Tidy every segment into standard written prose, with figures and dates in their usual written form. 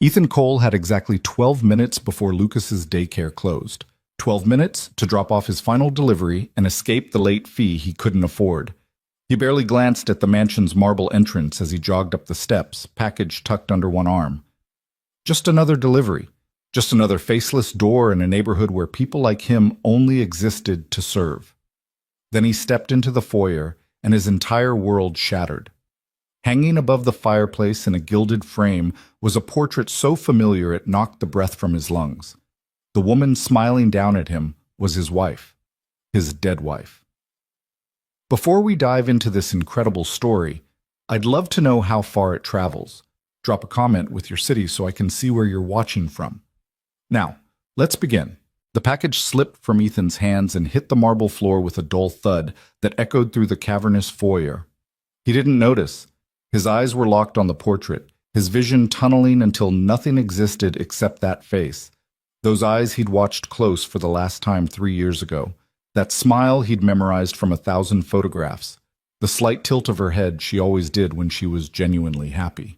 Ethan Cole had exactly 12 minutes before Lucas's daycare closed. 12 minutes to drop off his final delivery and escape the late fee he couldn't afford. He barely glanced at the mansion's marble entrance as he jogged up the steps, package tucked under one arm. Just another delivery. Just another faceless door in a neighborhood where people like him only existed to serve. Then he stepped into the foyer, and his entire world shattered. Hanging above the fireplace in a gilded frame was a portrait so familiar it knocked the breath from his lungs. The woman smiling down at him was his wife, his dead wife. Before we dive into this incredible story, I'd love to know how far it travels. Drop a comment with your city so I can see where you're watching from. Now, let's begin. The package slipped from Ethan's hands and hit the marble floor with a dull thud that echoed through the cavernous foyer. He didn't notice. His eyes were locked on the portrait, his vision tunneling until nothing existed except that face. Those eyes he'd watched close for the last time 3 years ago. That smile he'd memorized from 1,000 photographs. The slight tilt of her head she always did when she was genuinely happy.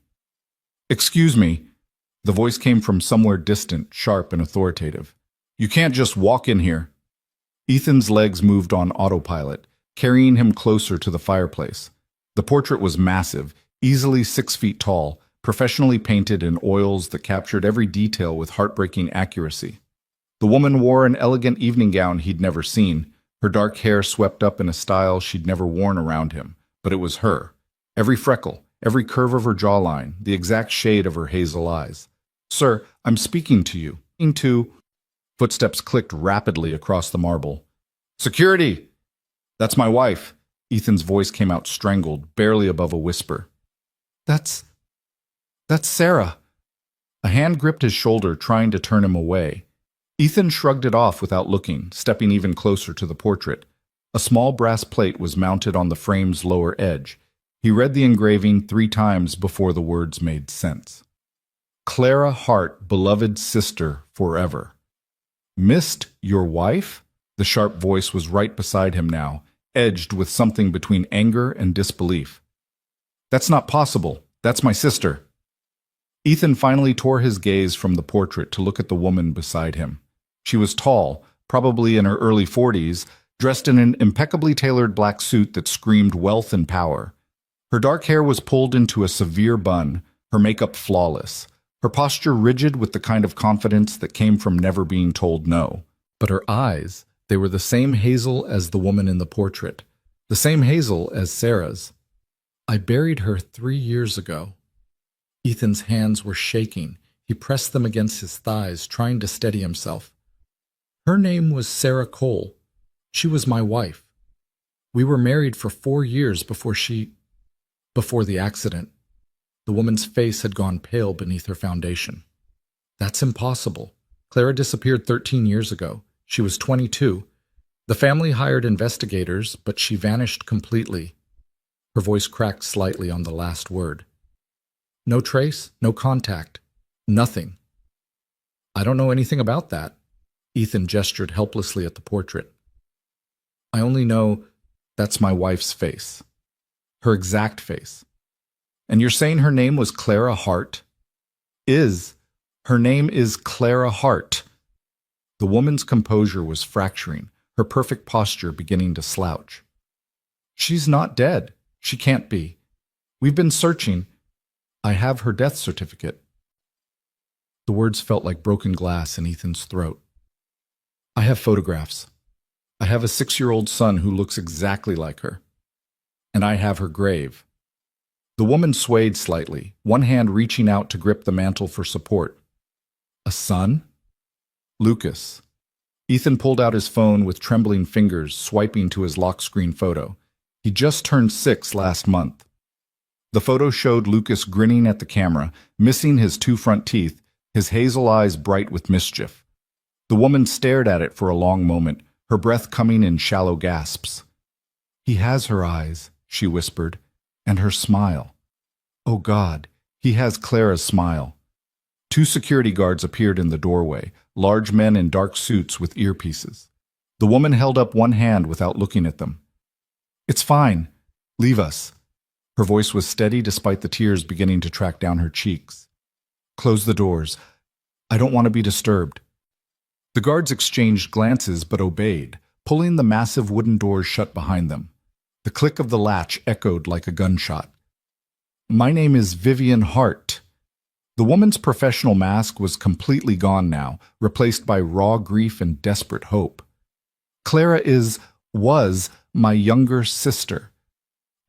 "Excuse me." The voice came from somewhere distant, sharp and authoritative. "You can't just walk in here." Ethan's legs moved on autopilot, carrying him closer to the fireplace. The portrait was massive, easily 6 feet tall, professionally painted in oils that captured every detail with heartbreaking accuracy. The woman wore an elegant evening gown he'd never seen, her dark hair swept up in a style she'd never worn around him, but it was her. Every freckle, every curve of her jawline, the exact shade of her hazel eyes. "Sir, I'm speaking to you." Footsteps clicked rapidly across the marble. "Security!" "That's my wife." Ethan's voice came out strangled, barely above a whisper. That's Sarah." A hand gripped his shoulder, trying to turn him away. Ethan shrugged it off without looking, stepping even closer to the portrait. A small brass plate was mounted on the frame's lower edge. He read the engraving 3 times before the words made sense. "Clara Hart, beloved sister, forever." "Missed your wife?" The sharp voice was right beside him now, edged with something between anger and disbelief. "That's not possible. That's my sister." Ethan finally tore his gaze from the portrait to look at the woman beside him. She was tall, probably in her early 40s, dressed in an impeccably tailored black suit that screamed wealth and power. Her dark hair was pulled into a severe bun, her makeup flawless, her posture rigid with the kind of confidence that came from never being told no. But her eyes, they were the same hazel as the woman in the portrait, the same hazel as Sarah's. "I buried her 3 years ago." Ethan's hands were shaking. He pressed them against his thighs, trying to steady himself. "Her name was Sarah Cole. She was my wife. We were married for 4 years before the accident." The woman's face had gone pale beneath her foundation. "That's impossible. Clara disappeared 13 years ago. She was 22. The family hired investigators, but she vanished completely." Her voice cracked slightly on the last word. "No trace, no contact, nothing." "I don't know anything about that." Ethan gestured helplessly at the portrait. "I only know that's my wife's face. Her exact face. And you're saying her name was Clara Hart?" Her name is Clara Hart." The woman's composure was fracturing, her perfect posture beginning to slouch. "She's not dead. She can't be. We've been searching. I have her death certificate." The words felt like broken glass in Ethan's throat. "I have photographs. I have a 6-year-old son who looks exactly like her. And I have her grave." The woman swayed slightly, one hand reaching out to grip the mantel for support. "A son?" "Lucas." Ethan pulled out his phone with trembling fingers, swiping to his lock screen photo. He just turned 6 last month. The photo showed Lucas grinning at the camera, missing his 2 front teeth, his hazel eyes bright with mischief. The woman stared at it for a long moment, her breath coming in shallow gasps. "He has her eyes," she whispered, "and her smile. Oh God, he has Clara's smile." 2 security guards appeared in the doorway, large men in dark suits with earpieces. The woman held up one hand without looking at them. "It's fine. Leave us." Her voice was steady despite the tears beginning to track down her cheeks. Close the doors. I don't want to be disturbed. The guards exchanged glances but obeyed, pulling the massive wooden doors shut behind them. The click of the latch echoed like a gunshot. My name is Vivian Hart. The woman's professional mask was completely gone now, replaced by raw grief and desperate hope. Clara was my younger sister.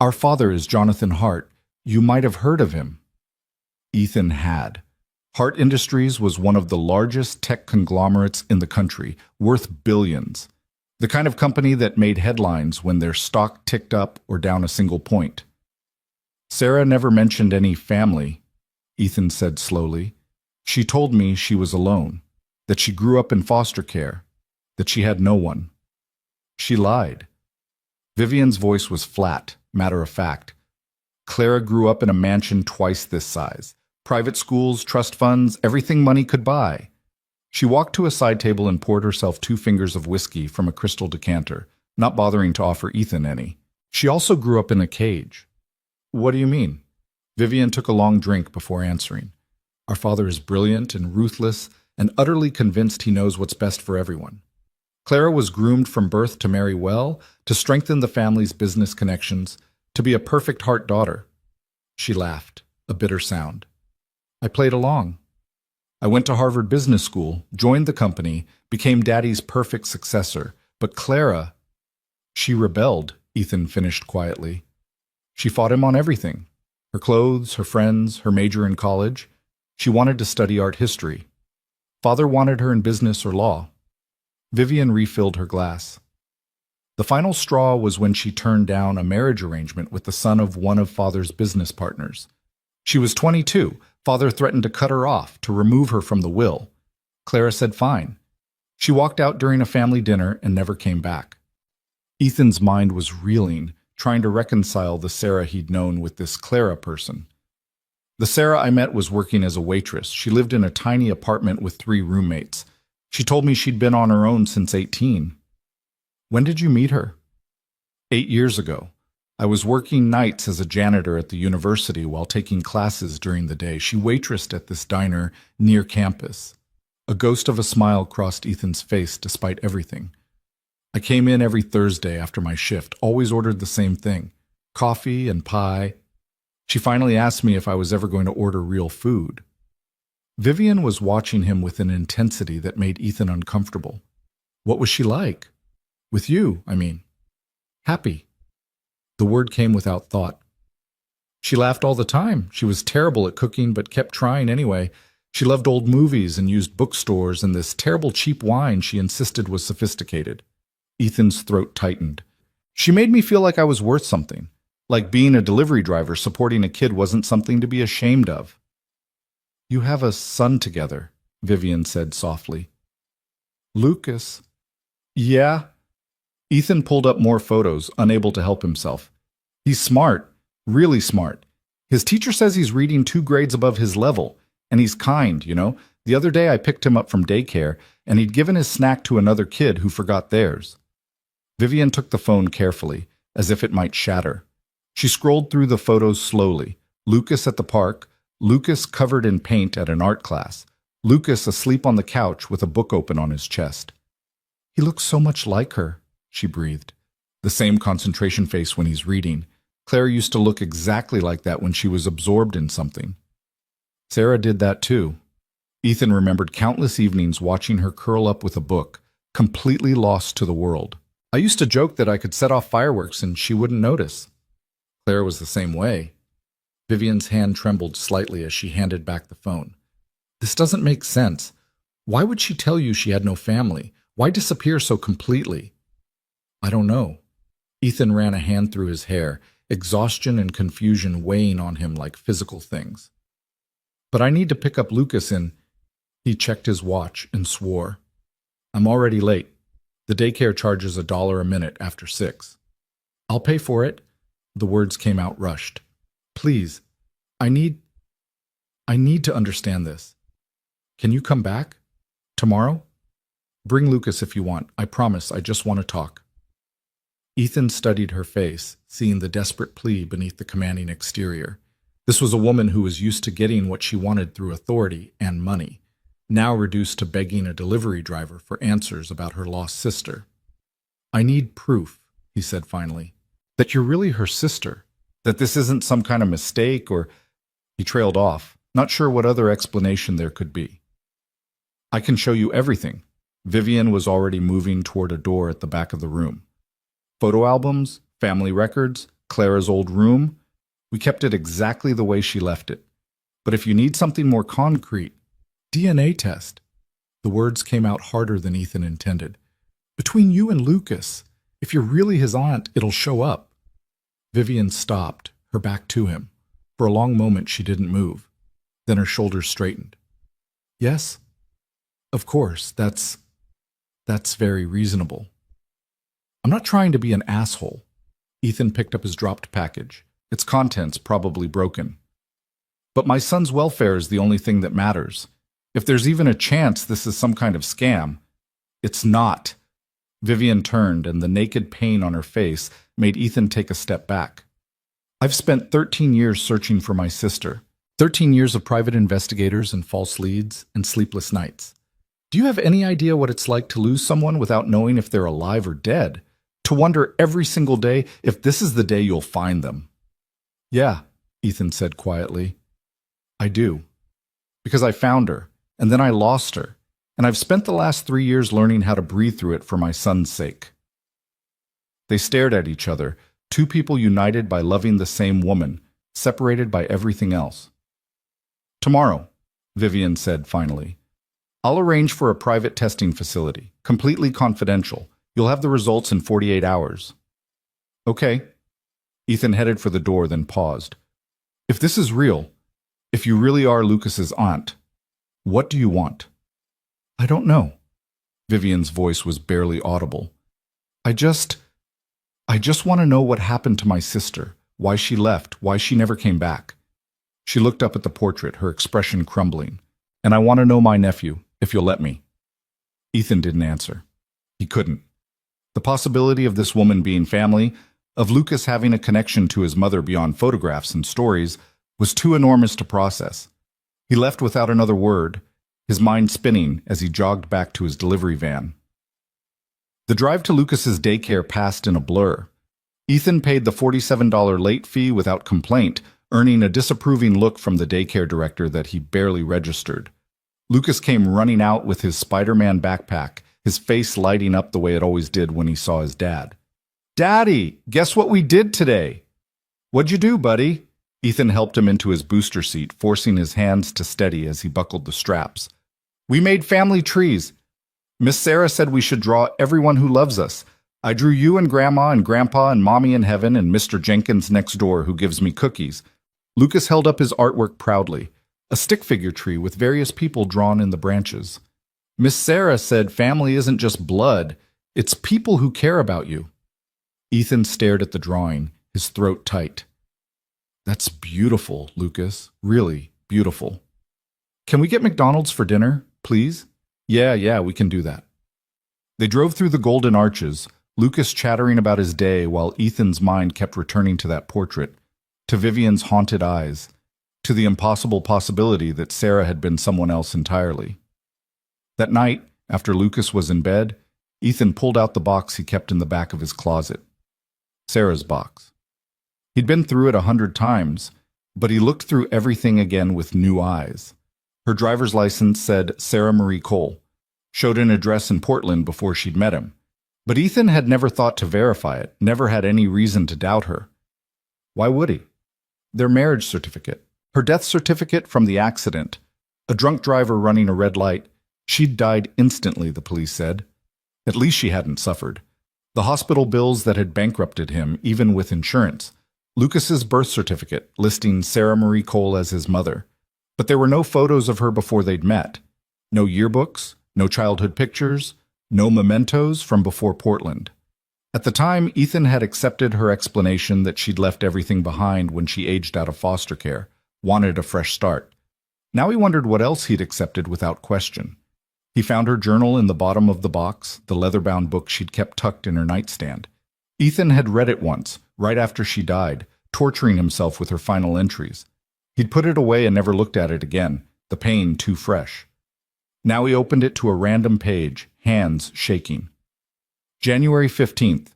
Our father is Jonathan Hart. You might have heard of him. Ethan had. Hart Industries was one of the largest tech conglomerates in the country, worth billions. The kind of company that made headlines when their stock ticked up or down a single point. Sarah never mentioned any family, Ethan said slowly. She told me she was alone, that she grew up in foster care, that she had no one. She lied. Vivian's voice was flat, matter of fact. Clara grew up in a mansion twice this size. Private schools, trust funds, everything money could buy. She walked to a side table and poured herself 2 fingers of whiskey from a crystal decanter, not bothering to offer Ethan any. She also grew up in a cage. What do you mean? Vivian took a long drink before answering. Our father is brilliant and ruthless and utterly convinced he knows what's best for everyone. Clara was groomed from birth to marry well, to strengthen the family's business connections, to be a perfect Hart daughter. She laughed, a bitter sound. I played along. I went to Harvard Business School, joined the company, became Daddy's perfect successor. But Clara, she rebelled, Ethan finished quietly. She fought him on everything. Her clothes, her friends, her major in college. She wanted to study art history. Father wanted her in business or law. Vivian refilled her glass. The final straw was when she turned down a marriage arrangement with the son of one of Father's business partners. She was 22. Father threatened to cut her off, to remove her from the will. Clara said fine. She walked out during a family dinner and never came back. Ethan's mind was reeling, trying to reconcile the Sarah he'd known with this Clara person. The Sarah I met was working as a waitress. She lived in a tiny apartment with 3 roommates. She told me she'd been on her own since 18. When did you meet her? 8 years ago. I was working nights as a janitor at the university while taking classes during the day. She waitressed at this diner near campus. A ghost of a smile crossed Ethan's face despite everything. I came in every Thursday after my shift, always ordered the same thing, coffee and pie. She finally asked me if I was ever going to order real food. Vivian was watching him with an intensity that made Ethan uncomfortable. What was she like? With you, I mean. Happy. The word came without thought. She laughed all the time. She was terrible at cooking, but kept trying anyway. She loved old movies and used bookstores and this terrible cheap wine she insisted was sophisticated. Ethan's throat tightened. She made me feel like I was worth something, like being a delivery driver supporting a kid wasn't something to be ashamed of. You have a son together, Vivian said softly. Lucas. Yeah. Ethan pulled up more photos, unable to help himself. He's smart, really smart. His teacher says he's reading 2 grades above his level, and he's kind, you know. The other day I picked him up from daycare, and he'd given his snack to another kid who forgot theirs. Vivian took the phone carefully, as if it might shatter. She scrolled through the photos slowly. Lucas at the park, Lucas covered in paint at an art class, Lucas asleep on the couch with a book open on his chest. He looks so much like her, she breathed. The same concentration face when he's reading. Claire used to look exactly like that when she was absorbed in something. Sarah did that too. Ethan remembered countless evenings watching her curl up with a book, completely lost to the world. I used to joke that I could set off fireworks and she wouldn't notice. Claire was the same way. Vivian's hand trembled slightly as she handed back the phone. This doesn't make sense. Why would she tell you she had no family? Why disappear so completely? I don't know. Ethan ran a hand through his hair, exhaustion and confusion weighing on him like physical things. But I need to pick up Lucas in. He checked his watch and swore. I'm already late. The daycare charges $1 a minute after 6. I'll pay for it. The words came out rushed. Please, I need to understand this. Can you come back? Tomorrow? Bring Lucas if you want. I promise, I just want to talk. Ethan studied her face, seeing the desperate plea beneath the commanding exterior. This was a woman who was used to getting what she wanted through authority and money, now reduced to begging a delivery driver for answers about her lost sister. "I need proof," he said finally, "that you're really her sister, that this isn't some kind of mistake or—" He trailed off, not sure what other explanation there could be. "I can show you everything." Vivian was already moving toward a door at the back of the room. "Photo albums, family records, Clara's old room. We kept it exactly the way she left it. But if you need something more concrete, DNA test." The words came out harder than Ethan intended. "Between you and Lucas, if you're really his aunt, it'll show up." Vivian stopped, her back to him. For a long moment she didn't move. Then her shoulders straightened. "Yes? Of course, that's very reasonable." "I'm not trying to be an asshole." Ethan picked up his dropped package, its contents probably broken. "But my son's welfare is the only thing that matters. If there's even a chance this is some kind of scam—" "It's not." Vivian turned, and the naked pain on her face made Ethan take a step back. "I've spent 13 years searching for my sister. 13 years of private investigators and false leads and sleepless nights. Do you have any idea what it's like to lose someone without knowing if they're alive or dead? To wonder every single day if this is the day you'll find them?" "Yeah," Ethan said quietly. "I do. Because I found her, and then I lost her, and I've spent the last 3 years learning how to breathe through it for my son's sake." They stared at each other, two people united by loving the same woman, separated by everything else. "Tomorrow," Vivian said finally. "I'll arrange for a private testing facility, completely confidential. You'll have the results in 48 hours. "Okay." Ethan headed for the door, then paused. "If this is real, if you really are Lucas's aunt, what do you want?" "I don't know." Vivian's voice was barely audible. I just want to know what happened to my sister, why she left, why she never came back." She looked up at the portrait, her expression crumbling. "And I want to know my nephew, if you'll let me." Ethan didn't answer. He couldn't. The possibility of this woman being family, of Lucas having a connection to his mother beyond photographs and stories, was too enormous to process. He left without another word, his mind spinning as he jogged back to his delivery van. The drive to Lucas's daycare passed in a blur. Ethan paid the $47 late fee without complaint, earning a disapproving look from the daycare director that he barely registered. Lucas came running out with his Spider-Man backpack, his face lighting up the way it always did when he saw his dad. "Daddy, guess what we did today?" "What'd you do, buddy?" Ethan helped him into his booster seat, forcing his hands to steady as he buckled the straps. "We made family trees. Miss Sarah said we should draw everyone who loves us. I drew you and Grandma and Grandpa and Mommy in heaven and Mr. Jenkins next door who gives me cookies." Lucas held up his artwork proudly, a stick figure tree with various people drawn in the branches. "Miss Sarah said family isn't just blood, it's people who care about you." Ethan stared at the drawing, his throat tight. "That's beautiful, Lucas. Really beautiful." "Can we get McDonald's for dinner, please?" Yeah, we can do that." They drove through the golden arches, Lucas chattering about his day while Ethan's mind kept returning to that portrait, to Vivian's haunted eyes, to the impossible possibility that Sarah had been someone else entirely. That night, after Lucas was in bed, Ethan pulled out the box he kept in the back of his closet. Sarah's box. He'd been through it 100 times, but he looked through everything again with new eyes. Her driver's license said Sarah Marie Cole, showed an address in Portland before she'd met him. But Ethan had never thought to verify it, never had any reason to doubt her. Why would he? Their marriage certificate, her death certificate from the accident, a drunk driver running a red light. She'd died instantly, the police said. At least she hadn't suffered. The hospital bills that had bankrupted him, even with insurance. Lucas's birth certificate, listing Sarah Marie Cole as his mother. But there were no photos of her before they'd met. No yearbooks, no childhood pictures, no mementos from before Portland. At the time, Ethan had accepted her explanation that she'd left everything behind when she aged out of foster care, wanted a fresh start. Now he wondered what else he'd accepted without question. He found her journal in the bottom of the box, the leather-bound book she'd kept tucked in her nightstand. Ethan had read it once, right after she died, torturing himself with her final entries. He'd put it away and never looked at it again, the pain too fresh. Now he opened it to a random page, hands shaking. January 15th.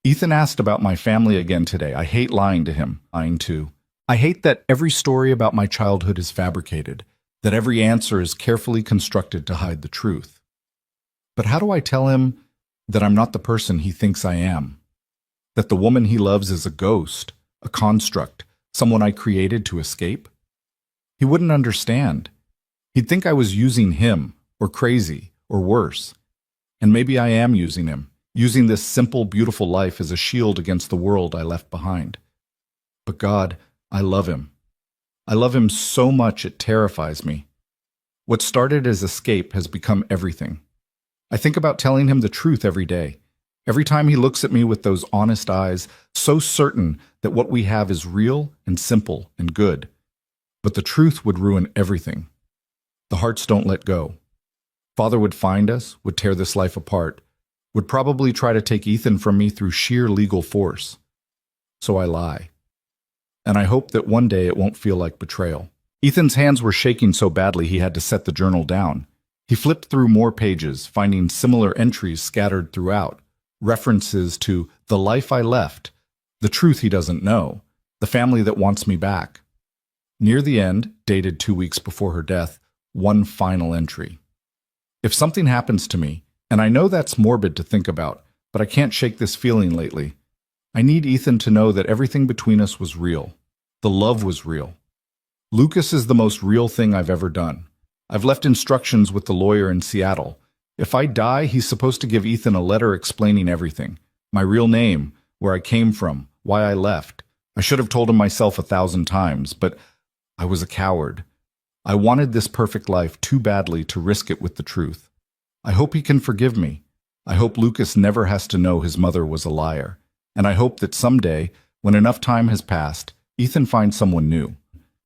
Ethan asked about my family again today. I hate lying to him. Lying too. I hate that every story about my childhood is fabricated, that every answer is carefully constructed to hide the truth. But how do I tell him that I'm not the person he thinks I am? That the woman he loves is a ghost, a construct, someone I created to escape? He wouldn't understand. He'd think I was using him, or crazy, or worse. And maybe I am using him, using this simple, beautiful life as a shield against the world I left behind. But God, I love him. I love him so much it terrifies me. What started as escape has become everything. I think about telling him the truth every day. Every time he looks at me with those honest eyes, so certain that what we have is real and simple and good. But the truth would ruin everything. The hearts don't let go. Father would find us, would tear this life apart, would probably try to take Ethan from me through sheer legal force. So I lie. And I hope that one day it won't feel like betrayal. Ethan's hands were shaking so badly he had to set the journal down. He flipped through more pages, finding similar entries scattered throughout, references to the life I left, the truth he doesn't know, the family that wants me back. Near the end, dated 2 weeks before her death, one final entry. If something happens to me, and I know that's morbid to think about, but I can't shake this feeling lately, I need Ethan to know that everything between us was real. The love was real. Lucas is the most real thing I've ever done. I've left instructions with the lawyer in Seattle. If I die, he's supposed to give Ethan a letter explaining everything. My real name, where I came from, why I left. I should have told him myself 1,000 times, but I was a coward. I wanted this perfect life too badly to risk it with the truth. I hope he can forgive me. I hope Lucas never has to know his mother was a liar. And I hope that someday, when enough time has passed, Ethan finds someone new.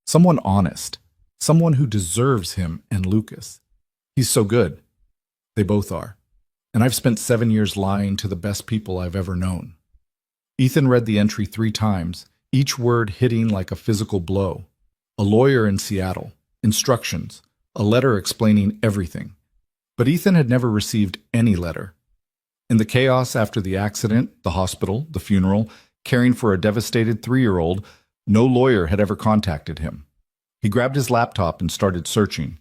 Someone honest. Someone who deserves him and Lucas. He's so good. They both are. And I've spent 7 years lying to the best people I've ever known. Ethan read the entry 3 times, each word hitting like a physical blow. A lawyer in Seattle. Instructions. A letter explaining everything. But Ethan had never received any letter. In the chaos after the accident, the hospital, the funeral, caring for a devastated 3-year-old, no lawyer had ever contacted him. He grabbed his laptop and started searching.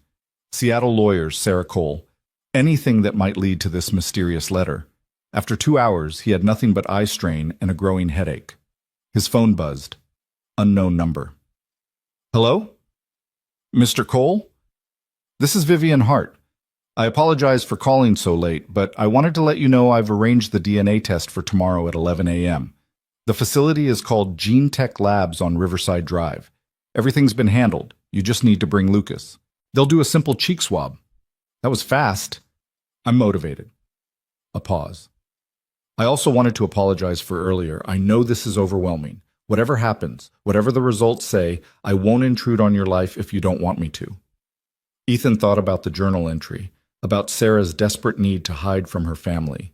Seattle lawyers, Sarah Cole. Anything that might lead to this mysterious letter. After 2 hours, he had nothing but eye strain and a growing headache. His phone buzzed. Unknown number. Hello? Mr. Cole? This is Vivian Hart. I apologize for calling so late, but I wanted to let you know I've arranged the DNA test for tomorrow at 11 a.m. The facility is called Gene Tech Labs on Riverside Drive. Everything's been handled. You just need to bring Lucas. They'll do a simple cheek swab. That was fast. I'm motivated. A pause. I also wanted to apologize for earlier. I know this is overwhelming. Whatever happens, whatever the results say, I won't intrude on your life if you don't want me to. Ethan thought about the journal entry, about Sarah's desperate need to hide from her family.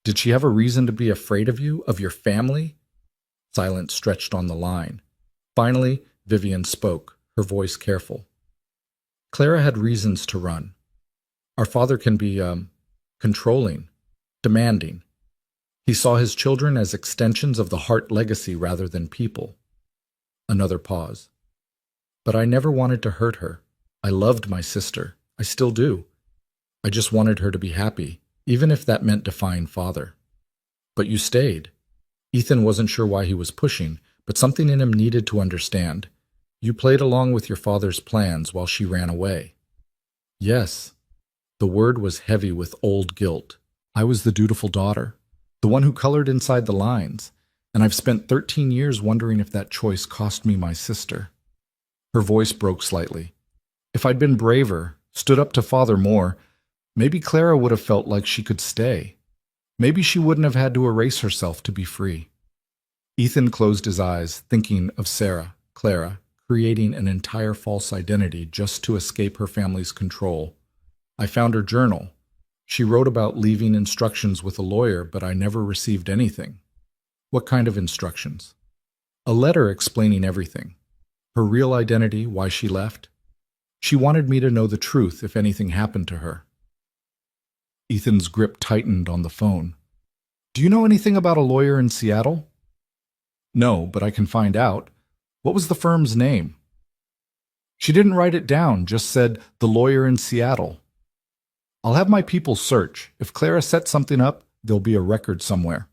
Did she have a reason to be afraid of you, of your family? Silence stretched on the line. Finally, Vivian spoke, her voice careful. Clara had reasons to run. Our father can be, controlling, demanding. He saw his children as extensions of the Hart legacy rather than people. Another pause. But I never wanted to hurt her. I loved my sister. I still do. I just wanted her to be happy, even if that meant defying father. But you stayed. Ethan wasn't sure why he was pushing, but something in him needed to understand. You played along with your father's plans while she ran away. Yes. The word was heavy with old guilt. I was the dutiful daughter, the one who colored inside the lines, and I've spent 13 years wondering if that choice cost me my sister. Her voice broke slightly. If I'd been braver, stood up to father more, maybe Clara would have felt like she could stay. Maybe she wouldn't have had to erase herself to be free. Ethan closed his eyes, thinking of Sarah, Clara, creating an entire false identity just to escape her family's control. I found her journal. She wrote about leaving instructions with a lawyer, but I never received anything. What kind of instructions? A letter explaining everything. Her real identity, why she left. She wanted me to know the truth if anything happened to her. Ethan's grip tightened on the phone. Do you know anything about a lawyer in Seattle? No, but I can find out. What was the firm's name? She didn't write it down, just said the lawyer in Seattle. I'll have my people search. If Clara set something up, there'll be a record somewhere.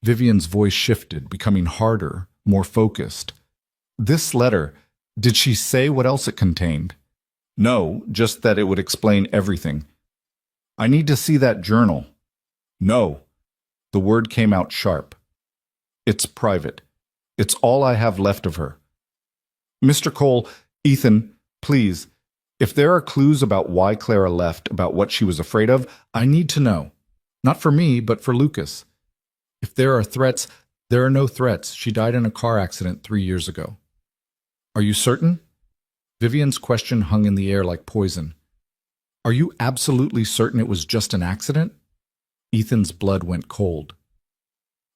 Vivian's voice shifted, becoming harder, more focused. This letter, did she say what else it contained? No, just that it would explain everything. I need to see that journal. No. The word came out sharp. It's private. It's all I have left of her. Mr. Cole, Ethan, please, if there are clues about why Clara left, about what she was afraid of, I need to know. Not for me, but for Lucas. If there are threats, there are no threats. She died in a car accident 3 years ago. Are you certain? Vivian's question hung in the air like poison. Are you absolutely certain it was just an accident? Ethan's blood went cold.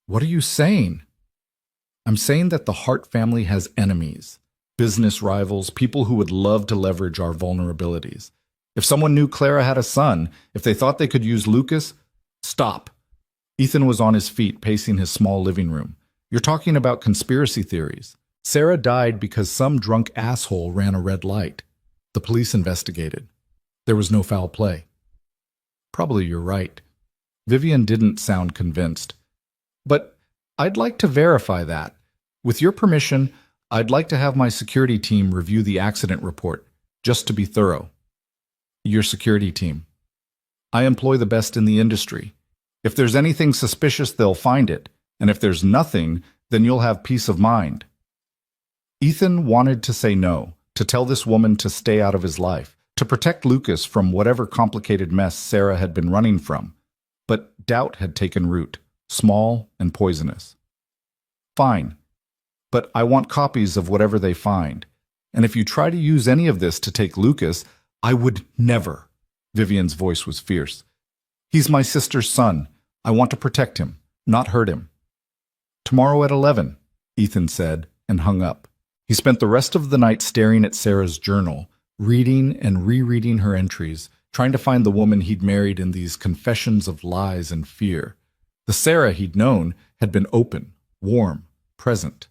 What are you saying? I'm saying that the Hart family has enemies, business rivals, people who would love to leverage our vulnerabilities. If someone knew Clara had a son, if they thought they could use Lucas, stop. Ethan was on his feet, pacing his small living room. You're talking about conspiracy theories. Sarah died because some drunk asshole ran a red light. The police investigated. There was no foul play. Probably you're right. Vivian didn't sound convinced. But I'd like to verify that. With your permission, I'd like to have my security team review the accident report, just to be thorough. Your security team. I employ the best in the industry. If there's anything suspicious, they'll find it. And if there's nothing, then you'll have peace of mind. Ethan wanted to say no, to tell this woman to stay out of his life, to protect Lucas from whatever complicated mess Sarah had been running from. But doubt had taken root, small and poisonous. Fine, but I want copies of whatever they find. And if you try to use any of this to take Lucas, I would never. Vivian's voice was fierce. He's my sister's son. I want to protect him, not hurt him. Tomorrow at 11, Ethan said, and hung up. He spent the rest of the night staring at Sarah's journal, reading and rereading her entries, trying to find the woman he'd married in these confessions of lies and fear. The Sarah he'd known had been open, warm, present.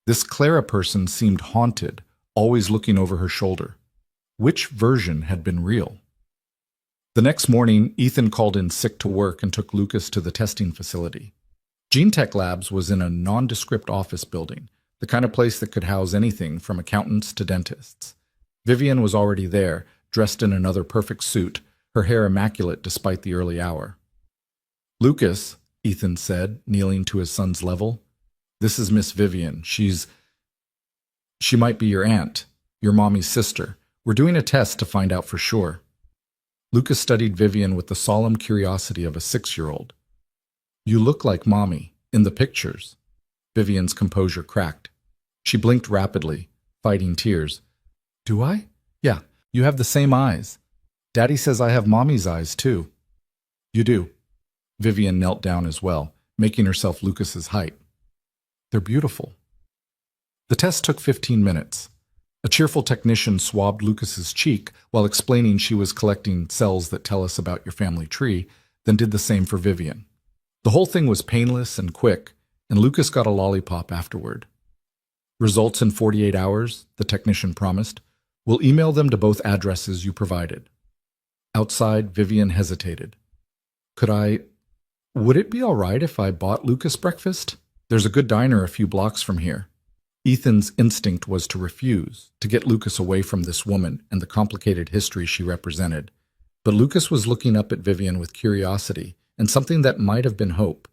This Clara person seemed haunted, always looking over her shoulder. Which version had been real? The next morning, Ethan called in sick to work and took Lucas to the testing facility. GeneTech Labs was in a nondescript office building, the kind of place that could house anything from accountants to dentists. Vivian was already there, dressed in another perfect suit, her hair immaculate despite the early hour. Lucas, Ethan said, kneeling to his son's level, this is Miss Vivian. She might be your aunt, your mommy's sister. We're doing a test to find out for sure. Lucas studied Vivian with the solemn curiosity of a 6-year-old. You look like Mommy, in the pictures. Vivian's composure cracked. She blinked rapidly, fighting tears. Do I? Yeah, you have the same eyes. Daddy says I have Mommy's eyes, too. You do. Vivian knelt down as well, making herself Lucas's height. They're beautiful. The test took 15 minutes. A cheerful technician swabbed Lucas's cheek while explaining she was collecting cells that tell us about your family tree, then did the same for Vivian. The whole thing was painless and quick, and Lucas got a lollipop afterward. Results in 48 hours, the technician promised. We'll email them to both addresses you provided. Outside, Vivian hesitated. Would it be all right if I bought Lucas breakfast? There's a good diner a few blocks from here. Ethan's instinct was to refuse, to get Lucas away from this woman and the complicated history she represented. But Lucas was looking up at Vivian with curiosity and something that might have been hope,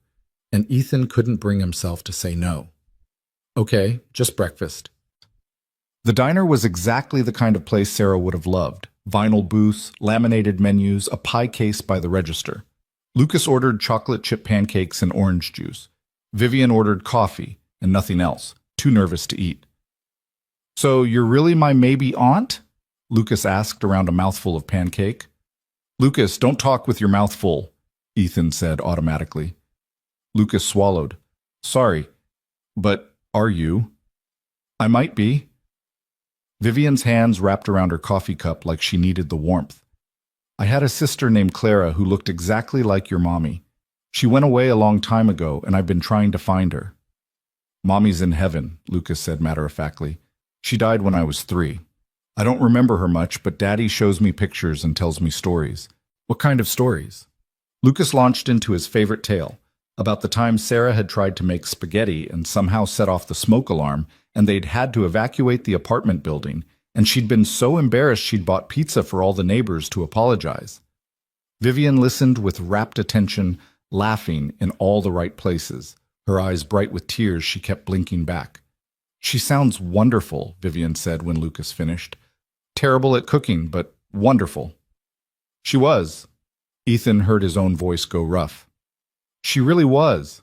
and Ethan couldn't bring himself to say no. Okay, just breakfast. The diner was exactly the kind of place Sarah would have loved. Vinyl booths, laminated menus, a pie case by the register. Lucas ordered chocolate chip pancakes and orange juice. Vivian ordered coffee and nothing else, too nervous to eat. So you're really my maybe aunt? Lucas asked around a mouthful of pancake. Lucas, don't talk with your mouth full, Ethan said automatically. Lucas swallowed. Sorry, but are you? I might be. Vivian's hands wrapped around her coffee cup like she needed the warmth. I had a sister named Clara who looked exactly like your mommy. She went away a long time ago, and I've been trying to find her. Mommy's in heaven, Lucas said matter-of-factly. She died when I was 3. I don't remember her much, but Daddy shows me pictures and tells me stories. What kind of stories? Lucas launched into his favorite tale, about the time Sarah had tried to make spaghetti and somehow set off the smoke alarm, and they'd had to evacuate the apartment building, and she'd been so embarrassed she'd bought pizza for all the neighbors to apologize. Vivian listened with rapt attention, laughing in all the right places. Her eyes bright with tears, she kept blinking back. She sounds wonderful, Vivian said when Lucas finished. Terrible at cooking, but wonderful. She was. Ethan heard his own voice go rough. She really was.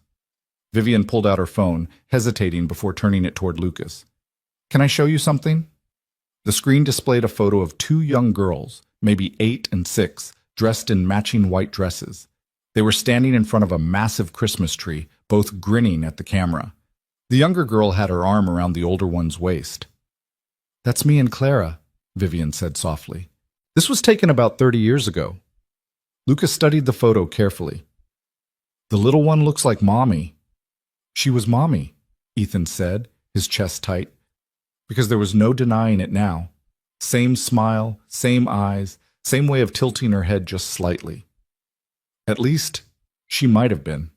Vivian pulled out her phone, hesitating before turning it toward Lucas. Can I show you something? The screen displayed a photo of 2 young girls, maybe 8 and 6, dressed in matching white dresses. They were standing in front of a massive Christmas tree, both grinning at the camera. The younger girl had her arm around the older one's waist. That's me and Clara, Vivian said softly. This was taken about 30 years ago. Lucas studied the photo carefully. The little one looks like Mommy. She was Mommy, Ethan said, his chest tight, because there was no denying it now. Same smile, same eyes, same way of tilting her head just slightly. At least, she might have been.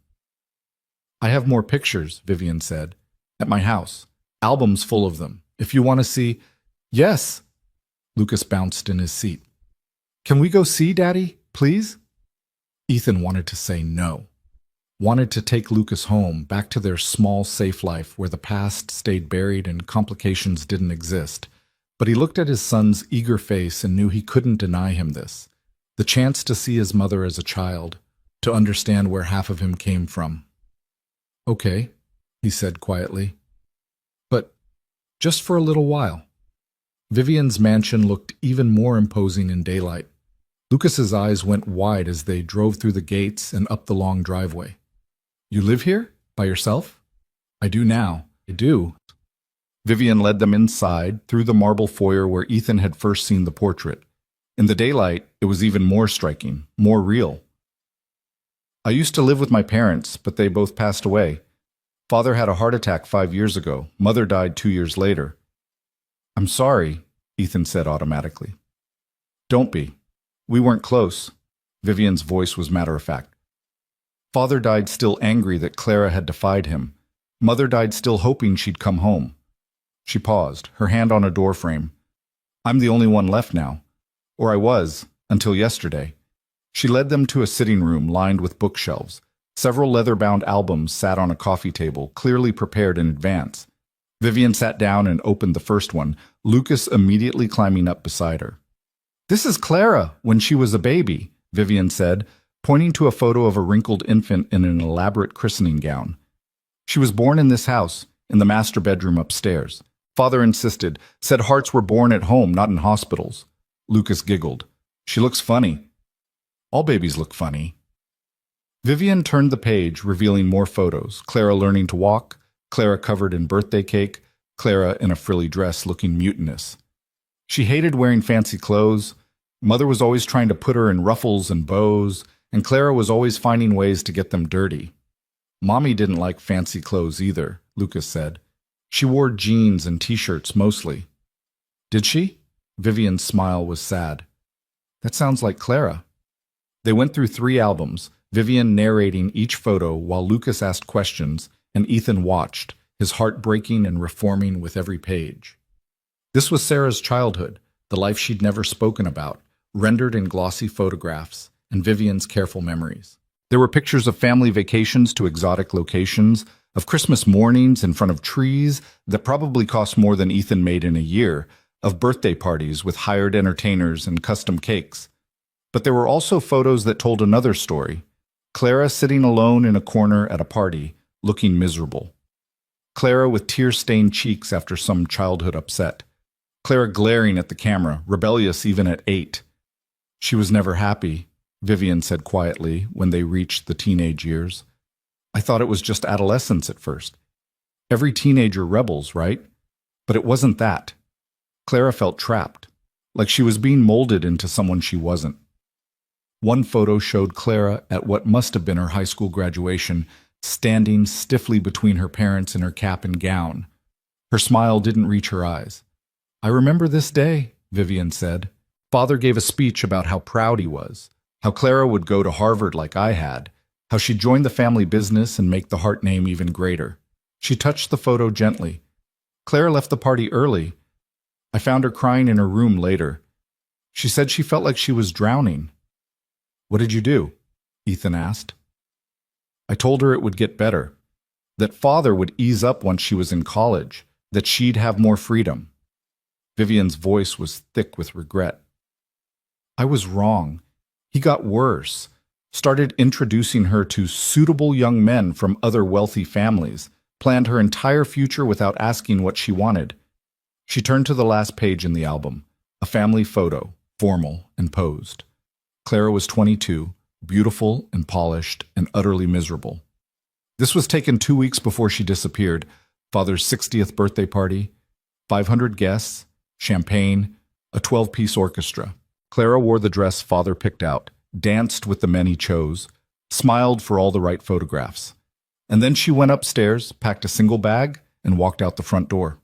I have more pictures, Vivian said, at my house. Albums full of them. If you want to see... Yes! Lucas bounced in his seat. Can we go see, Daddy, please? Ethan wanted to say no. Wanted to take Lucas home, back to their small, safe life where the past stayed buried and complications didn't exist. But he looked at his son's eager face and knew he couldn't deny him this. The chance to see his mother as a child, to understand where half of him came from. Okay, he said quietly. But just for a little while. Vivian's mansion looked even more imposing in daylight. Lucas's eyes went wide as they drove through the gates and up the long driveway. You live here? By yourself? I do now. I do. Vivian led them inside, through the marble foyer where Ethan had first seen the portrait. In the daylight, it was even more striking, more real. I used to live with my parents, but they both passed away. Father had a heart attack 5 years ago. Mother died 2 years later. I'm sorry, Ethan said automatically. Don't be. We weren't close. Vivian's voice was matter-of-fact. Father died still angry that Clara had defied him. Mother died still hoping she'd come home. She paused, her hand on a doorframe. I'm the only one left now. Or I was, until yesterday. She led them to a sitting room lined with bookshelves. Several leather-bound albums sat on a coffee table, clearly prepared in advance. Vivian sat down and opened the first one, Lucas immediately climbing up beside her. This is Clara, when she was a baby, Vivian said, pointing to a photo of a wrinkled infant in an elaborate christening gown. She was born in this house, in the master bedroom upstairs. Father insisted, said hearts were born at home, not in hospitals. Lucas giggled. She looks funny. All babies look funny. Vivian turned the page, revealing more photos. Clara learning to walk, Clara covered in birthday cake, Clara in a frilly dress looking mutinous. She hated wearing fancy clothes. Mother was always trying to put her in ruffles and bows, and Clara was always finding ways to get them dirty. Mommy didn't like fancy clothes either, Lucas said. She wore jeans and t-shirts mostly. Did she? Vivian's smile was sad. That sounds like Clara. They went through 3 albums, Vivian narrating each photo while Lucas asked questions, and Ethan watched, his heart breaking and reforming with every page. This was Sarah's childhood, the life she'd never spoken about, rendered in glossy photographs, and Vivian's careful memories. There were pictures of family vacations to exotic locations, of Christmas mornings in front of trees that probably cost more than Ethan made in a year, of birthday parties with hired entertainers and custom cakes. But there were also photos that told another story. Clara sitting alone in a corner at a party, looking miserable. Clara with tear-stained cheeks after some childhood upset. Clara glaring at the camera, rebellious even at 8. She was never happy, Vivian said quietly when they reached the teenage years. I thought it was just adolescence at first. Every teenager rebels, right? But it wasn't that. Clara felt trapped, like she was being molded into someone she wasn't. One photo showed Clara at what must have been her high school graduation, standing stiffly between her parents in her cap and gown. Her smile didn't reach her eyes. "I remember this day," Vivian said. "Father gave a speech about how proud he was, how Clara would go to Harvard like I had, how she'd join the family business and make the Hart name even greater." She touched the photo gently. "Clara left the party early. I found her crying in her room later. She said she felt like she was drowning." "What did you do?" Ethan asked. "I told her it would get better, that Father would ease up once she was in college, that she'd have more freedom." Vivian's voice was thick with regret. "I was wrong. He got worse, started introducing her to suitable young men from other wealthy families, planned her entire future without asking what she wanted." She turned to the last page in the album, a family photo, formal and posed. Clara was 22, beautiful and polished and utterly miserable. This was taken 2 weeks before she disappeared. Father's 60th birthday party, 500 guests, champagne, a 12-piece orchestra. Clara wore the dress Father picked out, danced with the men he chose, smiled for all the right photographs. And then she went upstairs, packed a single bag, and walked out the front door.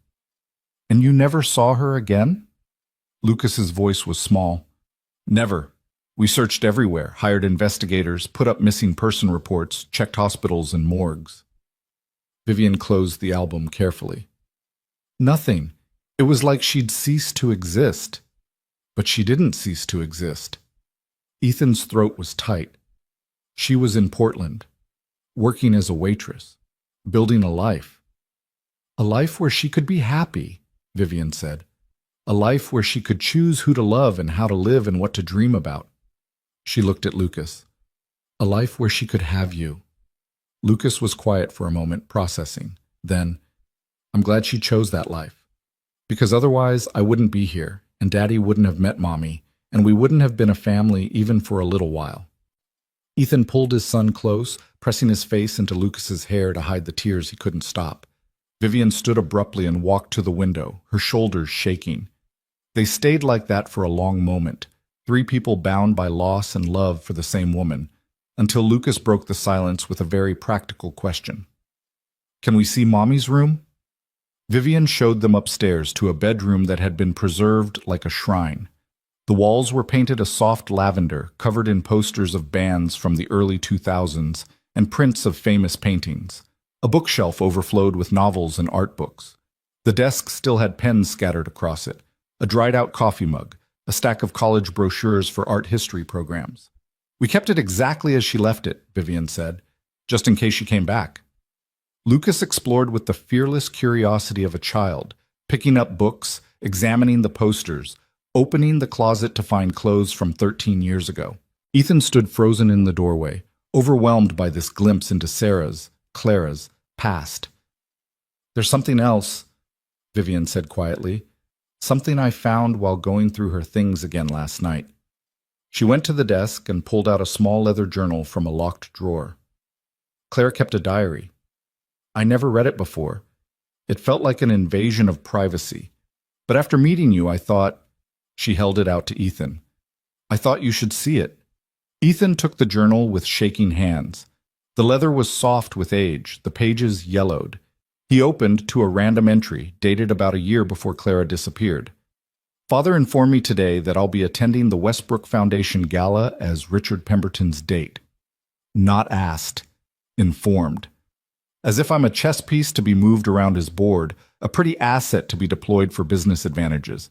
"And you never saw her again?" Lucas's voice was small. "Never. We searched everywhere, hired investigators, put up missing person reports, checked hospitals and morgues." Vivian closed the album carefully. "Nothing. It was like she'd ceased to exist." But she didn't cease to exist. Ethan's throat was tight. She was in Portland, working as a waitress, building a life. "A life where she could be happy," Vivian said. "A life where she could choose who to love and how to live and what to dream about." She looked at Lucas. "A life where she could have you." Lucas was quiet for a moment, processing. Then, "I'm glad she chose that life. Because otherwise I wouldn't be here, and Daddy wouldn't have met Mommy, and we wouldn't have been a family even for a little while." Ethan pulled his son close, pressing his face into Lucas's hair to hide the tears he couldn't stop. Vivian stood abruptly and walked to the window, her shoulders shaking. They stayed like that for a long moment, 3 people bound by loss and love for the same woman, until Lucas broke the silence with a very practical question. "Can we see Mommy's room?" Vivian showed them upstairs to a bedroom that had been preserved like a shrine. The walls were painted a soft lavender, covered in posters of bands from the early 2000s and prints of famous paintings. A bookshelf overflowed with novels and art books. The desk still had pens scattered across it, a dried-out coffee mug, a stack of college brochures for art history programs. "We kept it exactly as she left it," Vivian said, "just in case she came back." Lucas explored with the fearless curiosity of a child, picking up books, examining the posters, opening the closet to find clothes from 13 years ago. Ethan stood frozen in the doorway, overwhelmed by this glimpse into Sarah's, Clara's, past. "There's something else," Vivian said quietly. "Something I found while going through her things again last night." She went to the desk and pulled out a small leather journal from a locked drawer. Clara kept a diary. "I never read it before. It felt like an invasion of privacy. But after meeting you, I thought—" She held it out to Ethan. "I thought you should see it." Ethan took the journal with shaking hands. The leather was soft with age, the pages yellowed. He opened to a random entry, dated about a year before Clara disappeared. "Father informed me today that I'll be attending the Westbrook Foundation Gala as Richard Pemberton's date." Not asked. Informed. As if I'm a chess piece to be moved around his board, a pretty asset to be deployed for business advantages.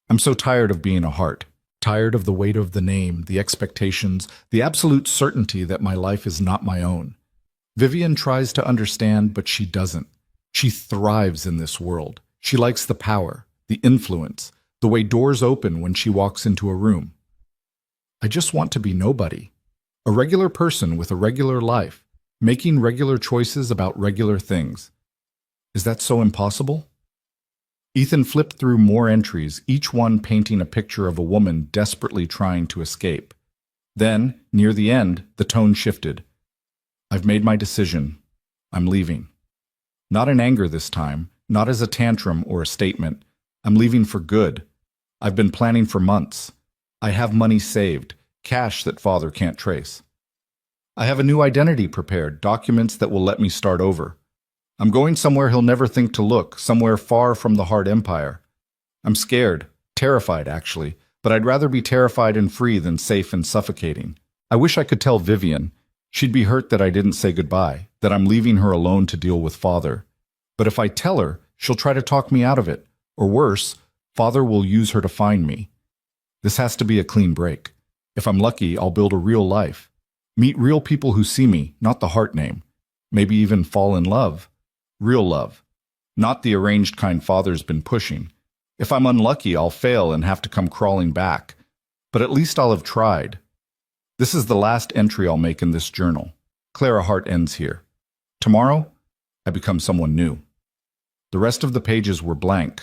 I'm so tired of being a Hart. Tired of the weight of the name, the expectations, the absolute certainty that my life is not my own. Vivian tries to understand, but she doesn't. She thrives in this world. She likes the power, the influence, the way doors open when she walks into a room. I just want to be nobody. A regular person with a regular life, making regular choices about regular things. Is that so impossible? Ethan flipped through more entries, each one painting a picture of a woman desperately trying to escape. Then, near the end, the tone shifted. "I've made my decision. I'm leaving." Not in anger this time, not as a tantrum or a statement, I'm leaving for good. I've been planning for months. I have money saved, cash that father can't trace. I have a new identity prepared, documents that will let me start over. I'm going somewhere he'll never think to look, somewhere far from the hard empire. I'm scared, terrified actually, but I'd rather be terrified and free than safe and suffocating. I wish I could tell Vivian. She'd be hurt that I didn't say goodbye, that I'm leaving her alone to deal with father. But if I tell her, she'll try to talk me out of it. Or worse, father will use her to find me. This has to be a clean break. If I'm lucky, I'll build a real life. Meet real people who see me, not the heart name. Maybe even fall in love. Real love. Not the arranged kind father's been pushing. If I'm unlucky, I'll fail and have to come crawling back. But at least I'll have tried. This is the last entry I'll make in this journal. Clara Hart ends here. Tomorrow, I become someone new. The rest of the pages were blank.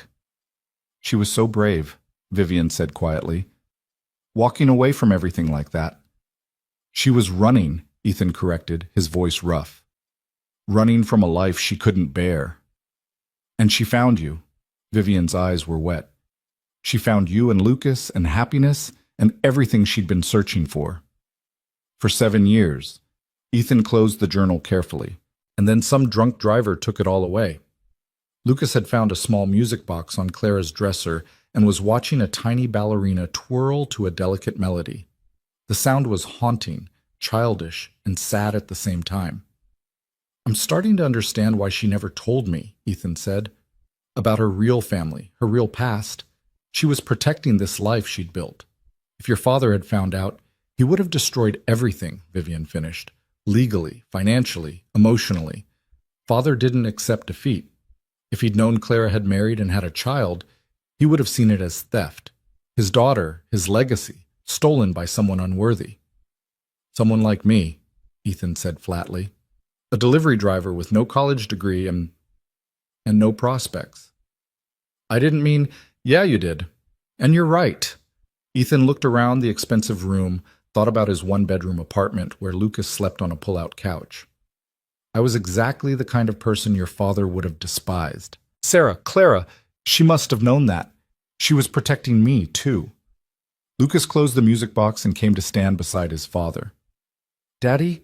She was so brave, Vivian said quietly. Walking away from everything like that. She was running, Ethan corrected, his voice rough. Running from a life she couldn't bear. And she found you. Vivian's eyes were wet. She found you and Lucas and happiness and everything she'd been searching for. For 7 years, Ethan closed the journal carefully, and then some drunk driver took it all away. Lucas had found a small music box on Clara's dresser and was watching a tiny ballerina twirl to a delicate melody. The sound was haunting, childish, and sad at the same time. I'm starting to understand why she never told me, Ethan said. About her real family, her real past. She was protecting this life she'd built. If your father had found out, he would have destroyed everything, Vivian finished. Legally, financially, emotionally. Father didn't accept defeat. If he'd known Clara had married and had a child, he would have seen it as theft. His daughter, his legacy, stolen by someone unworthy. Someone like me, Ethan said flatly. A delivery driver with no college degree and no prospects. I didn't mean, yeah, you did. And you're right. Ethan looked around the expensive room, thought about his one-bedroom apartment where Lucas slept on a pull-out couch. I was exactly the kind of person your father would have despised. Sarah, Clara, she must have known that. She was protecting me, too. Lucas closed the music box and came to stand beside his father. Daddy,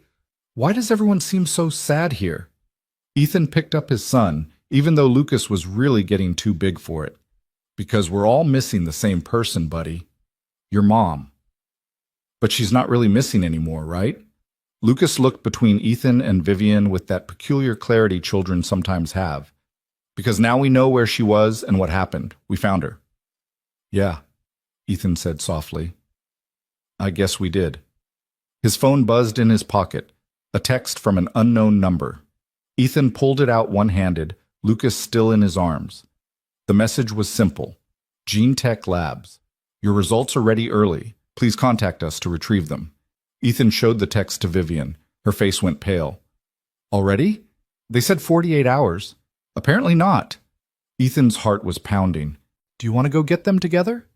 why does everyone seem so sad here? Ethan picked up his son, even though Lucas was really getting too big for it. Because we're all missing the same person, buddy. Your mom. But she's not really missing anymore, right? Lucas looked between Ethan and Vivian with that peculiar clarity children sometimes have. Because now we know where she was and what happened. We found her. Yeah, Ethan said softly. I guess we did. His phone buzzed in his pocket, a text from an unknown number. Ethan pulled it out one-handed, Lucas still in his arms. The message was simple. Gene Tech Labs. Your results are ready early. Please contact us to retrieve them. Ethan showed the text to Vivian. Her face went pale. Already? They said 48 hours. Apparently not. Ethan's heart was pounding. Do you want to go get them together?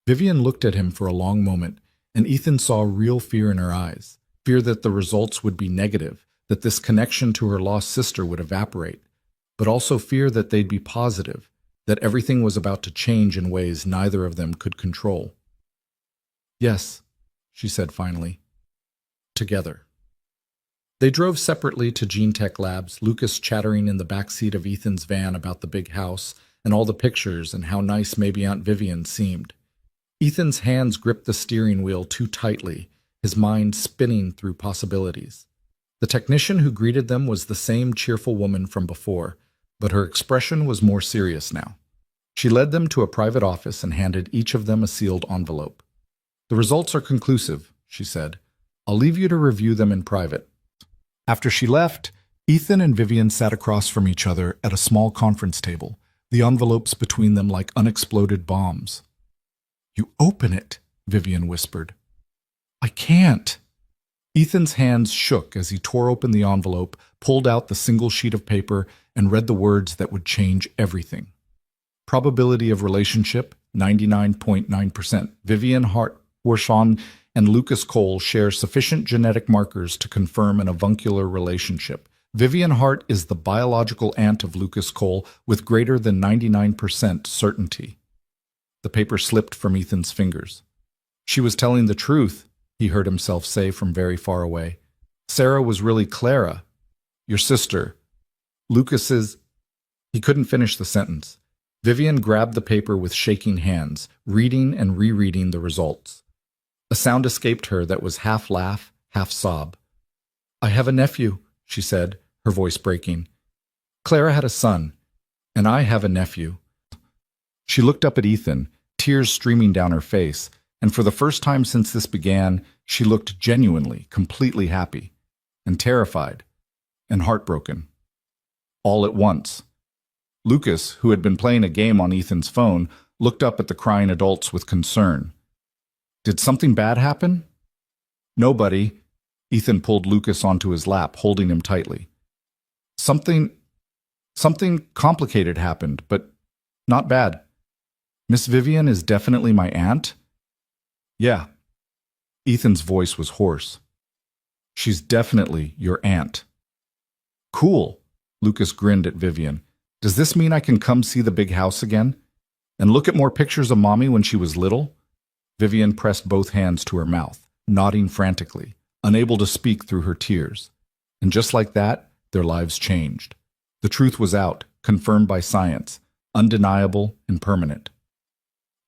Vivian looked at him for a long moment, and Ethan saw real fear in her eyes. Fear that the results would be negative, that this connection to her lost sister would evaporate, but also fear that they'd be positive, that everything was about to change in ways neither of them could control. Yes, she said finally. Together. They drove separately to Gene Tech Labs, Lucas chattering in the backseat of Ethan's van about the big house and all the pictures and how nice maybe Aunt Vivian seemed. Ethan's hands gripped the steering wheel too tightly, his mind spinning through possibilities. The technician who greeted them was the same cheerful woman from before, but her expression was more serious now. She led them to a private office and handed each of them a sealed envelope. The results are conclusive, she said. I'll leave you to review them in private. After she left, Ethan and Vivian sat across from each other at a small conference table, the envelopes between them like unexploded bombs. You open it, Vivian whispered. I can't. Ethan's hands shook as he tore open the envelope, pulled out the single sheet of paper, and read the words that would change everything. Probability of relationship, 99.9%. Vivian Hart, Warshon, and Lucas Cole share sufficient genetic markers to confirm an avuncular relationship. Vivian Hart is the biological aunt of Lucas Cole with greater than 99% certainty. The paper slipped from Ethan's fingers. She was telling the truth, he heard himself say from very far away. Sarah was really Clara, your sister. Lucas's... He couldn't finish the sentence. Vivian grabbed the paper with shaking hands, reading and rereading the results. A sound escaped her that was half laugh, half sob. I have a nephew, she said, her voice breaking. Clara had a son, and I have a nephew. She looked up at Ethan, tears streaming down her face, and for the first time since this began, she looked genuinely, completely happy, and terrified, and heartbroken. All at once. Lucas, who had been playing a game on Ethan's phone, looked up at the crying adults with concern. Did something bad happen? Nobody. Ethan pulled Lucas onto his lap, holding him tightly. Something complicated happened, but not bad. Miss Vivian is definitely my aunt? Yeah. Ethan's voice was hoarse. She's definitely your aunt. Cool. Lucas grinned at Vivian. Does this mean I can come see the big house again? And look at more pictures of Mommy when she was little? Vivian pressed both hands to her mouth, nodding frantically, unable to speak through her tears. And just like that, their lives changed. The truth was out, confirmed by science, undeniable and permanent.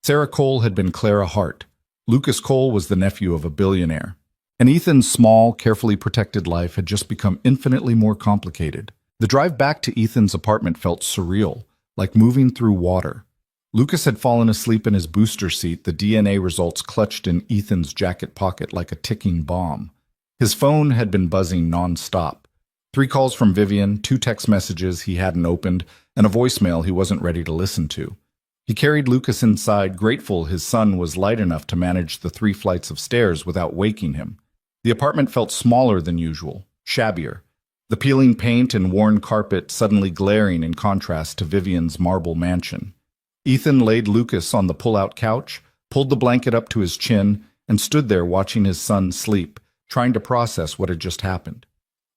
Sarah Cole had been Clara Hart. Lucas Cole was the nephew of a billionaire. And Ethan's small, carefully protected life had just become infinitely more complicated. The drive back to Ethan's apartment felt surreal, like moving through water. Lucas had fallen asleep in his booster seat, the DNA results clutched in Ethan's jacket pocket like a ticking bomb. His phone had been buzzing non-stop. 3 calls from Vivian, 2 text messages he hadn't opened, and a voicemail he wasn't ready to listen to. He carried Lucas inside, grateful his son was light enough to manage the 3 flights of stairs without waking him. The apartment felt smaller than usual, shabbier. The peeling paint and worn carpet suddenly glaring in contrast to Vivian's marble mansion. Ethan laid Lucas on the pull-out couch, pulled the blanket up to his chin, and stood there watching his son sleep, trying to process what had just happened.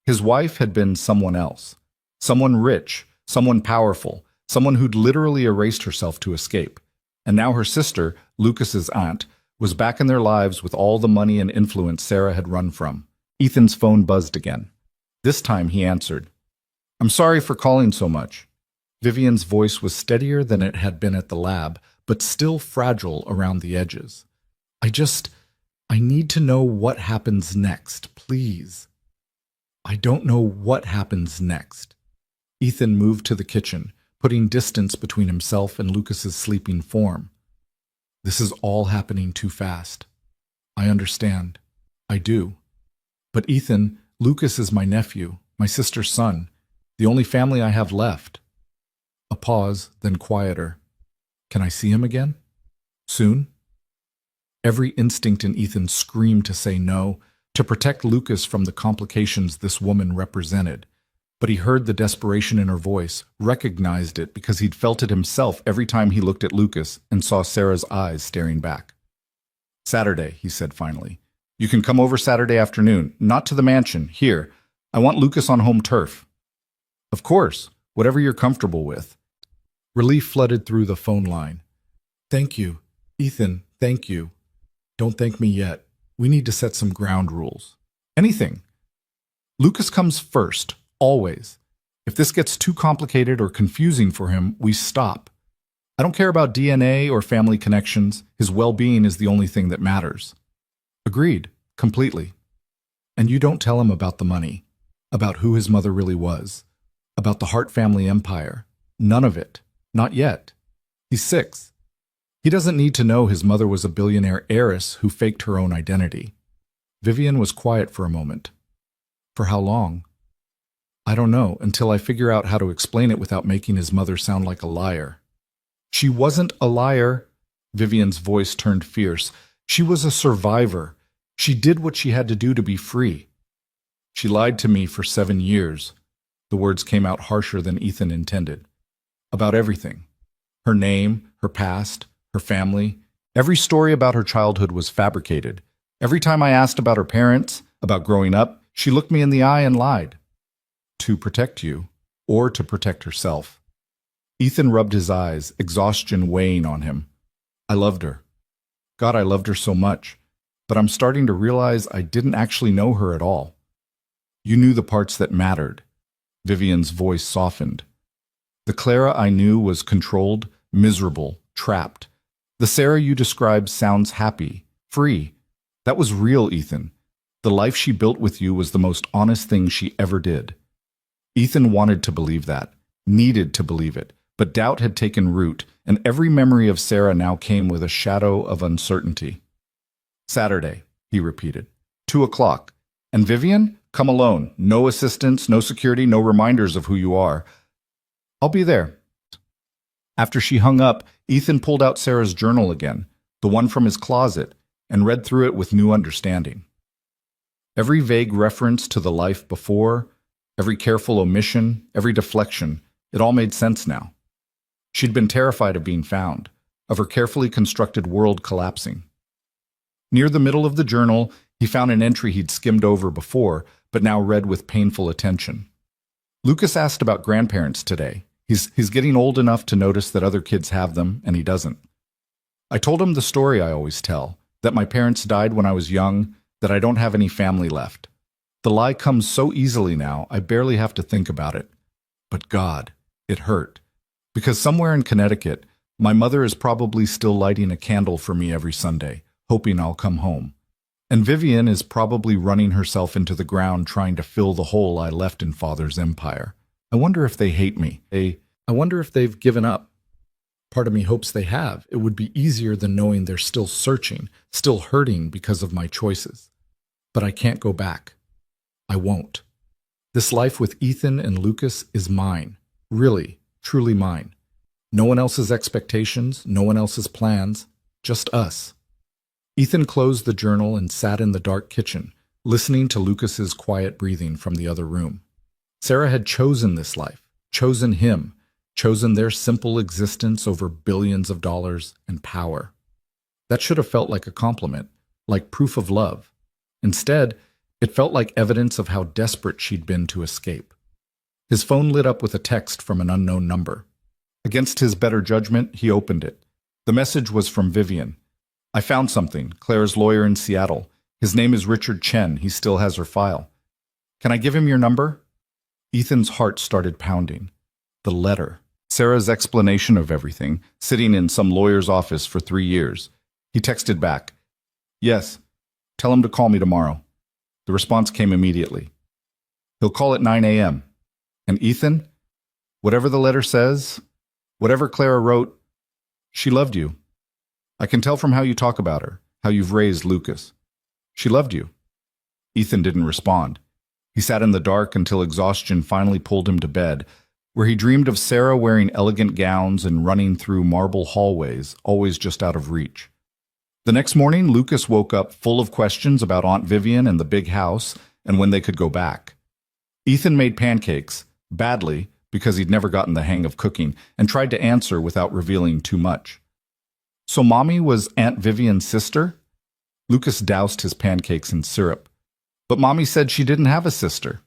His wife had been someone else. Someone rich, someone powerful, someone who'd literally erased herself to escape. And now her sister, Lucas's aunt, was back in their lives with all the money and influence Sarah had run from. Ethan's phone buzzed again. This time he answered. I'm sorry for calling so much. Vivian's voice was steadier than it had been at the lab, but still fragile around the edges. I need to know what happens next, please. I don't know what happens next. Ethan moved to the kitchen, putting distance between himself and Lucas's sleeping form. This is all happening too fast. I understand. I do. But Ethan, Lucas is my nephew, my sister's son, the only family I have left. A pause, then quieter. Can I see him again? Soon? Every instinct in Ethan screamed to say no, to protect Lucas from the complications this woman represented. But he heard the desperation in her voice, recognized it because he'd felt it himself every time he looked at Lucas and saw Sarah's eyes staring back. Saturday, he said finally. You can come over Saturday afternoon, not to the mansion, here. I want Lucas on home turf. Of course, whatever you're comfortable with. Relief flooded through the phone line. Thank you, Ethan, thank you. Don't thank me yet. We need to set some ground rules. Anything. Lucas comes first, always. If this gets too complicated or confusing for him, we stop. I don't care about DNA or family connections. His well-being is the only thing that matters. Agreed, completely. And you don't tell him about the money, about who his mother really was, about the Hart family empire. None of it. Not yet. He's 6. He doesn't need to know his mother was a billionaire heiress who faked her own identity. Vivian was quiet for a moment. For how long? I don't know, until I figure out how to explain it without making his mother sound like a liar. She wasn't a liar. Vivian's voice turned fierce. She was a survivor. She did what she had to do to be free. She lied to me for 7 years. The words came out harsher than Ethan intended. About everything. Her name, her past, her family. Every story about her childhood was fabricated. Every time I asked about her parents, about growing up, she looked me in the eye and lied. to protect you, or to protect herself. Ethan rubbed his eyes, exhaustion weighing on him. I loved her. God, I loved her so much, but I'm starting to realize I didn't actually know her at all. You knew the parts that mattered. Vivian's voice softened. The Clara I knew was controlled, miserable, trapped. The Sarah you described sounds happy, free. That was real, Ethan. The life she built with you was the most honest thing she ever did. Ethan wanted to believe that, needed to believe it, but doubt had taken root, and every memory of Sarah now came with a shadow of uncertainty. Saturday, he repeated. 2:00. And Vivian? Come alone. No assistance, no security, no reminders of who you are. I'll be there. After she hung up, Ethan pulled out Sarah's journal again, the one from his closet, and read through it with new understanding. Every vague reference to the life before, every careful omission, every deflection, it all made sense now. She'd been terrified of being found, of her carefully constructed world collapsing. Near the middle of the journal, he found an entry he'd skimmed over before, but now read with painful attention. Lucas asked about grandparents today. He's getting old enough to notice that other kids have them, and he doesn't. I told him the story I always tell, that my parents died when I was young, that I don't have any family left. The lie comes so easily now, I barely have to think about it. But God, it hurt. Because somewhere in Connecticut, my mother is probably still lighting a candle for me every Sunday, hoping I'll come home. And Vivian is probably running herself into the ground trying to fill the hole I left in Father's empire. I wonder if they hate me. I wonder if they've given up. Part of me hopes they have. It would be easier than knowing they're still searching, still hurting because of my choices. But I can't go back. I won't. This life with Ethan and Lucas is mine. Really, truly mine. No one else's expectations, no one else's plans, just us. Ethan closed the journal and sat in the dark kitchen, listening to Lucas's quiet breathing from the other room. Sarah had chosen this life, chosen him, chosen their simple existence over billions of dollars and power. That should have felt like a compliment, like proof of love. Instead, it felt like evidence of how desperate she'd been to escape. His phone lit up with a text from an unknown number. Against his better judgment, he opened it. The message was from Vivian. I found something, Claire's lawyer in Seattle. His name is Richard Chen. He still has her file. Can I give him your number? Ethan's heart started pounding. The letter. Sarah's explanation of everything, sitting in some lawyer's office for 3 years. He texted back. Yes. Tell him to call me tomorrow. The response came immediately. He'll call at 9 a.m. And Ethan? Whatever the letter says, whatever Clara wrote, she loved you. I can tell from how you talk about her, how you've raised Lucas. She loved you. Ethan didn't respond. He sat in the dark until exhaustion finally pulled him to bed, where he dreamed of Sarah wearing elegant gowns and running through marble hallways, always just out of reach. The next morning, Lucas woke up full of questions about Aunt Vivian and the big house and when they could go back. Ethan made pancakes, badly, because he'd never gotten the hang of cooking, and tried to answer without revealing too much. So Mommy was Aunt Vivian's sister? Lucas doused his pancakes in syrup. But Mommy said she didn't have a sister.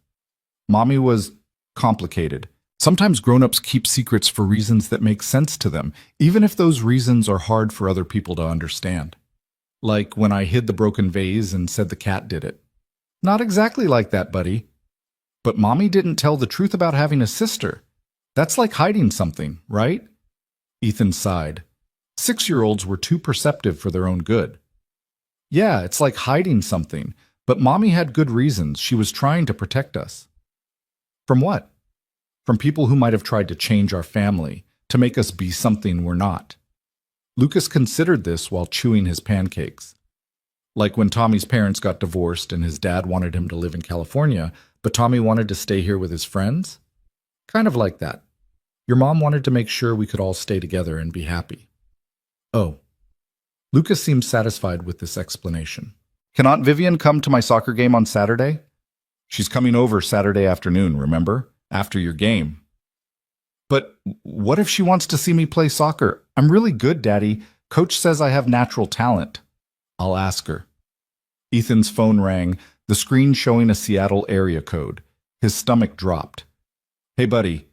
Mommy was complicated. Sometimes grown-ups keep secrets for reasons that make sense to them, even if those reasons are hard for other people to understand. Like when I hid the broken vase and said the cat did it. Not exactly like that, buddy. But Mommy didn't tell the truth about having a sister. That's like hiding something, right? Ethan sighed. 6-year-olds were too perceptive for their own good. Yeah, it's like hiding something, but Mommy had good reasons. She was trying to protect us. From what? From people who might have tried to change our family, to make us be something we're not. Lucas considered this while chewing his pancakes. Like when Tommy's parents got divorced and his dad wanted him to live in California, but Tommy wanted to stay here with his friends? Kind of like that. Your mom wanted to make sure we could all stay together and be happy. Oh. Lucas seemed satisfied with this explanation. Can Aunt Vivian come to my soccer game on Saturday? She's coming over Saturday afternoon, remember? After your game. But what if she wants to see me play soccer? I'm really good, Daddy. Coach says I have natural talent. I'll ask her. Ethan's phone rang, the screen showing a Seattle area code. His stomach dropped. Hey, buddy,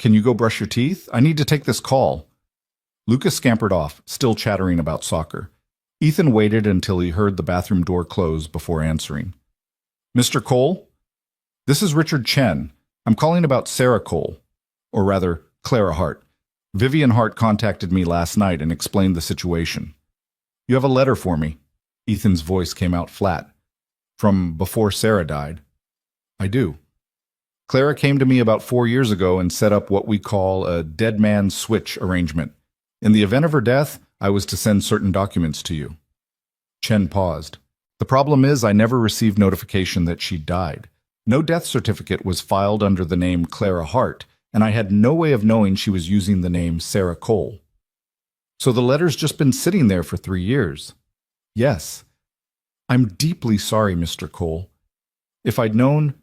can you go brush your teeth? I need to take this call. Lucas scampered off, still chattering about soccer. Ethan waited until he heard the bathroom door close before answering. Mr. Cole? This is Richard Chen. I'm calling about Sarah Cole. Or rather, Clara Hart. Vivian Hart contacted me last night and explained the situation. You have a letter for me. Ethan's voice came out flat. From before Sarah died. I do. Clara came to me about 4 years ago and set up what we call a dead man switch arrangement. In the event of her death, I was to send certain documents to you. Chen paused. The problem is I never received notification that she died. No death certificate was filed under the name Clara Hart, and I had no way of knowing she was using the name Sarah Cole. So the letter's just been sitting there for 3 years. Yes. I'm deeply sorry, Mr. Cole. If I'd known,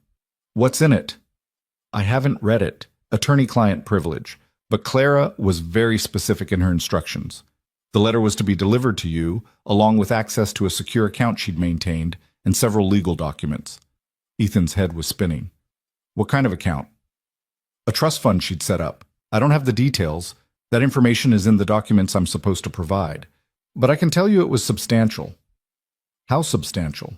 what's in it? I haven't read it. Attorney-client privilege. But Clara was very specific in her instructions. The letter was to be delivered to you, along with access to a secure account she'd maintained and several legal documents. Ethan's head was spinning. What kind of account? A trust fund she'd set up. I don't have the details. That information is in the documents I'm supposed to provide. But I can tell you it was substantial. How substantial?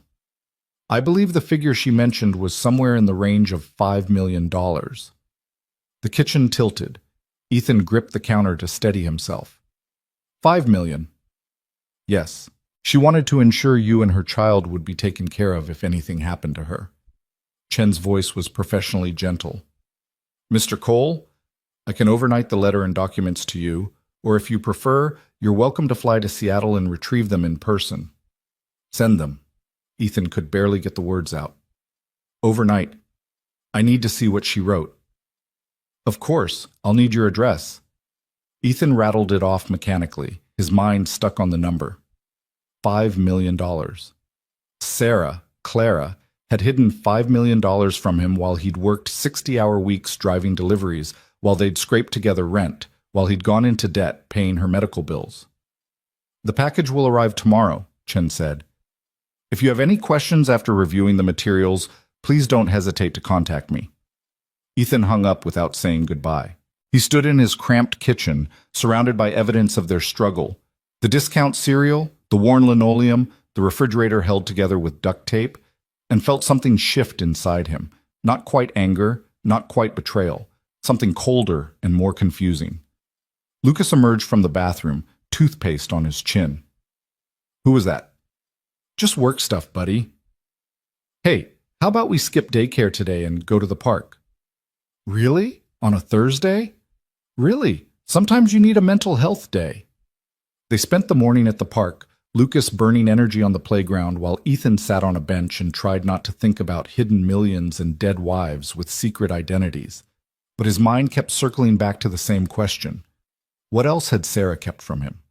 I believe the figure she mentioned was somewhere in the range of $5 million. The kitchen tilted. Ethan gripped the counter to steady himself. $5 million. Yes. She wanted to ensure you and her child would be taken care of if anything happened to her. Chen's voice was professionally gentle. Mr. Cole, I can overnight the letter and documents to you, or if you prefer, you're welcome to fly to Seattle and retrieve them in person. Send them. Ethan could barely get the words out. Overnight. I need to see what she wrote. Of course, I'll need your address. Ethan rattled it off mechanically, his mind stuck on the number. $5 million. Sarah, Clara, had hidden $5 million from him while he'd worked 60-hour weeks driving deliveries, while they'd scraped together rent, while he'd gone into debt paying her medical bills. The package will arrive tomorrow, Chen said. If you have any questions after reviewing the materials, please don't hesitate to contact me. Ethan hung up without saying goodbye. He stood in his cramped kitchen, surrounded by evidence of their struggle. The discount cereal, the worn linoleum, the refrigerator held together with duct tape, and felt something shift inside him. Not quite anger, not quite betrayal. Something colder and more confusing. Lucas emerged from the bathroom, toothpaste on his chin. Who was that? Just work stuff, buddy. Hey, how about we skip daycare today and go to the park? Really? On a Thursday? Really? Sometimes you need a mental health day. They spent the morning at the park, Lucas burning energy on the playground while Ethan sat on a bench and tried not to think about hidden millions and dead wives with secret identities. But his mind kept circling back to the same question. What else had Sarah kept from him?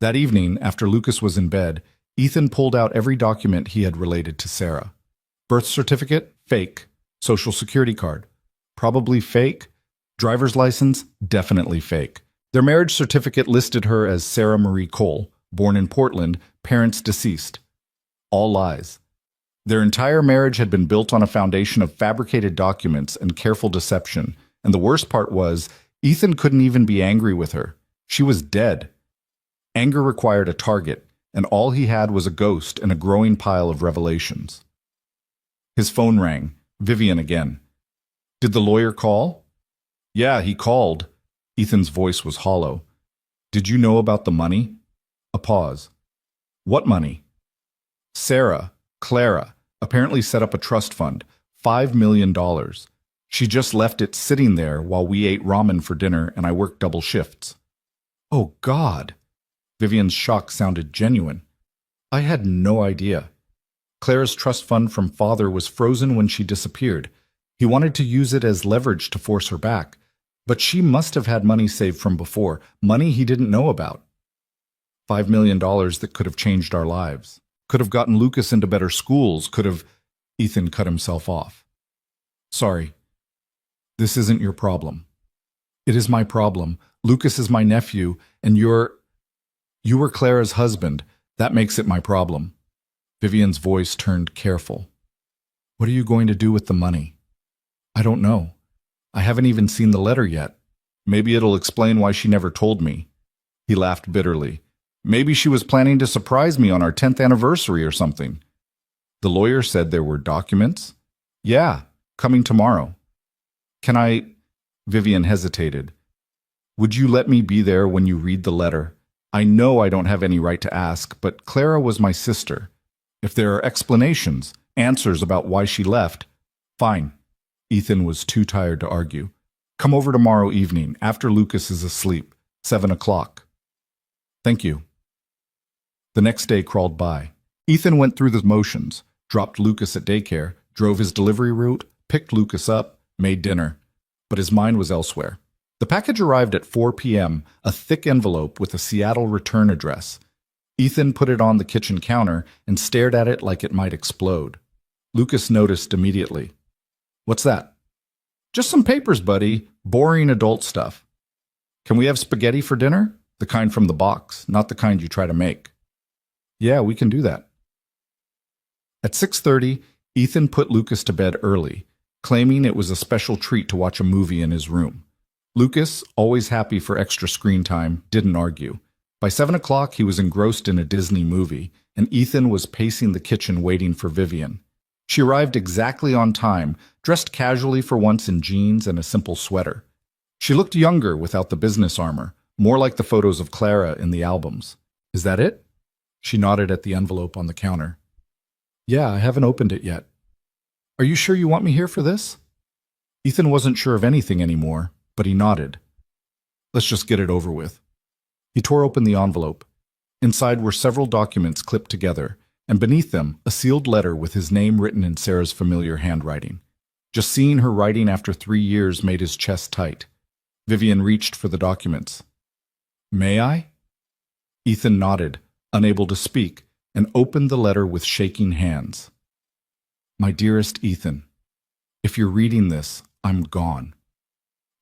That evening, after Lucas was in bed, Ethan pulled out every document he had related to Sarah. Birth certificate? Fake. Social security card? Probably fake. Driver's license? Definitely fake. Their marriage certificate listed her as Sarah Marie Cole, born in Portland, parents deceased. All lies. Their entire marriage had been built on a foundation of fabricated documents and careful deception, and the worst part was, Ethan couldn't even be angry with her. She was dead. Anger required a target, and all he had was a ghost and a growing pile of revelations. His phone rang. Vivian again. Did the lawyer call? Yeah, he called. Ethan's voice was hollow. Did you know about the money? A pause. What money? Sarah, Clara, apparently set up a trust fund, $5 million. She just left it sitting there while we ate ramen for dinner and I worked double shifts. Oh, God. Vivian's shock sounded genuine. I had no idea. Clara's trust fund from father was frozen when she disappeared. He wanted to use it as leverage to force her back. But she must have had money saved from before, money he didn't know about. $5 million that could have changed our lives. Could have gotten Lucas into better schools, could have... Ethan cut himself off. Sorry. This isn't your problem. It is my problem. Lucas is my nephew, and you were Clara's husband. That makes it my problem. Vivian's voice turned careful. What are you going to do with the money? I don't know. I haven't even seen the letter yet. Maybe it'll explain why she never told me. He laughed bitterly. Maybe she was planning to surprise me on our 10th anniversary or something. The lawyer said there were documents. Yeah, coming tomorrow. Can I? Vivian hesitated. Would you let me be there when you read the letter? I know I don't have any right to ask, but Clara was my sister. If there are explanations, answers about why she left, fine. Ethan was too tired to argue. Come over tomorrow evening, after Lucas is asleep, 7 o'clock. Thank you. The next day crawled by. Ethan went through the motions, dropped Lucas at daycare, drove his delivery route, picked Lucas up, made dinner. But his mind was elsewhere. The package arrived at 4 p.m., a thick envelope with a Seattle return address. Ethan put it on the kitchen counter and stared at it like it might explode. Lucas noticed immediately. What's that? Just some papers, buddy. Boring adult stuff. Can we have spaghetti for dinner? The kind from the box, not the kind you try to make. Yeah, we can do that. At 6:30, Ethan put Lucas to bed early, claiming it was a special treat to watch a movie in his room. Lucas, always happy for extra screen time, didn't argue. By 7 o'clock, he was engrossed in a Disney movie, and Ethan was pacing the kitchen waiting for Vivian. She arrived exactly on time, dressed casually for once in jeans and a simple sweater. She looked younger without the business armor, more like the photos of Clara in the albums. Is that it? She nodded at the envelope on the counter. Yeah, I haven't opened it yet. Are you sure you want me here for this? Ethan wasn't sure of anything anymore, but he nodded. Let's just get it over with. He tore open the envelope. Inside were several documents clipped together, and beneath them, a sealed letter with his name written in Sarah's familiar handwriting. Just seeing her writing after 3 years made his chest tight. Vivian reached for the documents. May I? Ethan nodded, unable to speak, and opened the letter with shaking hands. My dearest Ethan, if you're reading this, I'm gone.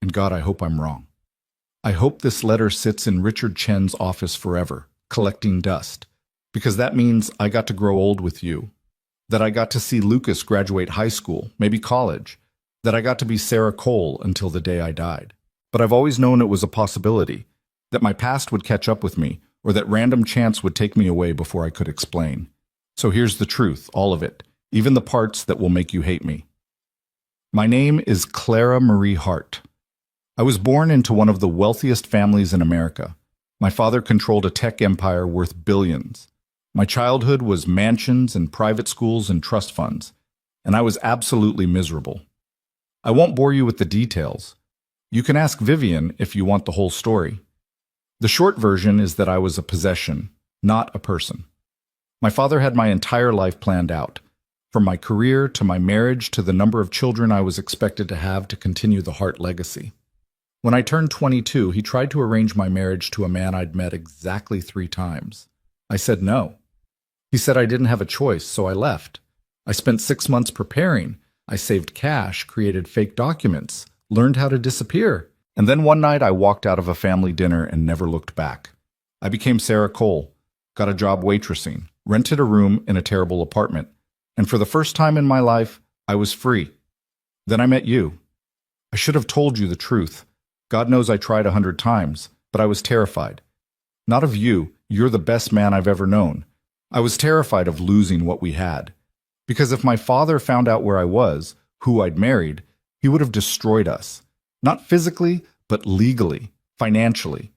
And God, I hope I'm wrong. I hope this letter sits in Richard Chen's office forever, collecting dust, because that means I got to grow old with you, that I got to see Lucas graduate high school, maybe college, that I got to be Sarah Cole until the day I died. But I've always known it was a possibility, that my past would catch up with me, or that random chance would take me away before I could explain. So here's the truth, all of it, even the parts that will make you hate me. My name is Clara Marie Hart. I was born into one of the wealthiest families in America. My father controlled a tech empire worth billions. My childhood was mansions and private schools and trust funds, and I was absolutely miserable. I won't bore you with the details. You can ask Vivian if you want the whole story. The short version is that I was a possession, not a person. My father had my entire life planned out, from my career to my marriage to the number of children I was expected to have to continue the Hart legacy. When I turned 22, he tried to arrange my marriage to a man I'd met exactly 3 times. I said no. He said I didn't have a choice, so I left. I spent 6 months preparing. I saved cash, created fake documents, learned how to disappear. And then one night I walked out of a family dinner and never looked back. I became Sarah Cole, got a job waitressing, rented a room in a terrible apartment, and for the first time in my life, I was free. Then I met you. I should have told you the truth. God knows I tried 100 times, but I was terrified. Not of you, you're the best man I've ever known. I was terrified of losing what we had. Because if my father found out where I was, who I'd married, he would have destroyed us. Not physically, but legally, financially.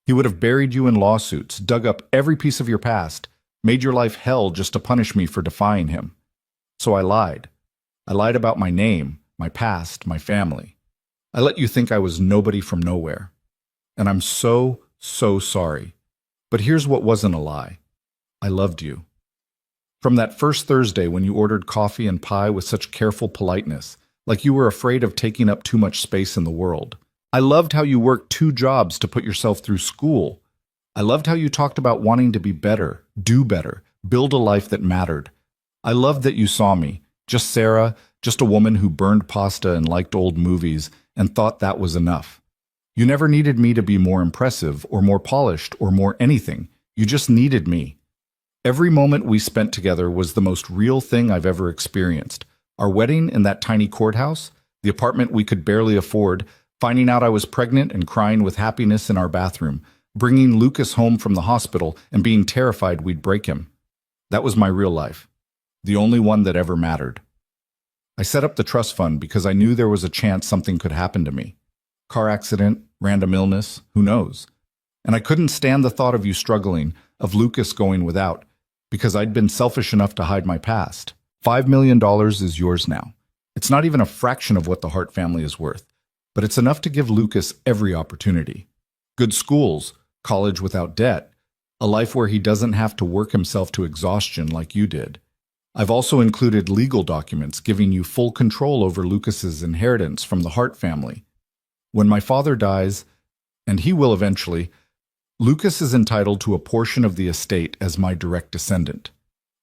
He would have buried you in lawsuits, dug up every piece of your past, made your life hell just to punish me for defying him. So I lied. I lied about my name, my past, my family. I let you think I was nobody from nowhere. And I'm so sorry. But here's what wasn't a lie. I loved you. From that first Thursday when you ordered coffee and pie with such careful politeness, like you were afraid of taking up too much space in the world. I loved how you worked 2 jobs to put yourself through school. I loved how you talked about wanting to be better, do better, build a life that mattered. I loved that you saw me, just Sarah, just a woman who burned pasta and liked old movies and thought that was enough. You never needed me to be more impressive or more polished or more anything. You just needed me. Every moment we spent together was the most real thing I've ever experienced. Our wedding in that tiny courthouse, the apartment we could barely afford, finding out I was pregnant and crying with happiness in our bathroom, bringing Lucas home from the hospital and being terrified we'd break him. That was my real life, the only one that ever mattered. I set up the trust fund because I knew there was a chance something could happen to me. Car accident, random illness, who knows? And I couldn't stand the thought of you struggling, of Lucas going without, because I'd been selfish enough to hide my past. $5 million is yours now. It's not even a fraction of what the Hart family is worth, but it's enough to give Lucas every opportunity. Good schools, college without debt, a life where he doesn't have to work himself to exhaustion like you did. I've also included legal documents giving you full control over Lucas's inheritance from the Hart family. When my father dies, and he will eventually, Lucas is entitled to a portion of the estate as my direct descendant.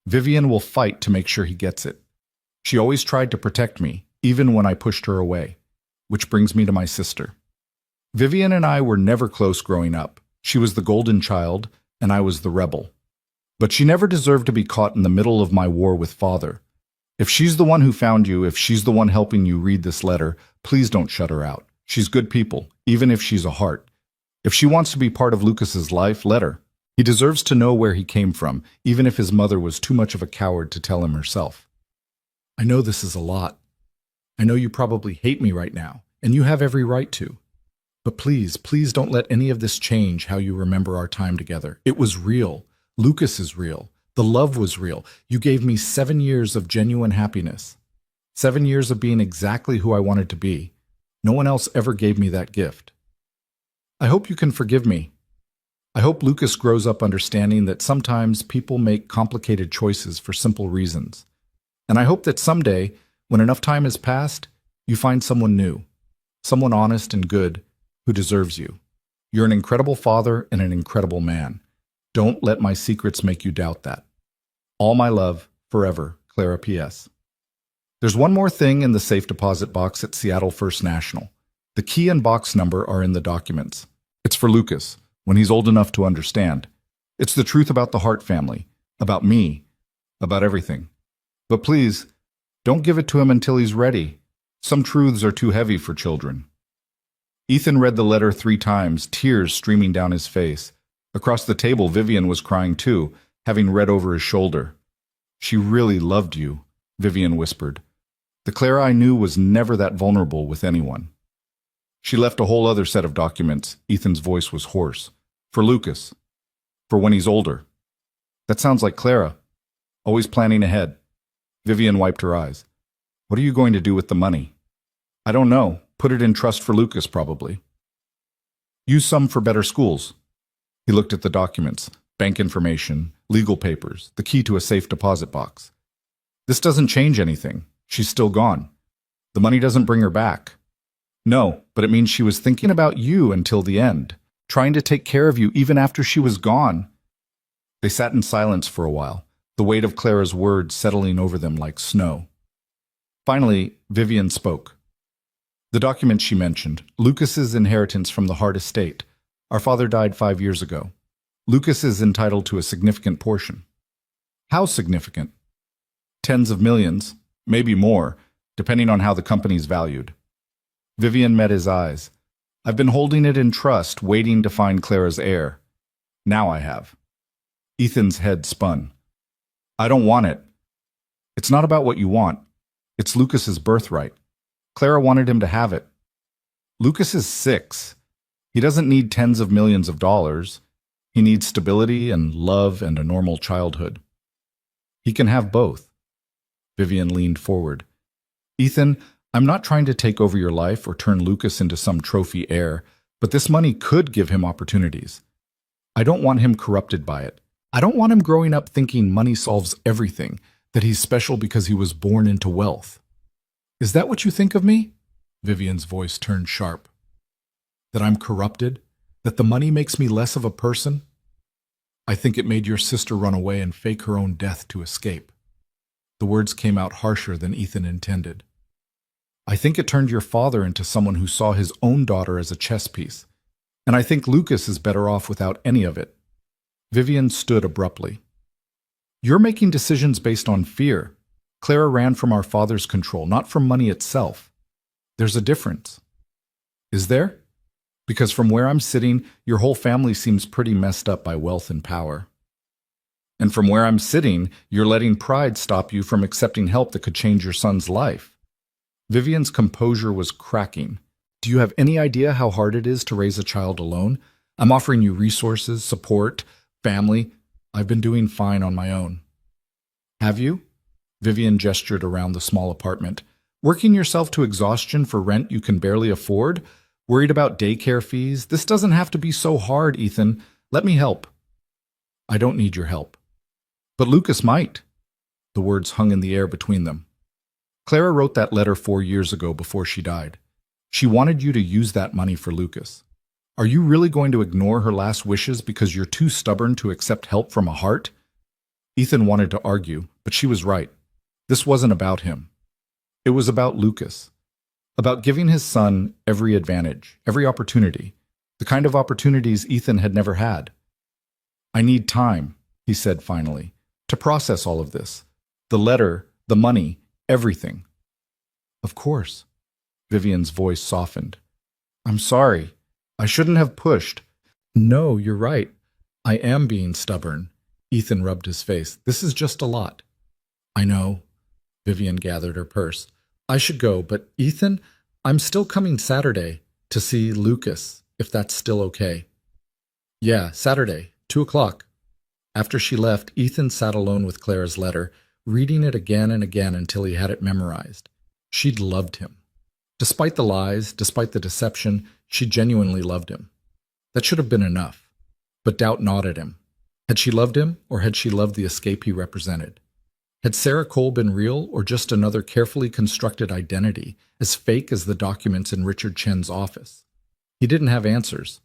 Vivian will fight to make sure he gets it. She always tried to protect me, even when I pushed her away. Which brings me to my sister. Vivian and I were never close growing up. She was the golden child, and I was the rebel. But she never deserved to be caught in the middle of my war with father. If she's the one who found you, if she's the one helping you read this letter, please don't shut her out. She's good people, even if she's a Hart. If she wants to be part of Lucas's life, let her. He deserves to know where he came from, even if his mother was too much of a coward to tell him herself. I know this is a lot. I know you probably hate me right now, and you have every right to. But please, please don't let any of this change how you remember our time together. It was real. Lucas is real. The love was real. You gave me 7 years of genuine happiness. 7 years of being exactly who I wanted to be. No one else ever gave me that gift. I hope you can forgive me. I hope Lucas grows up understanding that sometimes people make complicated choices for simple reasons. And I hope that someday, when enough time has passed, you find someone new, someone honest and good, who deserves you. You're an incredible father and an incredible man. Don't let my secrets make you doubt that. All my love, forever, Clara P.S. There's one more thing in the safe deposit box at Seattle First National. The key and box number are in the documents. It's for Lucas, when he's old enough to understand. It's the truth about the Hart family, about me, about everything. But please, don't give it to him until he's ready. Some truths are too heavy for children. Ethan read the letter 3 times, tears streaming down his face. Across the table, Vivian was crying too, having read over his shoulder. She really loved you, Vivian whispered. The Clara I knew was never that vulnerable with anyone. She left a whole other set of documents. Ethan's voice was hoarse. For Lucas. For when he's older. That sounds like Clara. Always planning ahead. Vivian wiped her eyes. What are you going to do with the money? I don't know. Put it in trust for Lucas, probably. Use some for better schools. He looked at the documents, bank information, legal papers, the key to a safe deposit box. This doesn't change anything. She's still gone. The money doesn't bring her back. No, but it means she was thinking about you until the end, trying to take care of you even after she was gone. They sat in silence for a while, the weight of Clara's words settling over them like snow. Finally, Vivian spoke. The document she mentioned, Lucas's inheritance from the Hart estate. Our father died 5 years ago. Lucas is entitled to a significant portion. How significant? Tens of millions, maybe more, depending on how the company's valued. Vivian met his eyes. I've been holding it in trust, waiting to find Clara's heir. Now I have. Ethan's head spun. I don't want it. It's not about what you want. It's Lucas's birthright. Clara wanted him to have it. Lucas is 6. He doesn't need tens of millions of dollars. He needs stability and love and a normal childhood. He can have both. Vivian leaned forward. Ethan, I'm not trying to take over your life or turn Lucas into some trophy heir, but this money could give him opportunities. I don't want him corrupted by it. I don't want him growing up thinking money solves everything, that he's special because he was born into wealth. Is that what you think of me? Vivian's voice turned sharp. That I'm corrupted? That the money makes me less of a person? I think it made your sister run away and fake her own death to escape. The words came out harsher than Ethan intended. I think it turned your father into someone who saw his own daughter as a chess piece. And I think Lucas is better off without any of it. Vivian stood abruptly. You're making decisions based on fear. Clara ran from our father's control, not from money itself. There's a difference. Is there? Because from where I'm sitting, your whole family seems pretty messed up by wealth and power. And from where I'm sitting, you're letting pride stop you from accepting help that could change your son's life. Vivian's composure was cracking. Do you have any idea how hard it is to raise a child alone? I'm offering you resources, support, family. I've been doing fine on my own. Have you? Vivian gestured around the small apartment. Working yourself to exhaustion for rent you can barely afford? Worried about daycare fees? This doesn't have to be so hard, Ethan. Let me help. I don't need your help. But Lucas might. The words hung in the air between them. Clara wrote that letter 4 years ago before she died. She wanted you to use that money for Lucas. Are you really going to ignore her last wishes because you're too stubborn to accept help from a heart? Ethan wanted to argue, but she was right. This wasn't about him. It was about Lucas. About giving his son every advantage, every opportunity, the kind of opportunities Ethan had never had. I need time, he said finally, to process all of this. The letter, the money, everything. Of course. Vivian's voice softened. I'm sorry. I shouldn't have pushed. No, you're right. I am being stubborn. Ethan rubbed his face. This is just a lot. I know. Vivian gathered her purse. I should go, but Ethan, I'm still coming Saturday to see Lucas, if that's still okay. Yeah, Saturday, 2:00. After she left, Ethan sat alone with Clara's letter, reading it again and again until he had it memorized. She'd loved him. Despite the lies, despite the deception, she genuinely loved him. That should have been enough. But doubt gnawed at him. Had she loved him, or had she loved the escape he represented? Had Sarah Cole been real, or just another carefully constructed identity, as fake as the documents in Richard Chen's office? He didn't have answers.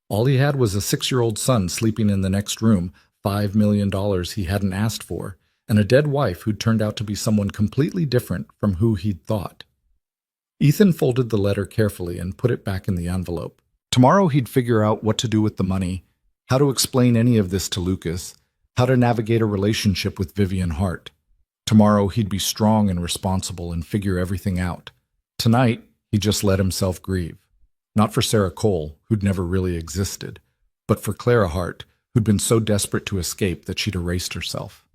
All he had was a 6-year-old son sleeping in the next room, $5 million he hadn't asked for, and a dead wife who'd turned out to be someone completely different from who he'd thought. Ethan folded the letter carefully and put it back in the envelope. Tomorrow he'd figure out what to do with the money, how to explain any of this to Lucas, how to navigate a relationship with Vivian Hart. Tomorrow he'd be strong and responsible and figure everything out. Tonight, he just let himself grieve. Not for Sarah Cole, who'd never really existed, but for Clara Hart, who'd been so desperate to escape that she'd erased herself.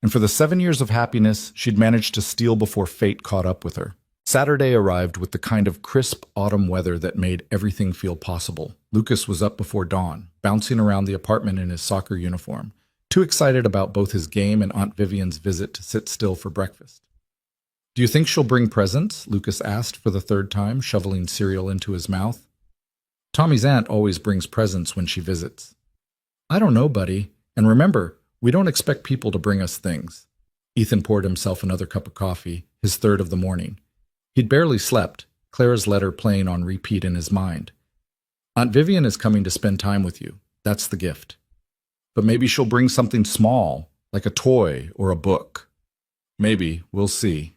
And for the 7 years of happiness she'd managed to steal before fate caught up with her. Saturday arrived with the kind of crisp autumn weather that made everything feel possible. Lucas was up before dawn, bouncing around the apartment in his soccer uniform, too excited about both his game and Aunt Vivian's visit to sit still for breakfast. Do you think she'll bring presents? Lucas asked for the 3rd time, shoveling cereal into his mouth. Tommy's aunt always brings presents when she visits. I don't know, buddy. And remember, we don't expect people to bring us things. Ethan poured himself another cup of coffee, his 3rd of the morning. He'd barely slept, Clara's letter playing on repeat in his mind. Aunt Vivian is coming to spend time with you. That's the gift. But maybe she'll bring something small, like a toy or a book. Maybe, we'll see.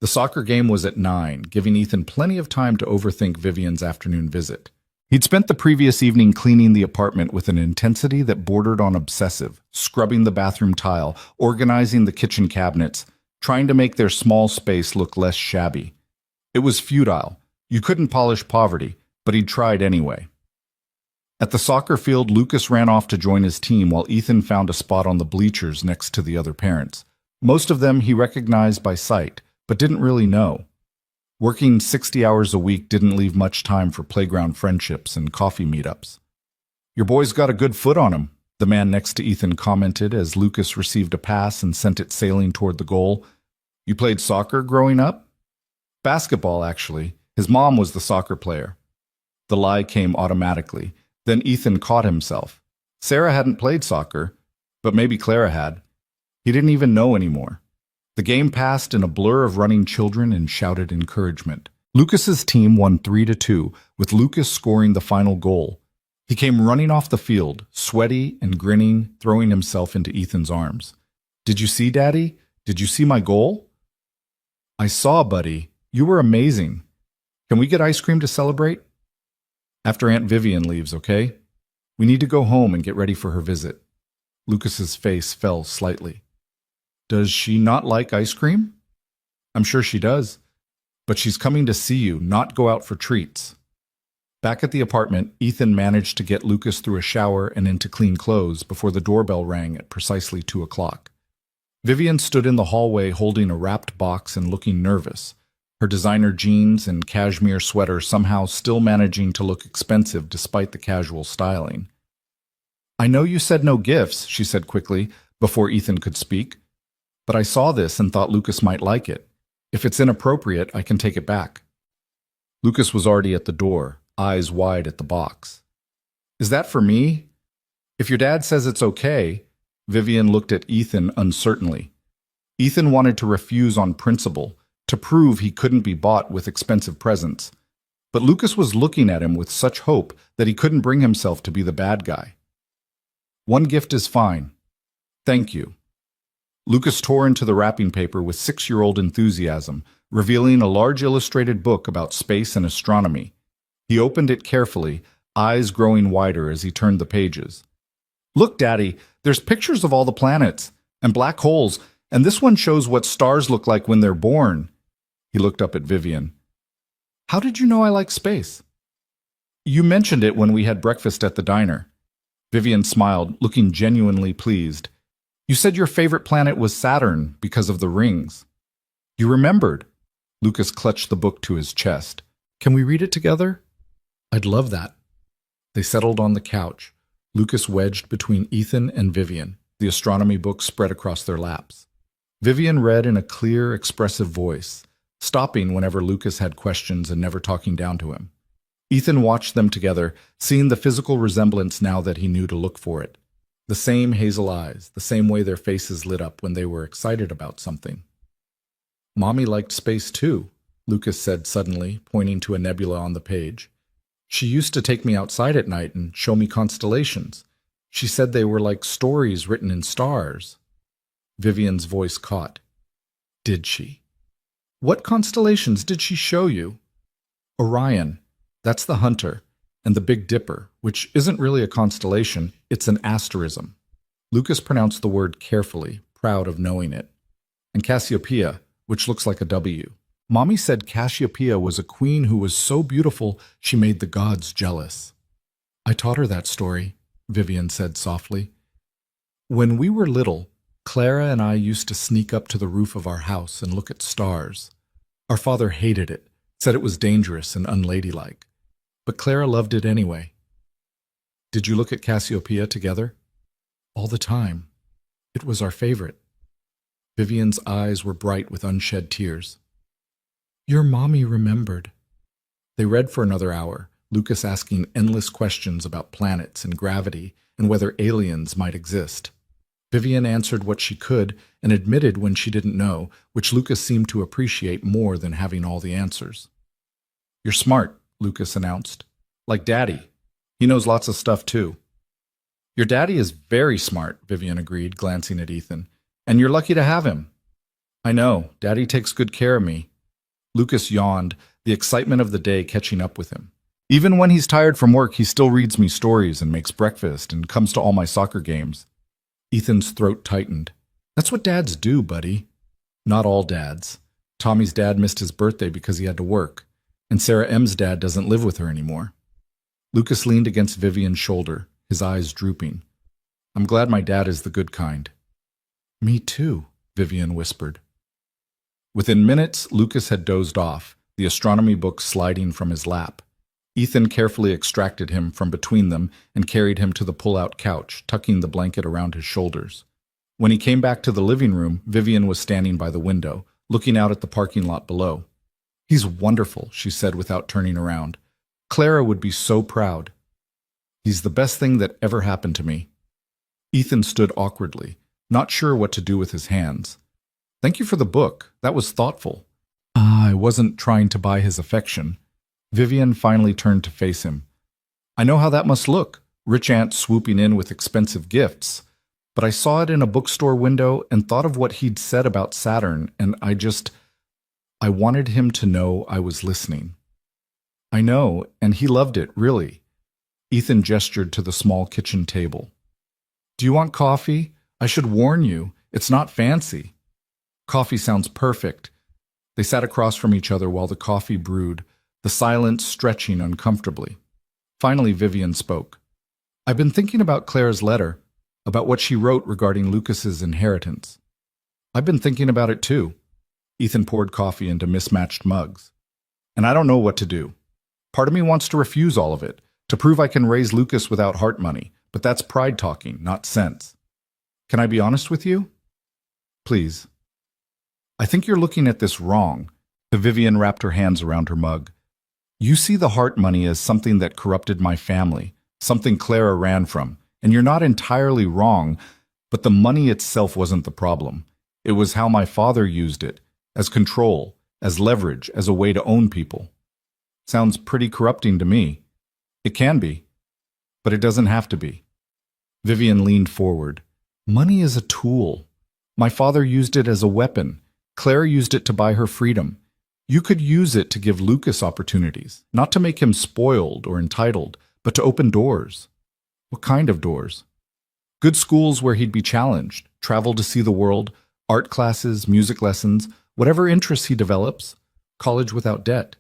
The soccer game was at 9, giving Ethan plenty of time to overthink Vivian's afternoon visit. He'd spent the previous evening cleaning the apartment with an intensity that bordered on obsessive, scrubbing the bathroom tile, organizing the kitchen cabinets, trying to make their small space look less shabby. It was futile. You couldn't polish poverty, but he'd tried anyway. At the soccer field, Lucas ran off to join his team while Ethan found a spot on the bleachers next to the other parents. Most of them he recognized by sight, but didn't really know. Working 60 hours a week didn't leave much time for playground friendships and coffee meetups. Your boy's got a good foot on him, the man next to Ethan commented as Lucas received a pass and sent it sailing toward the goal. You played soccer growing up? Basketball, actually. His mom was the soccer player. The lie came automatically. Then Ethan caught himself. Sarah hadn't played soccer, but maybe Clara had. He didn't even know anymore. The game passed in a blur of running children and shouted encouragement. Lucas's team won 3-2, with Lucas scoring the final goal. He came running off the field, sweaty and grinning, throwing himself into Ethan's arms. Did you see, Daddy? Did you see my goal? I saw, buddy. You were amazing. Can we get ice cream to celebrate? After Aunt Vivian leaves, okay? We need to go home and get ready for her visit. Lucas's face fell slightly. Does she not like ice cream? I'm sure she does. But she's coming to see you, not go out for treats. Back at the apartment, Ethan managed to get Lucas through a shower and into clean clothes before the doorbell rang at precisely 2 o'clock. Vivian stood in the hallway holding a wrapped box and looking nervous, her designer jeans and cashmere sweater somehow still managing to look expensive despite the casual styling. "I know you said no gifts," she said quickly, before Ethan could speak, "but I saw this and thought Lucas might like it. If it's inappropriate, I can take it back." Lucas was already at the door, eyes wide at the box. "Is that for me? If your dad says it's okay." Vivian looked at Ethan uncertainly. Ethan wanted to refuse on principle, to prove he couldn't be bought with expensive presents. But Lucas was looking at him with such hope that he couldn't bring himself to be the bad guy. "One gift is fine. Thank you." Lucas tore into the wrapping paper with 6-year-old enthusiasm, revealing a large illustrated book about space and astronomy. He opened it carefully, eyes growing wider as he turned the pages. "Look, Daddy, there's pictures of all the planets, and black holes, and this one shows what stars look like when they're born." He looked up at Vivian. "How did you know I like space?" "You mentioned it when we had breakfast at the diner." Vivian smiled, looking genuinely pleased. "You said your favorite planet was Saturn because of the rings." "You remembered." Lucas clutched the book to his chest. "Can we read it together?" "I'd love that." They settled on the couch, Lucas wedged between Ethan and Vivian, the astronomy book spread across their laps. Vivian read in a clear, expressive voice, stopping whenever Lucas had questions and never talking down to him. Ethan watched them together, seeing the physical resemblance now that he knew to look for it. The same hazel eyes, the same way their faces lit up when they were excited about something. "Mommy liked space too," Lucas said suddenly, pointing to a nebula on the page. "She used to take me outside at night and show me constellations. She said they were like stories written in stars." Vivian's voice caught. "Did she? What constellations did she show you?" "Orion. That's the Hunter. And the Big Dipper, which isn't really a constellation, it's an asterism." Lucas pronounced the word carefully, proud of knowing it. "And Cassiopeia, which looks like a W. Mommy said Cassiopeia was a queen who was so beautiful she made the gods jealous." "I taught her that story," Vivian said softly. "When we were little, Clara and I used to sneak up to the roof of our house and look at stars. Our father hated it, said it was dangerous and unladylike. But Clara loved it anyway." "Did you look at Cassiopeia together?" "All the time. It was our favorite." Vivian's eyes were bright with unshed tears. "Your mommy remembered." They read for another hour, Lucas asking endless questions about planets and gravity and whether aliens might exist. Vivian answered what she could and admitted when she didn't know, which Lucas seemed to appreciate more than having all the answers. "You're smart," Lucas announced. "Like Daddy. He knows lots of stuff too." "Your daddy is very smart," Vivian agreed, glancing at Ethan. "And you're lucky to have him." "I know. Daddy takes good care of me." Lucas yawned, the excitement of the day catching up with him. "Even when he's tired from work, he still reads me stories and makes breakfast and comes to all my soccer games." Ethan's throat tightened. "That's what dads do, buddy." "Not all dads. Tommy's dad missed his birthday because he had to work, and Sarah M's dad doesn't live with her anymore." Lucas leaned against Vivian's shoulder, his eyes drooping. "I'm glad my dad is the good kind." "Me too," Vivian whispered. Within minutes, Lucas had dozed off, the astronomy book sliding from his lap. Ethan carefully extracted him from between them and carried him to the pull-out couch, tucking the blanket around his shoulders. When he came back to the living room, Vivian was standing by the window, looking out at the parking lot below. "He's wonderful," she said without turning around. "Clara would be so proud. He's the best thing that ever happened to me." Ethan stood awkwardly, not sure what to do with his hands. "Thank you for the book. That was thoughtful." I wasn't trying to buy his affection." Vivian finally turned to face him. "I know how that must look, rich aunt swooping in with expensive gifts. But I saw it in a bookstore window and thought of what he'd said about Saturn, and I wanted him to know I was listening." "I know, and he loved it, really." Ethan gestured to the small kitchen table. "Do you want coffee? I should warn you, it's not fancy." "Coffee sounds perfect." They sat across from each other while the coffee brewed, the silence stretching uncomfortably. Finally, Vivian spoke. "I've been thinking about Clara's letter, about what she wrote regarding Lucas's inheritance." "I've been thinking about it too." Ethan poured coffee into mismatched mugs. "And I don't know what to do. Part of me wants to refuse all of it, to prove I can raise Lucas without heart money, but that's pride talking, not sense. Can I be honest with you?" "Please." "I think you're looking at this wrong." Vivian wrapped her hands around her mug. "You see the heart money as something that corrupted my family, something Clara ran from, and you're not entirely wrong, but the money itself wasn't the problem. It was how my father used it, as control, as leverage, as a way to own people. Sounds pretty corrupting to me. It can be, but it doesn't have to be." Vivian leaned forward. "Money is a tool. My father used it as a weapon. Clara used it to buy her freedom. You could use it to give Lucas opportunities, not to make him spoiled or entitled, but to open doors." "What kind of doors?" "Good schools where he'd be challenged, travel to see the world, art classes, music lessons, whatever interests he develops, college without debt."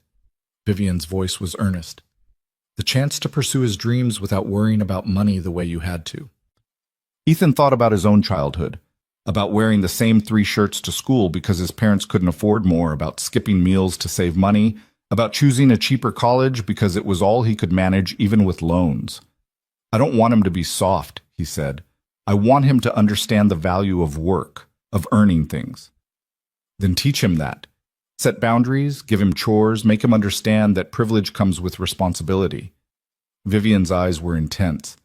Vivian's voice was earnest. "The chance to pursue his dreams without worrying about money the way you had to." Ethan thought about his own childhood, about wearing the same 3 shirts to school because his parents couldn't afford more, about skipping meals to save money, about choosing a cheaper college because it was all he could manage even with loans. "I don't want him to be soft," he said. "I want him to understand the value of work, of earning things." "Then teach him that. Set boundaries, give him chores, make him understand that privilege comes with responsibility." Vivian's eyes were intense.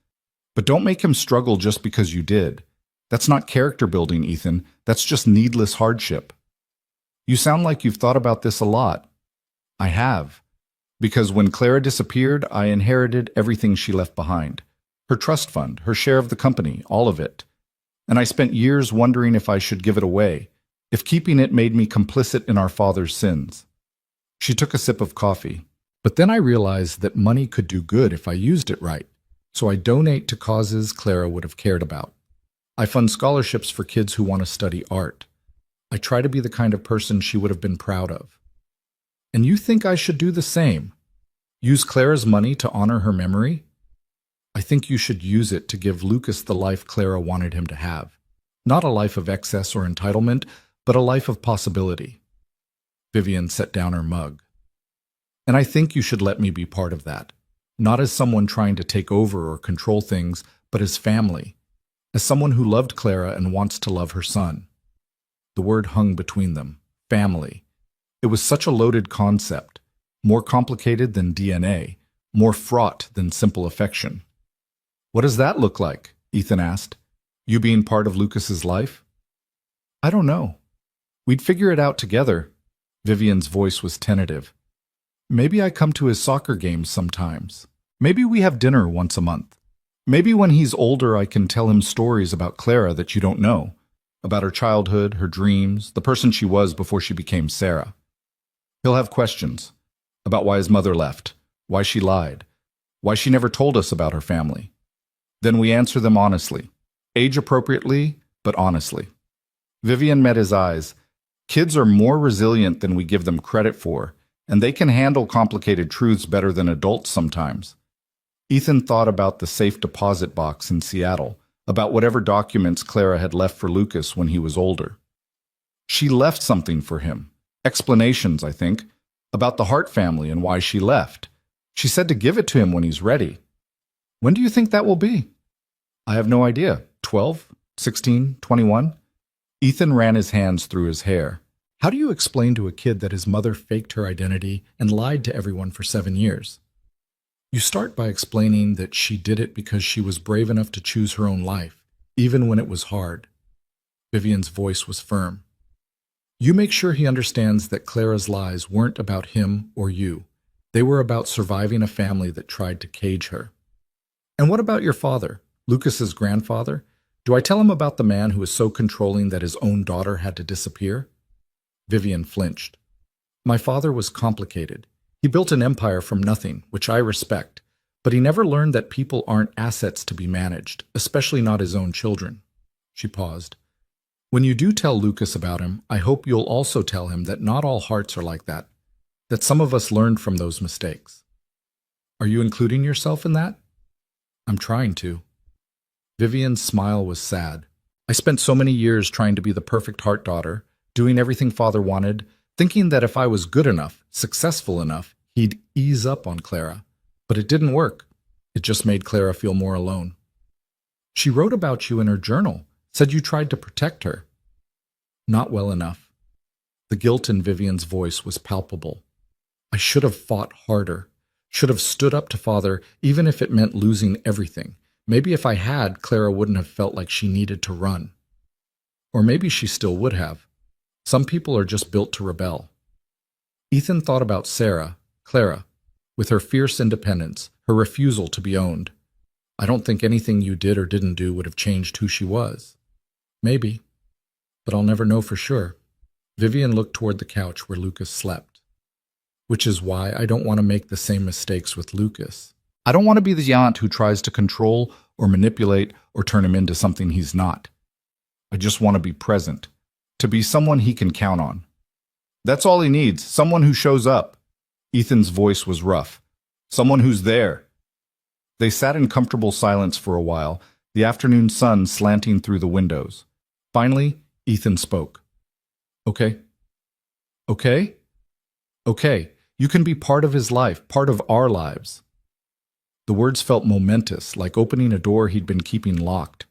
"But don't make him struggle just because you did. That's not character building, Ethan. That's just needless hardship." "You sound like you've thought about this a lot." "I have. Because when Clara disappeared, I inherited everything she left behind. Her trust fund, her share of the company, all of it. And I spent years wondering if I should give it away, if keeping it made me complicit in our father's sins." She took a sip of coffee. "But then I realized that money could do good if I used it right. So I donate to causes Clara would have cared about. I fund scholarships for kids who want to study art. I try to be the kind of person she would have been proud of." "And you think I should do the same? Use Clara's money to honor her memory?" "I think you should use it to give Lucas the life Clara wanted him to have. Not a life of excess or entitlement, but a life of possibility." Vivian set down her mug. "And I think you should let me be part of that. Not as someone trying to take over or control things, but as family. As someone who loved Clara and wants to love her son." The word hung between them. Family. It was such a loaded concept. More complicated than DNA. More fraught than simple affection. "What does that look like?" Ethan asked. "You being part of Lucas's life?" "I don't know. We'd figure it out together." Vivian's voice was tentative. "Maybe I come to his soccer games sometimes. Maybe we have dinner once a month. Maybe when he's older I can tell him stories about Clara that you don't know, about her childhood, her dreams, the person she was before she became Sarah. He'll have questions about why his mother left, why she lied, why she never told us about her family. Then we answer them honestly, age-appropriately, but honestly." Vivian met his eyes. Kids are more resilient than we give them credit for, and they can handle complicated truths better than adults sometimes. Ethan thought about the safe deposit box in Seattle, about whatever documents Clara had left for Lucas when he was older. She left something for him. Explanations, I think, about the Hart family and why she left. She said to give it to him when he's ready. When do you think that will be? "I have no idea. 12? 16? 21? Ethan ran his hands through his hair. "How do you explain to a kid that his mother faked her identity and lied to everyone for 7 years? You start by explaining that she did it because she was brave enough to choose her own life, even when it was hard." Vivian's voice was firm. "You make sure he understands that Clara's lies weren't about him or you. They were about surviving a family that tried to cage her." "And what about your father, Lucas's grandfather? Do I tell him about the man who was so controlling that his own daughter had to disappear?" Vivian flinched. "My father was complicated. He built an empire from nothing, which I respect, but he never learned that people aren't assets to be managed, especially not his own children." She paused. When you do tell Lucas about him, I hope you'll also tell him that not all hearts are like that some of us learned from those mistakes. Are you including yourself in that? I'm trying to. Vivian's smile was sad. I spent so many years trying to be the perfect heart daughter, doing everything father wanted, thinking that if I was good enough, successful enough, he'd ease up on Clara. But it didn't work. It just made Clara feel more alone. She wrote about you in her journal, said you tried to protect her. Not well enough. The guilt in Vivian's voice was palpable. I should have fought harder, should have stood up to father, even if it meant losing everything. Maybe if I had, Clara wouldn't have felt like she needed to run. Or maybe she still would have. Some people are just built to rebel. Ethan thought about Sarah, Clara, with her fierce independence, her refusal to be owned. I don't think anything you did or didn't do would have changed who she was. Maybe, but I'll never know for sure. Vivian looked toward the couch where Lucas slept. Which is why I don't want to make the same mistakes with Lucas. I don't want to be the aunt who tries to control or manipulate or turn him into something he's not. I just want to be present, to be someone he can count on. That's all he needs, someone who shows up. Ethan's voice was rough. Someone who's there. They sat in comfortable silence for a while, the afternoon sun slanting through the windows. Finally, Ethan spoke. Okay? Okay? Okay, you can be part of his life, part of our lives. The words felt momentous, like opening a door he'd been keeping locked.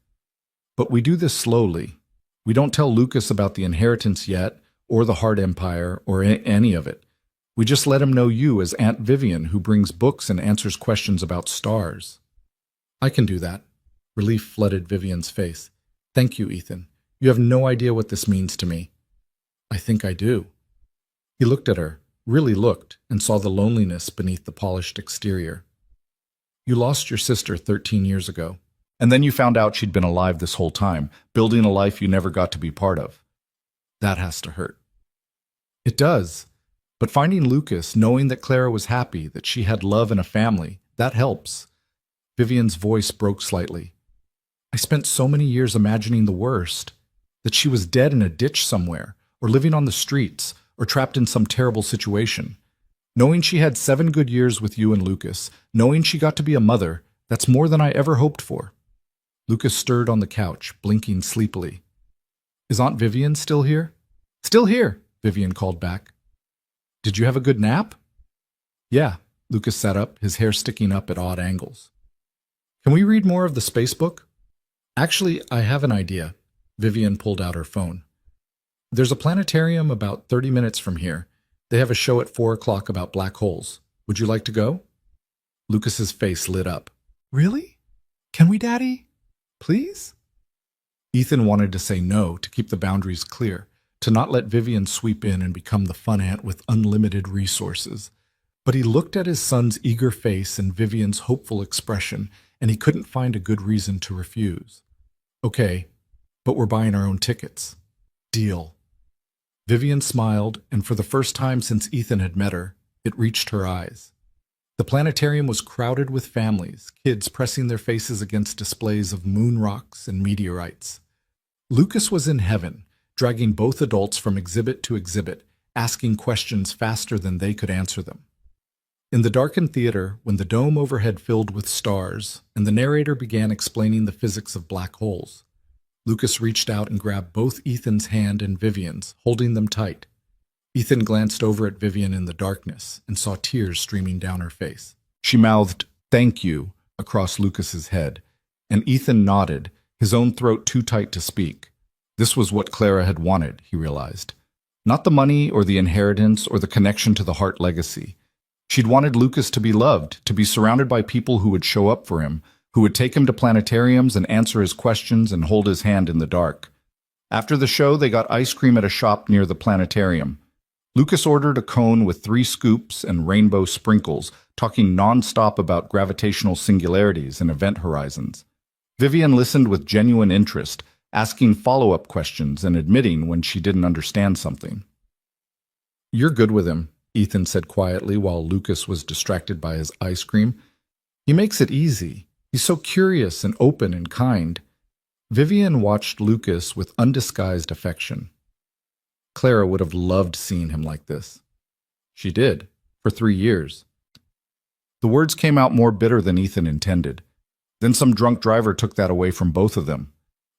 But we do this slowly. We don't tell Lucas about the inheritance yet, or the Heart Empire, or any of it. We just let him know you as Aunt Vivian, who brings books and answers questions about stars. I can do that. Relief flooded Vivian's face. Thank you, Ethan. You have no idea what this means to me. I think I do. He looked at her, really looked, and saw the loneliness beneath the polished exterior. You lost your sister 13 years ago, and then you found out she'd been alive this whole time, building a life you never got to be part of. That has to hurt. It does. But finding Lucas, knowing that Clara was happy, that she had love and a family, that helps. Vivian's voice broke slightly. I spent so many years imagining the worst, that she was dead in a ditch somewhere, or living on the streets, or trapped in some terrible situation. Knowing she had 7 good years with you and Lucas, knowing she got to be a mother, that's more than I ever hoped for. Lucas stirred on the couch, blinking sleepily. Is Aunt Vivian still here? Still here, Vivian called back. Did you have a good nap? Yeah, Lucas sat up, his hair sticking up at odd angles. Can we read more of the space book? Actually, I have an idea. Vivian pulled out her phone. There's a planetarium about 30 minutes from here. They have a show at 4 o'clock about black holes. Would you like to go? Lucas's face lit up. Really? Can we, Daddy? Please? Ethan wanted to say no, to keep the boundaries clear, to not let Vivian sweep in and become the fun aunt with unlimited resources. But he looked at his son's eager face and Vivian's hopeful expression, and he couldn't find a good reason to refuse. Okay, but we're buying our own tickets. Deal. Vivian smiled, and for the first time since Ethan had met her, it reached her eyes. The planetarium was crowded with families, kids pressing their faces against displays of moon rocks and meteorites. Lucas was in heaven, dragging both adults from exhibit to exhibit, asking questions faster than they could answer them. In the darkened theater, when the dome overhead filled with stars, and the narrator began explaining the physics of black holes, Lucas reached out and grabbed both Ethan's hand and Vivian's, holding them tight. Ethan glanced over at Vivian in the darkness and saw tears streaming down her face. She mouthed, "Thank you," across Lucas's head, and Ethan nodded, his own throat too tight to speak. This was what Clara had wanted, he realized. Not the money or the inheritance or the connection to the Hart legacy. She'd wanted Lucas to be loved, to be surrounded by people who would show up for him, who would take him to planetariums and answer his questions and hold his hand in the dark. After the show, they got ice cream at a shop near the planetarium. Lucas ordered a cone with 3 scoops and rainbow sprinkles, talking non-stop about gravitational singularities and event horizons. Vivian listened with genuine interest, asking follow-up questions and admitting when she didn't understand something. "You're good with him," Ethan said quietly while Lucas was distracted by his ice cream. "He makes it easy. He's so curious and open and kind." Vivian watched Lucas with undisguised affection. Clara would have loved seeing him like this. She did, for 3 years. The words came out more bitter than Ethan intended. Then some drunk driver took that away from both of them.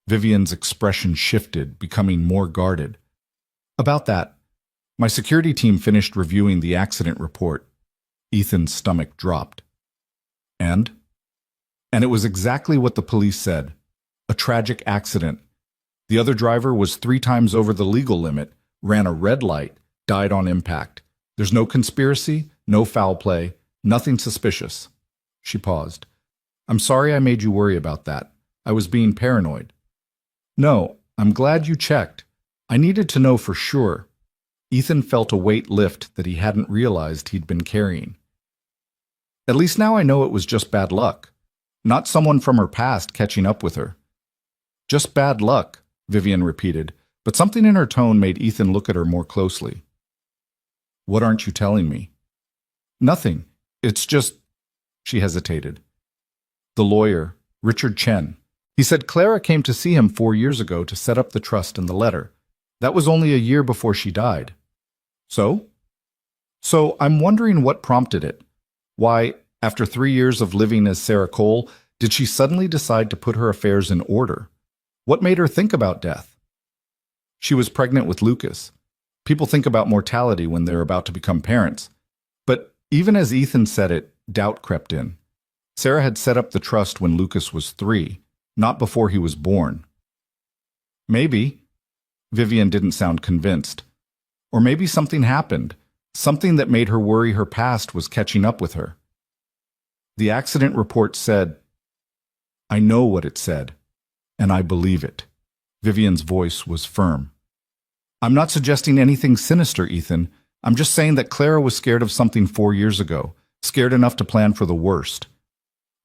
Vivian's expression shifted, becoming more guarded. About that, my security team finished reviewing the accident report. Ethan's stomach dropped. And it was exactly what the police said. A tragic accident. The other driver was 3 times over the legal limit, ran a red light, died on impact. There's no conspiracy, no foul play, nothing suspicious. She paused. I'm sorry I made you worry about that. I was being paranoid. No, I'm glad you checked. I needed to know for sure. Ethan felt a weight lift that he hadn't realized he'd been carrying. At least now I know it was just bad luck. Not someone from her past catching up with her. Just bad luck, Vivian repeated, but something in her tone made Ethan look at her more closely. What aren't you telling me? Nothing. It's just... She hesitated. The lawyer, Richard Chen. He said Clara came to see him 4 years ago to set up the trust and the letter. That was only a year before she died. So? So I'm wondering what prompted it. Why, after 3 years of living as Sarah Cole, did she suddenly decide to put her affairs in order? What made her think about death? She was pregnant with Lucas. People think about mortality when they're about to become parents. But even as Ethan said it, doubt crept in. Sarah had set up the trust when Lucas was 3, not before he was born. Maybe. Vivian didn't sound convinced. Or maybe something happened, something that made her worry her past was catching up with her. The accident report said, I know what it said, and I believe it. Vivian's voice was firm. I'm not suggesting anything sinister, Ethan. I'm just saying that Clara was scared of something 4 years ago, scared enough to plan for the worst.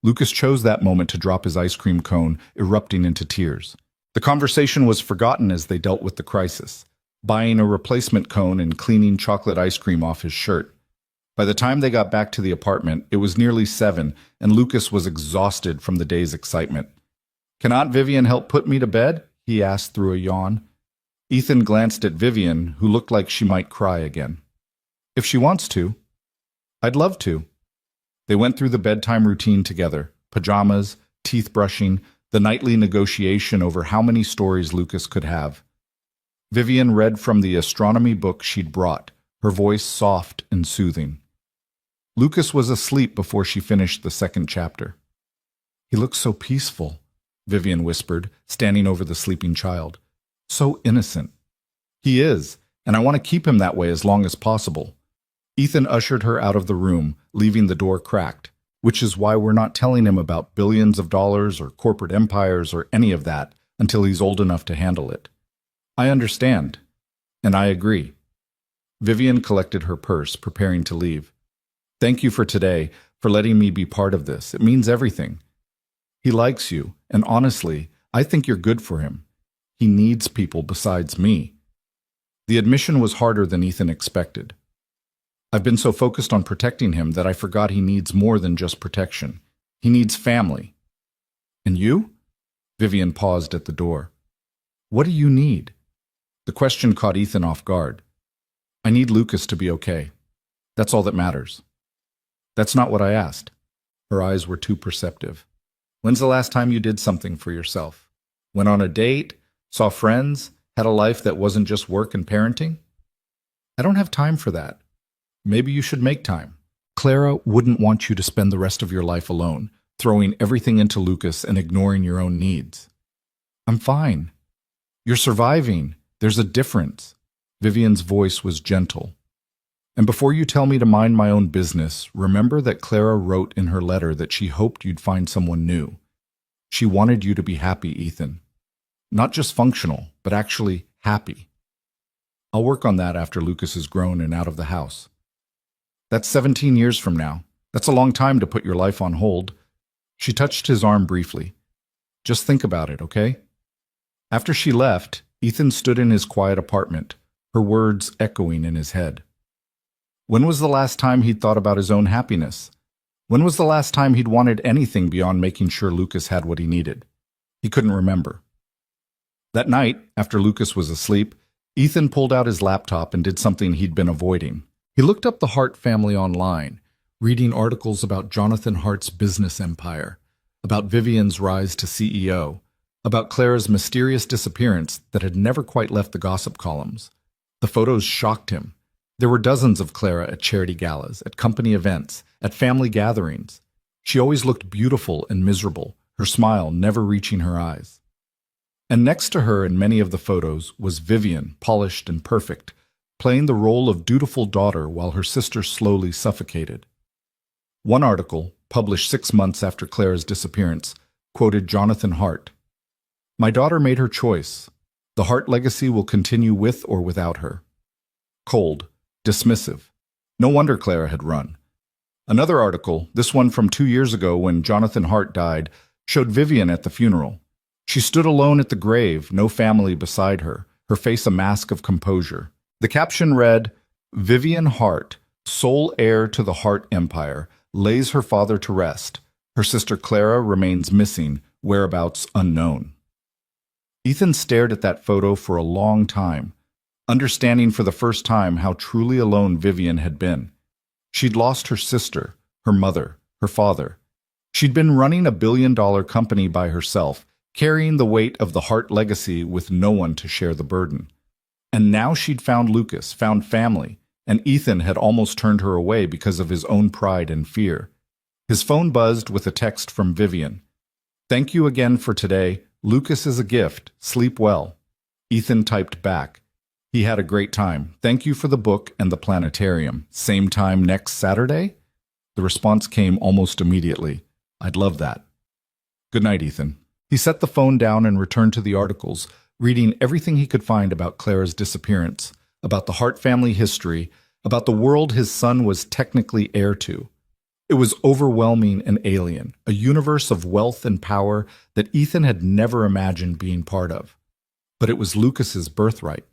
Lucas chose that moment to drop his ice cream cone, erupting into tears. The conversation was forgotten as they dealt with the crisis, buying a replacement cone and cleaning chocolate ice cream off his shirt. By the time they got back to the apartment, it was nearly 7, and Lucas was exhausted from the day's excitement. Can Aunt Vivian help put me to bed? He asked through a yawn. Ethan glanced at Vivian, who looked like she might cry again. If she wants to. I'd love to. They went through the bedtime routine together, pajamas, teeth brushing, the nightly negotiation over how many stories Lucas could have. Vivian read from the astronomy book she'd brought, her voice soft and soothing. Lucas was asleep before she finished the 2nd chapter. He looks so peaceful, Vivian whispered, standing over the sleeping child. So innocent. He is, and I want to keep him that way as long as possible. Ethan ushered her out of the room, leaving the door cracked, which is why we're not telling him about billions of dollars or corporate empires or any of that until he's old enough to handle it. I understand, and I agree. Vivian collected her purse, preparing to leave. Thank you for today, for letting me be part of this. It means everything. He likes you, and honestly, I think you're good for him. He needs people besides me. The admission was harder than Ethan expected. I've been so focused on protecting him that I forgot he needs more than just protection. He needs family. And you? Vivian paused at the door. What do you need? The question caught Ethan off guard. I need Lucas to be okay. That's all that matters. That's not what I asked. Her eyes were too perceptive. When's the last time you did something for yourself? Went on a date? Saw friends? Had a life that wasn't just work and parenting? I don't have time for that. Maybe you should make time. Clara wouldn't want you to spend the rest of your life alone, throwing everything into Lucas and ignoring your own needs. I'm fine. You're surviving. There's a difference. Vivian's voice was gentle. And before you tell me to mind my own business, remember that Clara wrote in her letter that she hoped you'd find someone new. She wanted you to be happy, Ethan. Not just functional, but actually happy. I'll work on that after Lucas is grown and out of the house. That's 17 years from now. That's a long time to put your life on hold. She touched his arm briefly. Just think about it, okay? After she left, Ethan stood in his quiet apartment, her words echoing in his head. When was the last time he'd thought about his own happiness? When was the last time he'd wanted anything beyond making sure Lucas had what he needed? He couldn't remember. That night, after Lucas was asleep, Ethan pulled out his laptop and did something he'd been avoiding. He looked up the Hart family online, reading articles about Jonathan Hart's business empire, about Vivian's rise to CEO, about Clara's mysterious disappearance that had never quite left the gossip columns. The photos shocked him. There were dozens of Clara at charity galas, at company events, at family gatherings. She always looked beautiful and miserable, her smile never reaching her eyes. And next to her in many of the photos was Vivian, polished and perfect, playing the role of dutiful daughter while her sister slowly suffocated. One article, published 6 months after Clara's disappearance, quoted Jonathan Hart. "My daughter made her choice. The Hart legacy will continue with or without her." Cold, dismissive. No wonder Clara had run. Another article, this one from 2 years ago when Jonathan Hart died, showed Vivian at the funeral. She stood alone at the grave, no family beside her, her face a mask of composure. The caption read, "Vivian Hart, sole heir to the Hart Empire, lays her father to rest. Her sister Clara remains missing, whereabouts unknown." Ethan stared at that photo for a long time, understanding for the first time how truly alone Vivian had been. She'd lost her sister, her mother, her father. She'd been running a billion-dollar company by herself, carrying the weight of the Hart legacy with no one to share the burden. And now she'd found Lucas, found family, and Ethan had almost turned her away because of his own pride and fear. His phone buzzed with a text from Vivian. "Thank you again for today. Lucas is a gift. Sleep well." Ethan typed back. "He had a great time. Thank you for the book and the planetarium. Same time next Saturday?" The response came almost immediately. "I'd love that." "Good night, Ethan." He set the phone down and returned to the articles, reading everything he could find about Clara's disappearance, about the Hart family history, about the world his son was technically heir to. It was overwhelming and alien, a universe of wealth and power that Ethan had never imagined being part of. But it was Lucas's birthright,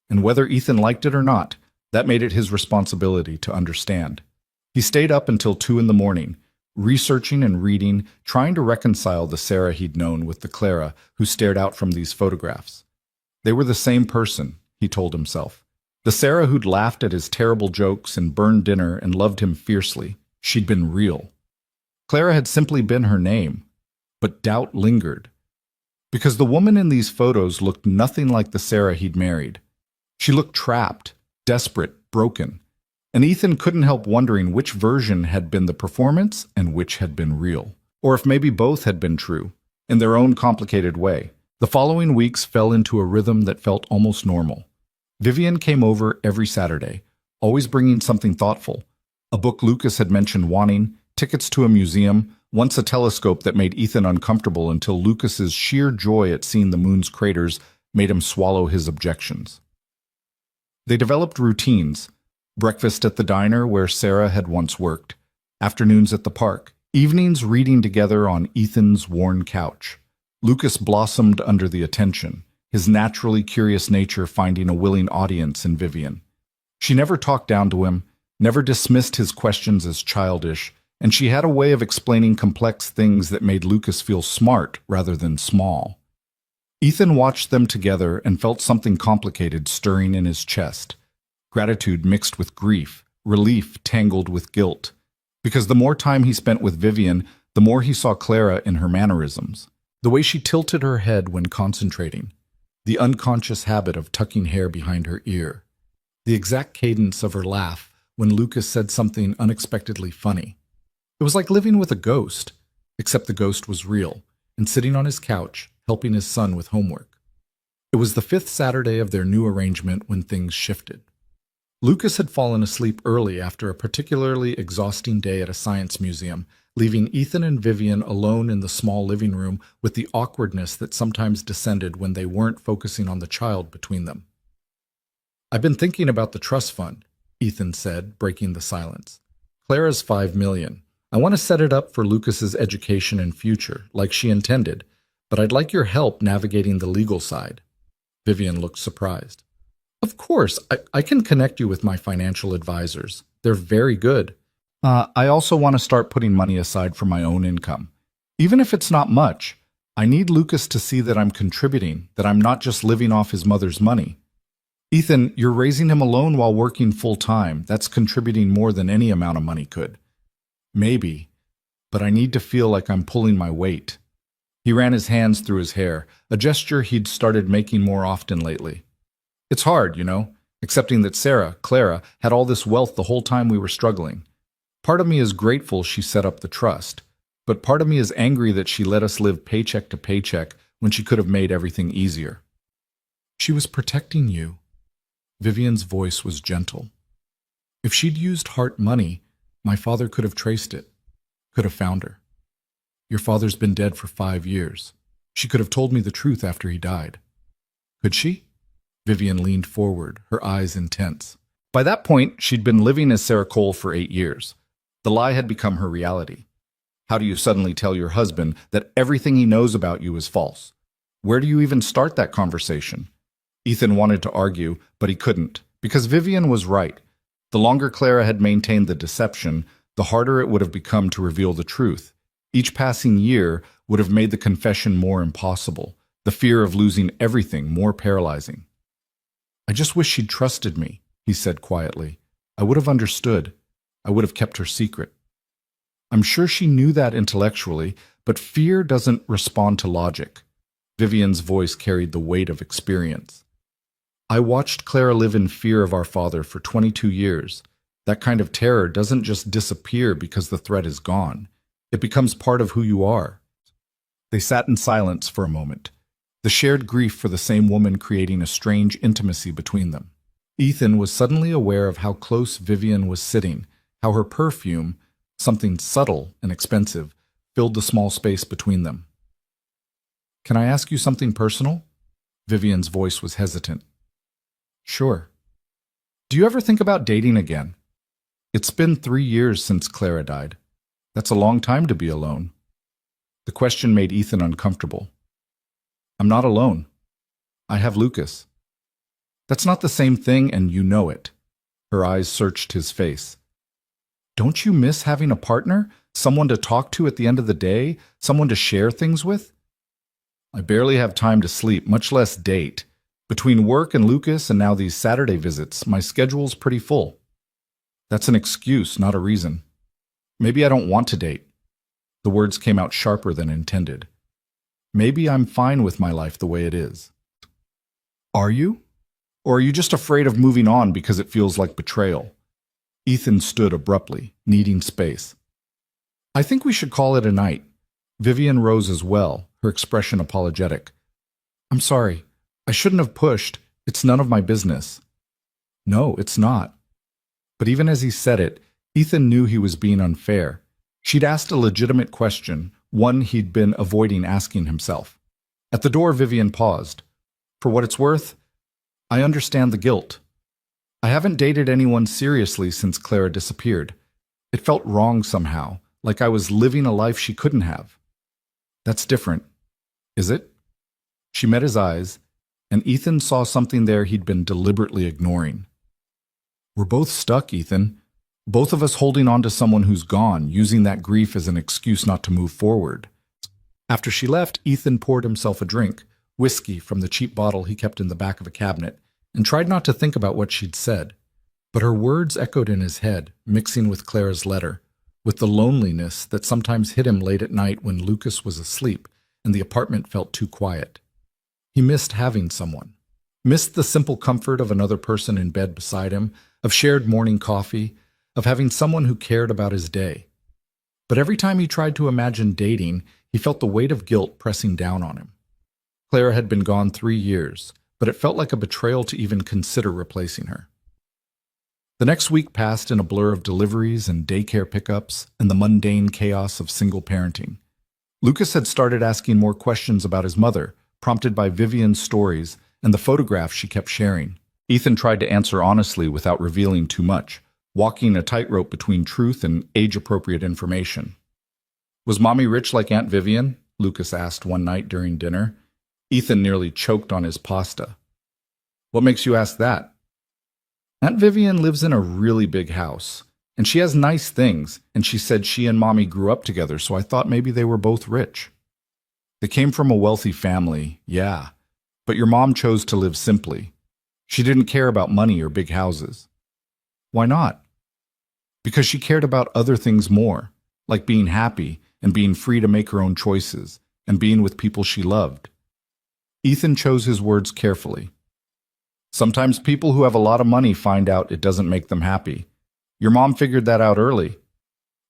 and whether Ethan liked it or not, that made it his responsibility to understand. He stayed up until 2 in the morning, researching and reading, trying to reconcile the Sarah he'd known with the Clara who stared out from these photographs. They were the same person, he told himself. The Sarah who'd laughed at his terrible jokes and burned dinner and loved him fiercely. She'd been real. Clara had simply been her name, but doubt lingered. Because the woman in these photos looked nothing like the Sarah he'd married. She looked trapped, desperate, broken. And Ethan couldn't help wondering which version had been the performance and which had been real. Or if maybe both had been true, in their own complicated way. The following weeks fell into a rhythm that felt almost normal. Vivian came over every Saturday, always bringing something thoughtful. A book Lucas had mentioned wanting, tickets to a museum, once a telescope that made Ethan uncomfortable until Lucas's sheer joy at seeing the moon's craters made him swallow his objections. They developed routines. Breakfast at the diner where Sarah had once worked, afternoons at the park, evenings reading together on Ethan's worn couch. Lucas blossomed under the attention, his naturally curious nature finding a willing audience in Vivian. She never talked down to him, never dismissed his questions as childish, and she had a way of explaining complex things that made Lucas feel smart rather than small. Ethan watched them together and felt something complicated stirring in his chest. Gratitude mixed with grief, relief tangled with guilt. Because the more time he spent with Vivian, the more he saw Clara in her mannerisms. The way she tilted her head when concentrating. The unconscious habit of tucking hair behind her ear. The exact cadence of her laugh when Lucas said something unexpectedly funny. It was like living with a ghost, except the ghost was real, and sitting on his couch, helping his son with homework. It was the 5th Saturday of their new arrangement when things shifted. Lucas had fallen asleep early after a particularly exhausting day at a science museum, leaving Ethan and Vivian alone in the small living room with the awkwardness that sometimes descended when they weren't focusing on the child between them. "I've been thinking about the trust fund," Ethan said, breaking the silence. "Clara's $5 million. I want to set it up for Lucas's education and future, like she intended, but I'd like your help navigating the legal side." Vivian looked surprised. "Of course, I can connect you with my financial advisors. They're very good. I also want to start putting money aside for my own income. Even if it's not much, I need Lucas to see that I'm contributing, that I'm not just living off his mother's money. Ethan, you're raising him alone while working full-time. That's contributing more than any amount of money could. Maybe, but I need to feel like I'm pulling my weight. He ran his hands through his hair, a gesture he'd started making more often lately. It's hard, accepting that Clara, had all this wealth the whole time we were struggling. Part of me is grateful she set up the trust, but part of me is angry that she let us live paycheck to paycheck when she could have made everything easier. She was protecting you. Vivian's voice was gentle. If she'd used Hart money, my father could have traced it, could have found her. Your father's been dead for 5 years. She could have told me the truth after he died. Could she? Vivian leaned forward, her eyes intense. By that point, she'd been living as Sarah Cole for 8 years. The lie had become her reality. How do you suddenly tell your husband that everything he knows about you is false? Where do you even start that conversation? Ethan wanted to argue, but he couldn't, because Vivian was right. The longer Clara had maintained the deception, the harder it would have become to reveal the truth. Each passing year would have made the confession more impossible, the fear of losing everything more paralyzing. I just wish she'd trusted me, he said quietly. I would have understood. I would have kept her secret. I'm sure she knew that intellectually, but fear doesn't respond to logic. Vivian's voice carried the weight of experience. I watched Clara live in fear of our father for 22 years. That kind of terror doesn't just disappear because the threat is gone. It becomes part of who you are. They sat in silence for a moment, the shared grief for the same woman creating a strange intimacy between them. Ethan was suddenly aware of how close Vivian was sitting, how her perfume, something subtle and expensive, filled the small space between them. Can I ask you something personal? Vivian's voice was hesitant. Sure. Do you ever think about dating again? It's been 3 years since Clara died. That's a long time to be alone. The question made Ethan uncomfortable. I'm not alone. I have Lucas. That's not the same thing, and you know it. Her eyes searched his face. Don't you miss having a partner? Someone to talk to at the end of the day? Someone to share things with? I barely have time to sleep, much less date. Between work and Lucas and now these Saturday visits, my schedule's pretty full. That's an excuse, not a reason. Maybe I don't want to date. The words came out sharper than intended. Maybe I'm fine with my life the way it is. Are you? Or are you just afraid of moving on because it feels like betrayal? Ethan stood abruptly, needing space. I think we should call it a night. Vivian rose as well, her expression apologetic. I'm sorry. I shouldn't have pushed. It's none of my business. No, it's not. But even as he said it, Ethan knew he was being unfair. She'd asked a legitimate question, one he'd been avoiding asking himself. At the door, Vivian paused. For what it's worth, I understand the guilt. I haven't dated anyone seriously since Clara disappeared. It felt wrong somehow, like I was living a life she couldn't have. That's different, is it? She met his eyes, and Ethan saw something there he'd been deliberately ignoring. We're both stuck, Ethan. Both of us holding on to someone who's gone, using that grief as an excuse not to move forward. After she left, Ethan poured himself a drink, whiskey from the cheap bottle he kept in the back of a cabinet, and tried not to think about what she'd said. But her words echoed in his head, mixing with Clara's letter, with the loneliness that sometimes hit him late at night when Lucas was asleep and the apartment felt too quiet. He missed having someone. Missed the simple comfort of another person in bed beside him, of shared morning coffee, of having someone who cared about his day. But every time he tried to imagine dating, he felt the weight of guilt pressing down on him. Clara had been gone 3 years, but it felt like a betrayal to even consider replacing her. The next week passed in a blur of deliveries and daycare pickups and the mundane chaos of single parenting. Lucas had started asking more questions about his mother, prompted by Vivian's stories and the photographs she kept sharing. Ethan tried to answer honestly without revealing too much, walking a tightrope between truth and age-appropriate information. Was Mommy rich like Aunt Vivian? Lucas asked one night during dinner. Ethan nearly choked on his pasta. What makes you ask that? Aunt Vivian lives in a really big house, and she has nice things, and she said she and Mommy grew up together, so I thought maybe they were both rich. They came from a wealthy family, yeah, but your mom chose to live simply. She didn't care about money or big houses. Why not? Because she cared about other things more, like being happy and being free to make her own choices and being with people she loved. Ethan chose his words carefully. Sometimes people who have a lot of money find out it doesn't make them happy. Your mom figured that out early.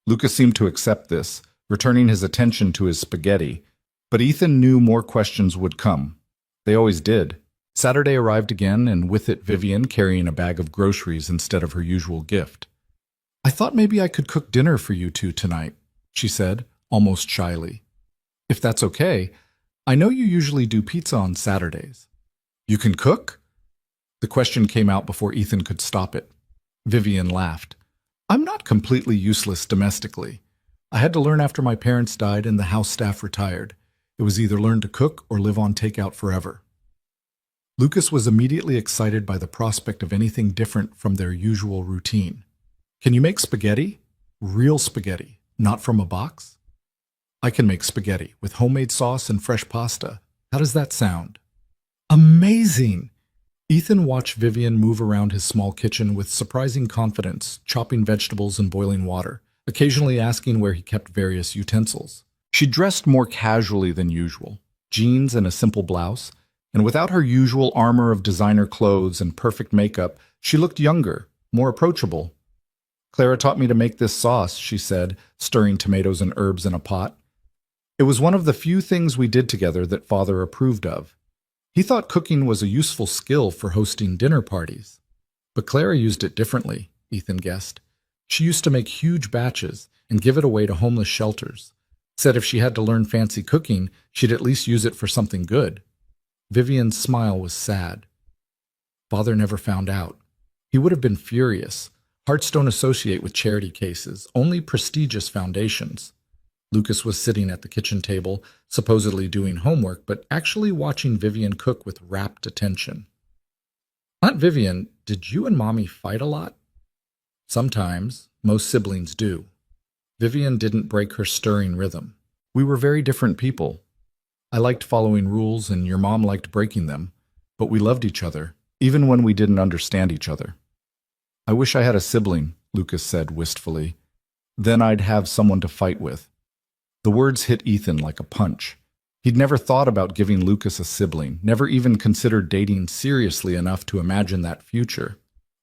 Lucas seemed to accept this, returning his attention to his spaghetti, but Ethan knew more questions would come. They always did. Saturday arrived again, and with it Vivian carrying a bag of groceries instead of her usual gift. "I thought maybe I could cook dinner for you two tonight," she said, almost shyly. "If that's okay. I know you usually do pizza on Saturdays." "You can cook?" The question came out before Ethan could stop it. Vivian laughed. "I'm not completely useless domestically. I had to learn after my parents died and the house staff retired. It was either learn to cook or live on takeout forever." Lucas was immediately excited by the prospect of anything different from their usual routine. "Can you make spaghetti? Real spaghetti, not from a box?" "I can make spaghetti with homemade sauce and fresh pasta. How does that sound?" "Amazing!" Ethan watched Vivian move around his small kitchen with surprising confidence, chopping vegetables and boiling water, occasionally asking where he kept various utensils. She dressed more casually than usual, jeans and a simple blouse, and without her usual armor of designer clothes and perfect makeup, she looked younger, more approachable. "Clara taught me to make this sauce," she said, stirring tomatoes and herbs in a pot. "It was one of the few things we did together that Father approved of. He thought cooking was a useful skill for hosting dinner parties. But Clara used it differently," Ethan guessed. "She used to make huge batches and give it away to homeless shelters. Said if she had to learn fancy cooking, she'd at least use it for something good." Vivian's smile was sad. Father never found out. He would have been furious. Hearts don't associate with charity cases, only prestigious foundations. Lucas was sitting at the kitchen table, supposedly doing homework, but actually watching Vivian cook with rapt attention. "Aunt Vivian, did you and Mommy fight a lot?" "Sometimes. Most siblings do." Vivian didn't break her stirring rhythm. "We were very different people. I liked following rules and your mom liked breaking them, but we loved each other, even when we didn't understand each other." "I wish I had a sibling," Lucas said wistfully. "Then I'd have someone to fight with." The words hit Ethan like a punch. He'd never thought about giving Lucas a sibling, never even considered dating seriously enough to imagine that future.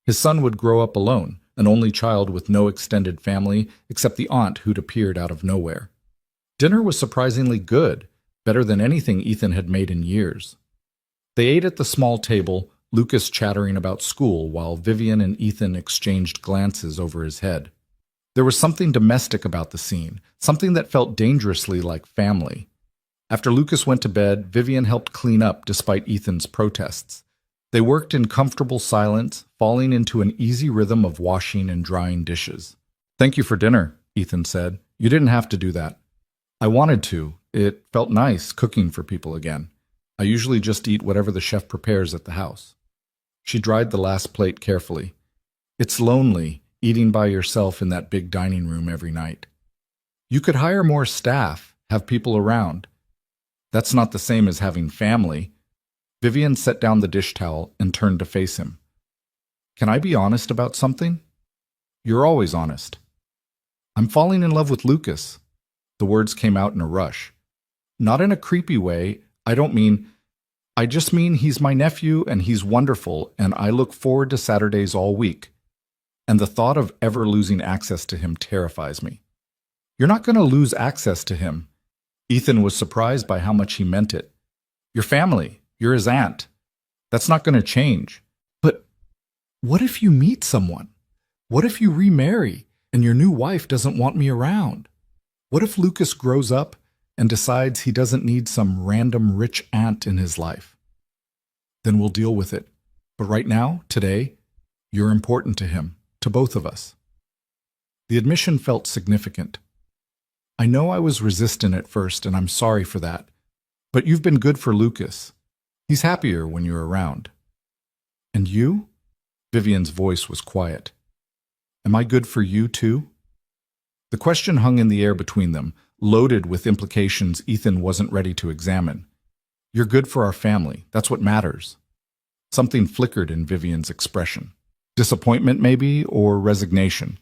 His son would grow up alone, an only child with no extended family except the aunt who'd appeared out of nowhere. Dinner was surprisingly good, better than anything Ethan had made in years. They ate at the small table, Lucas chattering about school while Vivian and Ethan exchanged glances over his head. There was something domestic about the scene, something that felt dangerously like family. After Lucas went to bed, Vivian helped clean up despite Ethan's protests. They worked in comfortable silence, falling into an easy rhythm of washing and drying dishes. "Thank you for dinner," Ethan said. "You didn't have to do that." "I wanted to. It felt nice cooking for people again. I usually just eat whatever the chef prepares at the house." She dried the last plate carefully. "It's lonely, eating by yourself in that big dining room every night. You could hire more staff, have people around. That's not the same as having family." Vivian set down the dish towel and turned to face him. "Can I be honest about something?" "You're always honest." "I'm falling in love with Lucas." The words came out in a rush. "Not in a creepy way. I just mean he's my nephew and he's wonderful and I look forward to Saturdays all week. And the thought of ever losing access to him terrifies me." "You're not going to lose access to him." Ethan was surprised by how much he meant it. "Your family. You're his aunt. That's not going to change." "But what if you meet someone? What if you remarry and your new wife doesn't want me around? What if Lucas grows up and decides he doesn't need some random rich aunt in his life?" "Then we'll deal with it. But right now, today, you're important to him, to both of us." The admission felt significant. "I know I was resistant at first, and I'm sorry for that. But you've been good for Lucas. He's happier when you're around." "And you?" Vivian's voice was quiet. "Am I good for you, too?" The question hung in the air between them, loaded with implications Ethan wasn't ready to examine. You're good for our family. That's what matters. Something flickered in Vivian's expression. Disappointment, maybe, or resignation.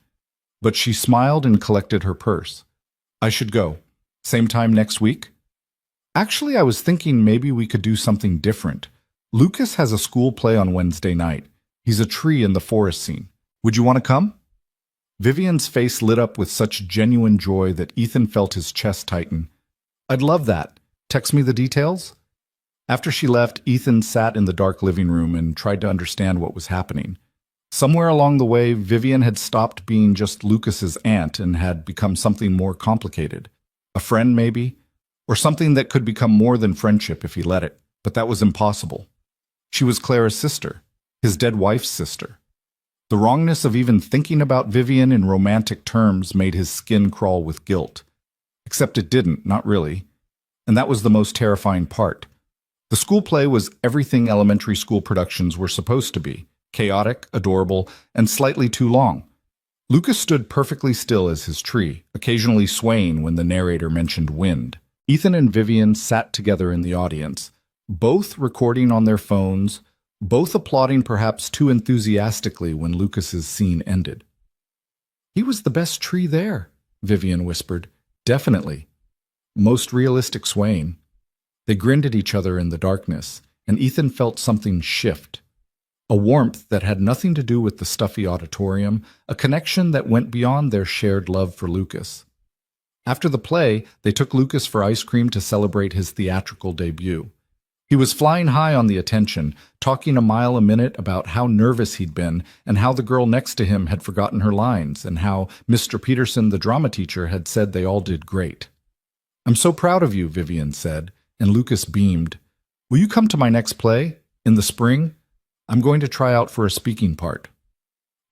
But she smiled and collected her purse. I should go. Same time next week? Actually, I was thinking maybe we could do something different. Lucas has a school play on Wednesday night. He's a tree in the forest scene. Would you want to come? Vivian's face lit up with such genuine joy that Ethan felt his chest tighten. I'd love that. Text me the details? After she left, Ethan sat in the dark living room and tried to understand what was happening. Somewhere along the way, Vivian had stopped being just Lucas's aunt and had become something more complicated. A friend, maybe? Or something that could become more than friendship if he let it. But that was impossible. She was Clara's sister, his dead wife's sister. The wrongness of even thinking about Vivian in romantic terms made his skin crawl with guilt. Except it didn't, not really. And that was the most terrifying part. The school play was everything elementary school productions were supposed to be. Chaotic, adorable, and slightly too long. Lucas stood perfectly still as his tree, occasionally swaying when the narrator mentioned wind. Ethan and Vivian sat together in the audience, both recording on their phones, both applauding perhaps too enthusiastically when Lucas's scene ended. He was the best tree there, Vivian whispered. Definitely. Most realistic swaying. They grinned at each other in the darkness, and Ethan felt something shift. A warmth that had nothing to do with the stuffy auditorium, a connection that went beyond their shared love for Lucas. After the play, they took Lucas for ice cream to celebrate his theatrical debut. He was flying high on the attention, talking a mile a minute about how nervous he'd been and how the girl next to him had forgotten her lines and how Mr. Peterson, the drama teacher, had said they all did great. I'm so proud of you, Vivian said, and Lucas beamed. Will you come to my next play? In the spring? I'm going to try out for a speaking part.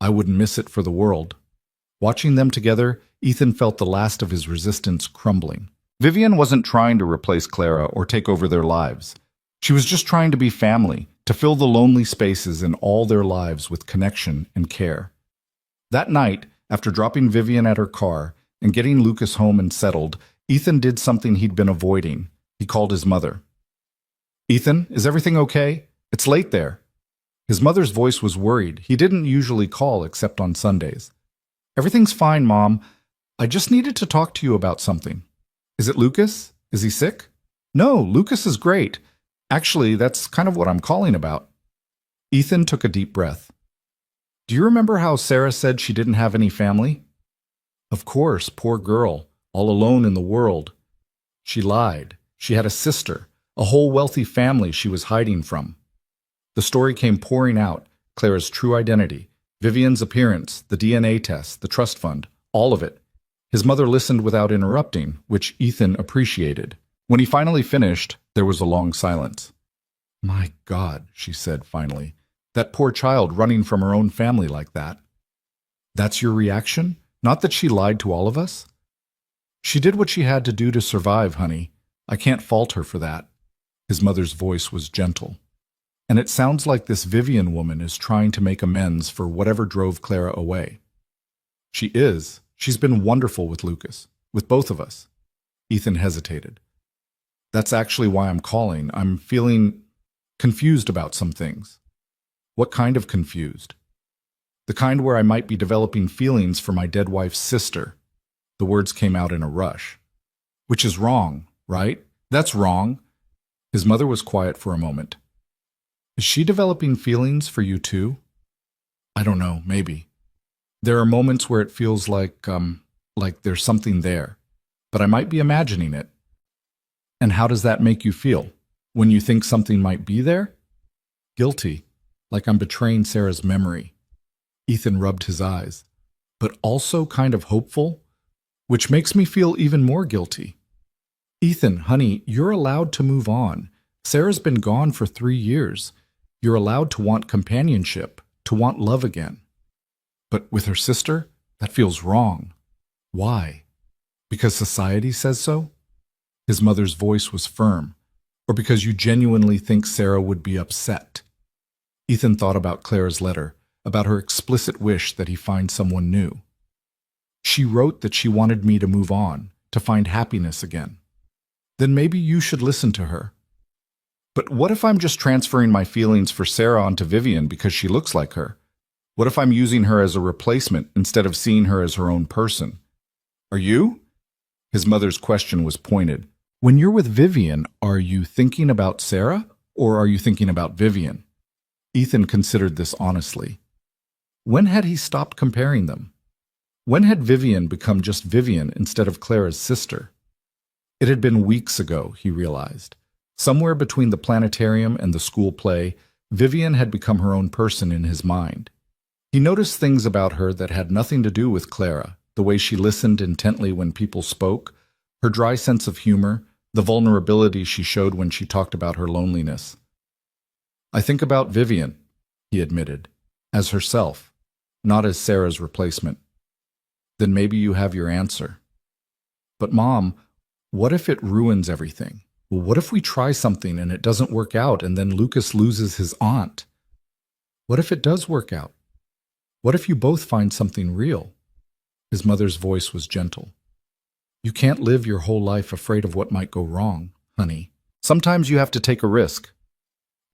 I wouldn't miss it for the world. Watching them together, Ethan felt the last of his resistance crumbling. Vivian wasn't trying to replace Clara or take over their lives. She was just trying to be family, to fill the lonely spaces in all their lives with connection and care. That night, after dropping Vivian at her car and getting Lucas home and settled, Ethan did something he'd been avoiding. He called his mother. Ethan, is everything okay? It's late there. His mother's voice was worried. He didn't usually call except on Sundays. Everything's fine, Mom. I just needed to talk to you about something. Is it Lucas? Is he sick? No, Lucas is great. Actually, that's kind of what I'm calling about. Ethan took a deep breath. Do you remember how Sarah said she didn't have any family? Of course, poor girl, all alone in the world. She lied. She had a sister, a whole wealthy family she was hiding from. The story came pouring out, Clara's true identity, Vivian's appearance, the DNA test, the trust fund, all of it. His mother listened without interrupting, which Ethan appreciated. When he finally finished, there was a long silence. My God, she said finally, that poor child running from her own family like that. That's your reaction? Not that she lied to all of us? She did what she had to do to survive, honey. I can't fault her for that. His mother's voice was gentle. And it sounds like this Vivian woman is trying to make amends for whatever drove Clara away. She is. She's been wonderful with Lucas, with both of us. Ethan hesitated. That's actually why I'm calling. I'm feeling confused about some things. What kind of confused? The kind where I might be developing feelings for my dead wife's sister. The words came out in a rush. Which is wrong, right? That's wrong. His mother was quiet for a moment. Is she developing feelings for you too? I don't know, maybe. There are moments where it feels like there's something there, but I might be imagining it. And how does that make you feel? When you think something might be there? Guilty, like I'm betraying Sarah's memory. Ethan rubbed his eyes. But also kind of hopeful, which makes me feel even more guilty. Ethan, honey, you're allowed to move on. Sarah's been gone for 3 years. You're allowed to want companionship, to want love again. But with her sister, that feels wrong. Why? Because society says so? His mother's voice was firm. Or because you genuinely think Sarah would be upset? Ethan thought about Clara's letter, about her explicit wish that he find someone new. She wrote that she wanted me to move on, to find happiness again. Then maybe you should listen to her. But what if I'm just transferring my feelings for Sarah onto Vivian because she looks like her? What if I'm using her as a replacement instead of seeing her as her own person? Are you? His mother's question was pointed. When you're with Vivian, are you thinking about Sarah or are you thinking about Vivian? Ethan considered this honestly. When had he stopped comparing them? When had Vivian become just Vivian instead of Clara's sister? It had been weeks ago, he realized. Somewhere between the planetarium and the school play, Vivian had become her own person in his mind. He noticed things about her that had nothing to do with Clara, the way she listened intently when people spoke, her dry sense of humor, the vulnerability she showed when she talked about her loneliness. I think about Vivian, he admitted, as herself, not as Sarah's replacement. Then maybe you have your answer. But Mom, what if it ruins everything? Well, what if we try something and it doesn't work out and then Lucas loses his aunt? What if it does work out? What if you both find something real? His mother's voice was gentle. You can't live your whole life afraid of what might go wrong, honey. Sometimes you have to take a risk.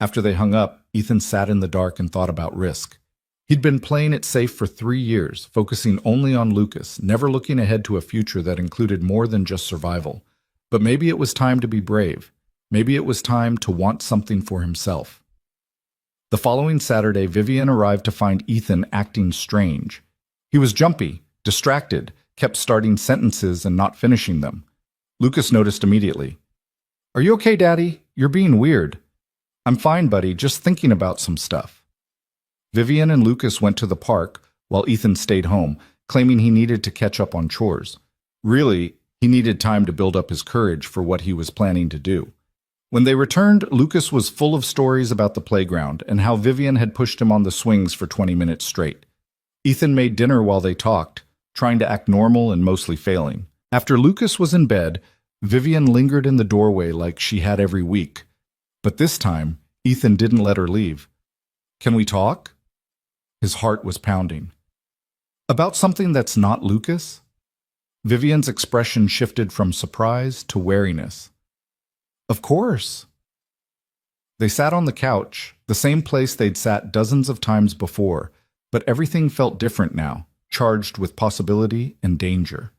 After they hung up, Ethan sat in the dark and thought about risk. He'd been playing it safe for 3 years, focusing only on Lucas, never looking ahead to a future that included more than just survival. But maybe it was time to be brave. Maybe it was time to want something for himself. The following Saturday, Vivian arrived to find Ethan acting strange. He was jumpy, distracted, kept starting sentences and not finishing them. Lucas noticed immediately. Are you okay, Daddy? You're being weird. I'm fine, buddy, just thinking about some stuff. Vivian and Lucas went to the park while Ethan stayed home, claiming he needed to catch up on chores. Really, he needed time to build up his courage for what he was planning to do. When they returned, Lucas was full of stories about the playground and how Vivian had pushed him on the swings for 20 minutes straight. Ethan made dinner while they talked, trying to act normal and mostly failing. After Lucas was in bed, Vivian lingered in the doorway like she had every week. But this time, Ethan didn't let her leave. Can we talk? His heart was pounding. About something that's not Lucas? Vivian's expression shifted from surprise to wariness. Of course. They sat on the couch, the same place they'd sat dozens of times before, but everything felt different now, charged with possibility and danger.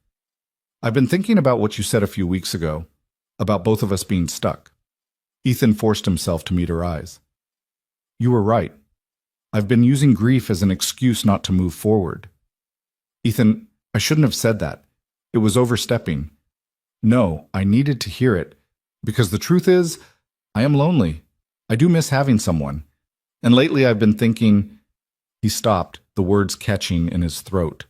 I've been thinking about what you said a few weeks ago, about both of us being stuck. Ethan forced himself to meet her eyes. You were right. I've been using grief as an excuse not to move forward. Ethan, I shouldn't have said that. It was overstepping. No, I needed to hear it, because the truth is, I am lonely. I do miss having someone. And lately I've been thinking... He stopped, the words catching in his throat.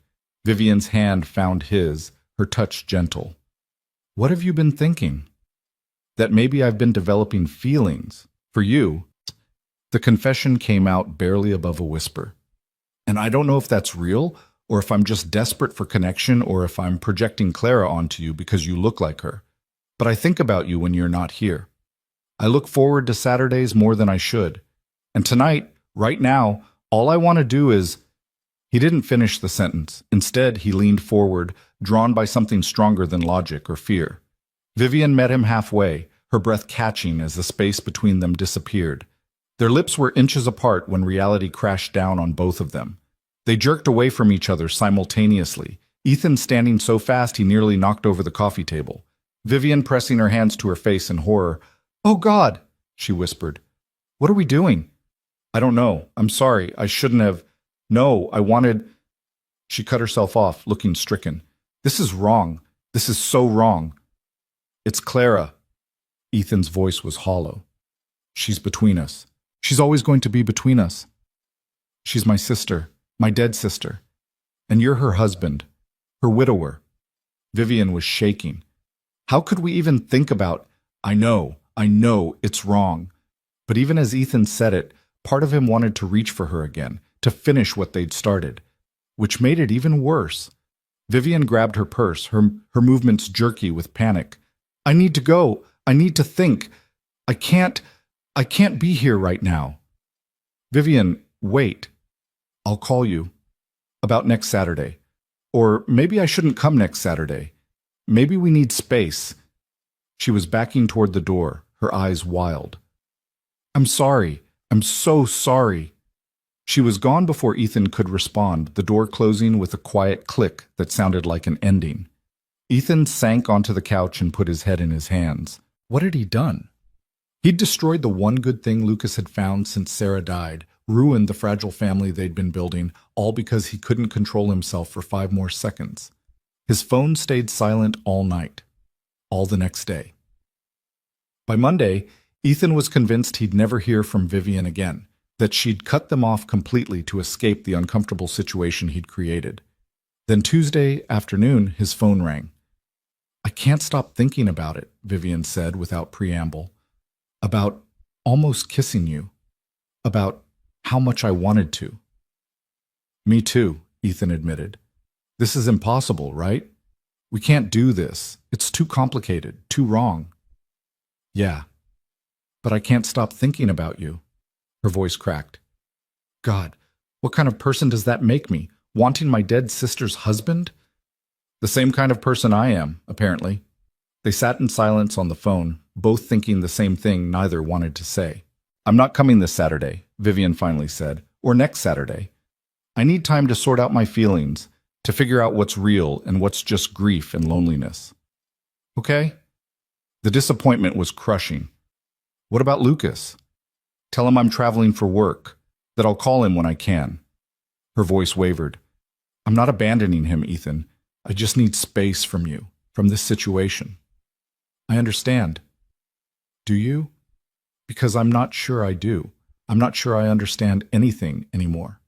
Vivian's hand found his, her touch gentle. What have you been thinking? That maybe I've been developing feelings for you. The confession came out barely above a whisper. And I don't know if that's real, or if I'm just desperate for connection, or if I'm projecting Clara onto you because you look like her. But I think about you when you're not here. I look forward to Saturdays more than I should. And tonight, right now, all I want to do is... He didn't finish the sentence. Instead, he leaned forward, drawn by something stronger than logic or fear. Vivian met him halfway, her breath catching as the space between them disappeared. Their lips were inches apart when reality crashed down on both of them. They jerked away from each other simultaneously, Ethan standing so fast he nearly knocked over the coffee table. Vivian pressing her hands to her face in horror. "Oh, God," she whispered. "What are we doing?" "I don't know. I'm sorry. I shouldn't have... No, I wanted..." She cut herself off, looking stricken. "This is wrong. This is so wrong." "It's Clara." Ethan's voice was hollow. "She's between us. She's always going to be between us. She's my sister, my dead sister. And you're her husband, her widower." Vivian was shaking. How could we even think about... I know, it's wrong. But even as Ethan said it, part of him wanted to reach for her again, to finish what they'd started, which made it even worse. Vivian grabbed her purse, her movements jerky with panic. "I need to go. I need to think. I can't be here right now." "Vivian, wait. I'll call you. About next Saturday. Or maybe I shouldn't come next Saturday. maybe we need space. She was backing toward the door, her eyes wild. I'm sorry. I'm so sorry. She was gone before Ethan could respond, the door closing with a quiet click that sounded like an ending. Ethan sank onto the couch and put his head in his hands. What had he done? He'd destroyed the one good thing Lucas had found since Sarah died, ruined the fragile family they'd been building, all because he couldn't control himself for 5 more seconds. His phone stayed silent all night, all the next day. By Monday, Ethan was convinced he'd never hear from Vivian again, that she'd cut them off completely to escape the uncomfortable situation he'd created. Then Tuesday afternoon, his phone rang. I can't stop thinking about it, Vivian said without preamble. About almost kissing you. About how much I wanted to. Me too, Ethan admitted. This is impossible, right? We can't do this. It's too complicated, too wrong. Yeah, but I can't stop thinking about you. Her voice cracked. God, what kind of person does that make me? Wanting my dead sister's husband? The same kind of person I am, apparently. They sat in silence on the phone, both thinking the same thing neither wanted to say. I'm not coming this Saturday, Vivian finally said, or next Saturday. I need time to sort out my feelings, to figure out what's real and what's just grief and loneliness. Okay? The disappointment was crushing. What about Lucas? Tell him I'm traveling for work, that I'll call him when I can. Her voice wavered. I'm not abandoning him, Ethan. I just need space from you, from this situation. I understand. Do you? Because I'm not sure I do. I'm not sure I understand anything anymore.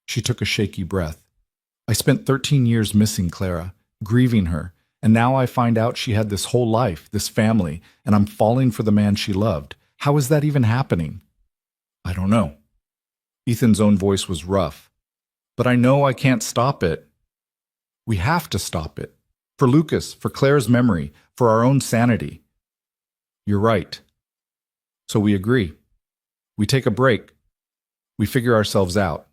She took a shaky breath. I spent 13 years missing Clara, grieving her, and now I find out she had this whole life, this family, and I'm falling for the man she loved. How is that even happening? I don't know. Ethan's own voice was rough. But I know I can't stop it. We have to stop it. For Lucas, for Claire's memory, for our own sanity. You're right. So we agree. We take a break. We figure ourselves out.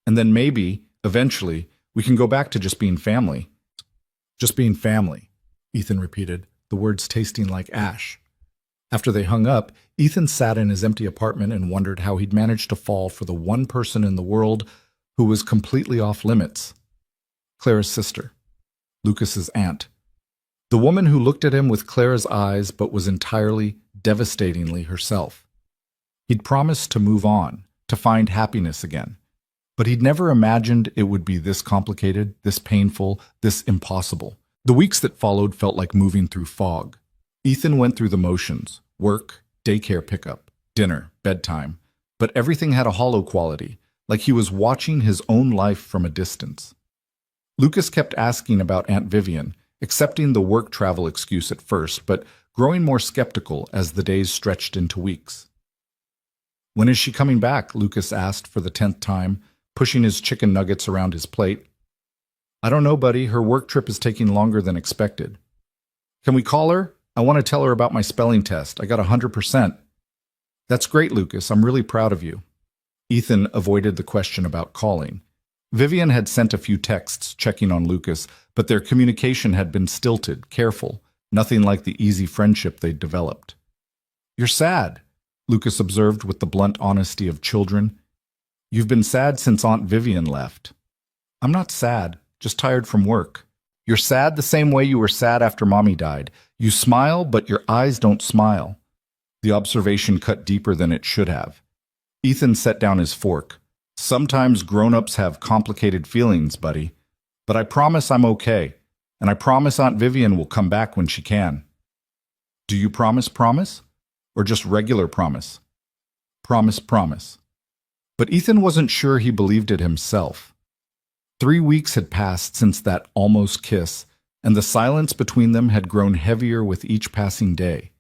And then maybe, eventually, we can go back to just being family. Just being family, Ethan repeated, the words tasting like ash. After they hung up, Ethan sat in his empty apartment and wondered how he'd managed to fall for the one person in the world who was completely off limits. Clara's sister, Lucas's aunt. The woman who looked at him with Clara's eyes but was entirely, devastatingly herself. He'd promised to move on, to find happiness again. But he'd never imagined it would be this complicated, this painful, this impossible. The weeks that followed felt like moving through fog. Ethan went through the motions, work, daycare pickup, dinner, bedtime, but everything had a hollow quality, like he was watching his own life from a distance. Lucas kept asking about Aunt Vivian, accepting the work travel excuse at first, but growing more skeptical as the days stretched into weeks. When is she coming back? Lucas asked for the 10th time, pushing his chicken nuggets around his plate. I don't know, buddy. Her work trip is taking longer than expected. Can we call her? I want to tell her about my spelling test. I got 100%. That's great, Lucas. I'm really proud of you. Ethan avoided the question about calling. Vivian had sent a few texts checking on Lucas, but their communication had been stilted, careful, nothing like the easy friendship they'd developed. You're sad, Lucas observed with the blunt honesty of children. You've been sad since Aunt Vivian left. I'm not sad, just tired from work. You're sad the same way you were sad after Mommy died. You smile, but your eyes don't smile. The observation cut deeper than it should have. Ethan set down his fork. Sometimes grown-ups have complicated feelings, buddy. But I promise I'm okay, and I promise Aunt Vivian will come back when she can. Do you promise, or just regular promise? Promise. But Ethan wasn't sure he believed it himself. 3 weeks had passed since that almost kiss, and the silence between them had grown heavier with each passing day.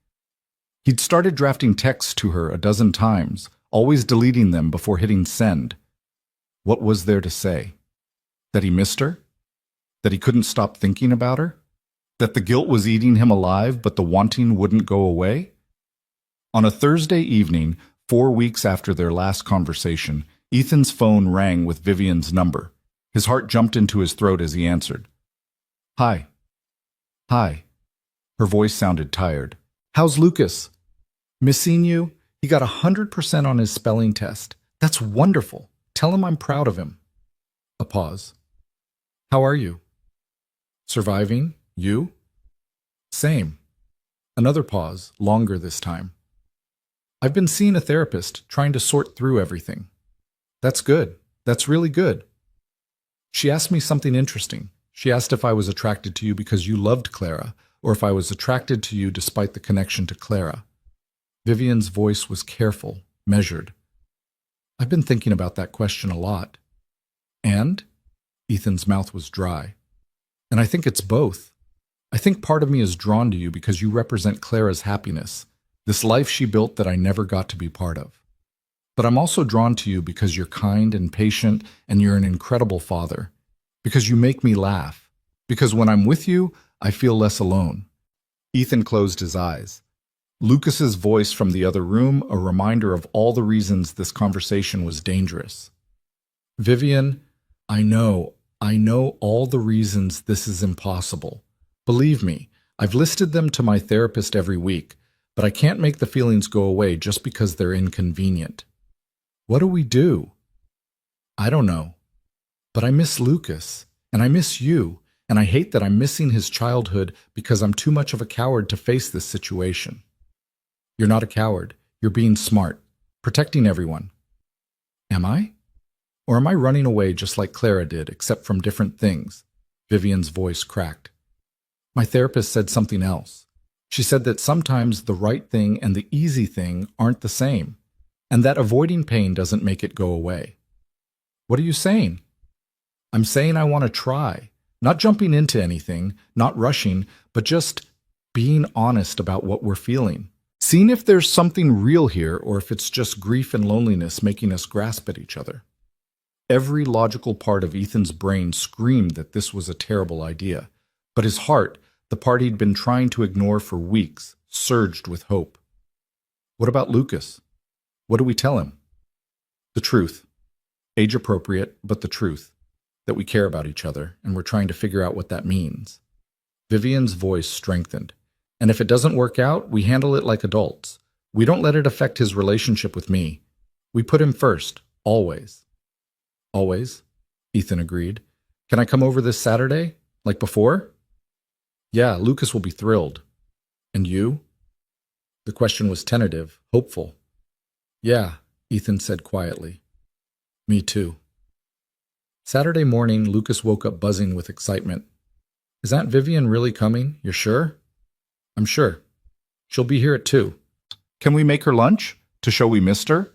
He'd started drafting texts to her a dozen times, always deleting them before hitting send. What was there to say? That he missed her? That he couldn't stop thinking about her? That the guilt was eating him alive, but the wanting wouldn't go away? On a Thursday evening, 4 weeks after their last conversation, Ethan's phone rang with Vivian's number. His heart jumped into his throat as he answered. Hi. Hi. Her voice sounded tired. How's Lucas? Missing you? He got 100% on his spelling test. That's wonderful. Tell him I'm proud of him. A pause. How are you? Surviving? You? Same. Another pause, longer this time. I've been seeing a therapist, trying to sort through everything. That's good. That's really good. She asked me something interesting. She asked if I was attracted to you because you loved Clara, or if I was attracted to you despite the connection to Clara. Vivian's voice was careful, measured. I've been thinking about that question a lot. And? Ethan's mouth was dry. And I think it's both. I think part of me is drawn to you because you represent Clara's happiness, this life she built that I never got to be part of. But I'm also drawn to you because you're kind and patient and you're an incredible father. Because you make me laugh. Because when I'm with you, I feel less alone. Ethan closed his eyes. Lucas's voice from the other room, a reminder of all the reasons this conversation was dangerous. Vivian, I know all the reasons this is impossible. Believe me, I've listed them to my therapist every week, but I can't make the feelings go away just because they're inconvenient. What do we do? I don't know. But I miss Lucas, and I miss you, and I hate that I'm missing his childhood because I'm too much of a coward to face this situation. You're not a coward. You're being smart, protecting everyone. Am I? Or am I running away just like Clara did, except from different things? Vivian's voice cracked. My therapist said something else. She said that sometimes the right thing and the easy thing aren't the same, and that avoiding pain doesn't make it go away. What are you saying? I'm saying I want to try, not jumping into anything, not rushing, but just being honest about what we're feeling. Seeing if there's something real here or if it's just grief and loneliness making us grasp at each other. Every logical part of Ethan's brain screamed that this was a terrible idea, but his heart, the part he'd been trying to ignore for weeks, surged with hope. What about Lucas? What do we tell him? The truth. Age appropriate, but the truth. That we care about each other, and we're trying to figure out what that means. Vivian's voice strengthened. And if it doesn't work out, we handle it like adults. We don't let it affect his relationship with me. We put him first, always. Always? Ethan agreed. Can I come over this Saturday? Like before? Yeah, Lucas will be thrilled. And you? The question was tentative, hopeful. Yeah, Ethan said quietly. Me too. Saturday morning, Lucas woke up buzzing with excitement. Is Aunt Vivian really coming? You're sure? I'm sure. She'll be here at 2. Can we make her lunch? To show we missed her?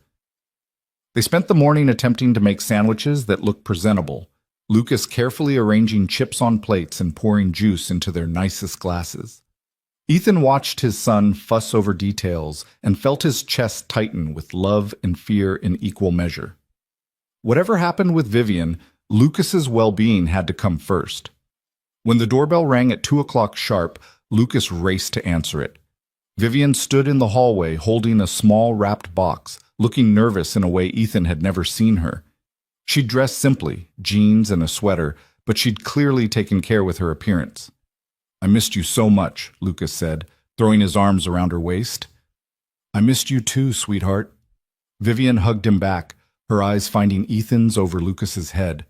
They spent the morning attempting to make sandwiches that looked presentable, Lucas carefully arranging chips on plates and pouring juice into their nicest glasses. Ethan watched his son fuss over details and felt his chest tighten with love and fear in equal measure. Whatever happened with Vivian, Lucas's well-being had to come first. When the doorbell rang at 2 o'clock sharp, Lucas raced to answer it. Vivian stood in the hallway holding a small wrapped box, looking nervous in a way Ethan had never seen her. She'd dressed simply, jeans and a sweater, but she'd clearly taken care with her appearance. I missed you so much, Lucas said, throwing his arms around her waist. I missed you too, sweetheart. Vivian hugged him back, her eyes finding Ethan's over Lucas's head.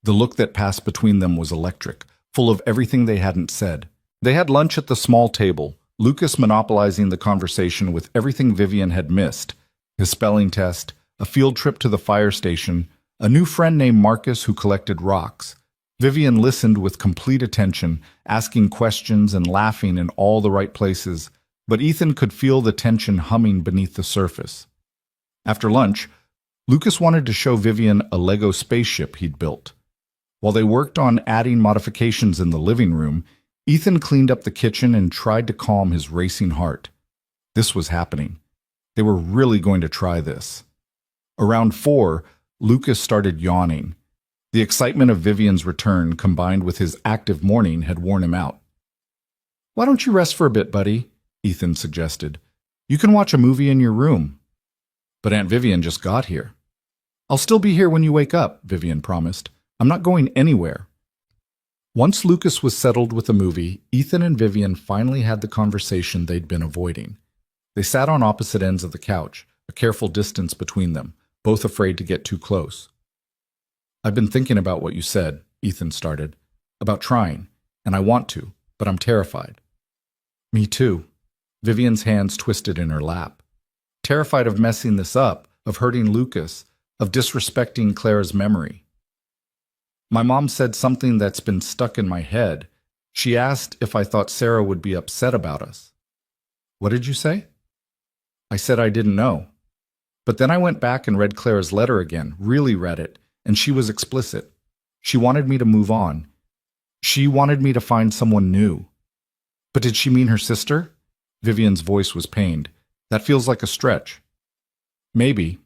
The look that passed between them was electric, full of everything they hadn't said. They had lunch at the small table, Lucas monopolizing the conversation with everything Vivian had missed. His spelling test, a field trip to the fire station, a new friend named Marcus who collected rocks. Vivian listened with complete attention, asking questions and laughing in all the right places, but Ethan could feel the tension humming beneath the surface. After lunch, Lucas wanted to show Vivian a Lego spaceship he'd built. While they worked on adding modifications in the living room, Ethan cleaned up the kitchen and tried to calm his racing heart. This was happening. They were really going to try this. Around 4, Lucas started yawning. The excitement of Vivian's return, combined with his active morning, had worn him out. Why don't you rest for a bit, buddy? Ethan suggested. You can watch a movie in your room. But Aunt Vivian just got here. I'll still be here when you wake up, Vivian promised. I'm not going anywhere. Once Lucas was settled with the movie, Ethan and Vivian finally had the conversation they'd been avoiding. They sat on opposite ends of the couch, a careful distance between them, both afraid to get too close. "I've been thinking about what you said," Ethan started, "about trying, and I want to, but I'm terrified." "Me too." Vivian's hands twisted in her lap. "Terrified of messing this up, of hurting Lucas, of disrespecting Clara's memory. My mom said something that's been stuck in my head. She asked if I thought Sarah would be upset about us." "What did you say?" "I said I didn't know. But then I went back and read Clara's letter again, really read it, and she was explicit. She wanted me to move on. She wanted me to find someone new." "But did she mean her sister?" Vivian's voice was pained. "That feels like a stretch." "Maybe.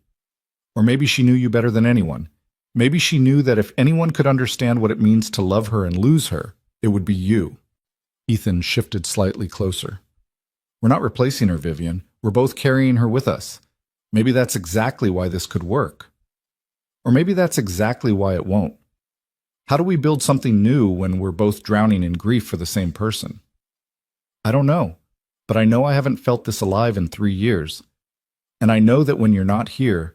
Or maybe she knew you better than anyone. Maybe she knew that if anyone could understand what it means to love her and lose her, it would be you." Ethan shifted slightly closer. "We're not replacing her, Vivian. We're both carrying her with us. Maybe that's exactly why this could work. Or maybe that's exactly why it won't. How do we build something new when we're both drowning in grief for the same person?" "I don't know, but I know I haven't felt this alive in 3 years. And I know that when you're not here,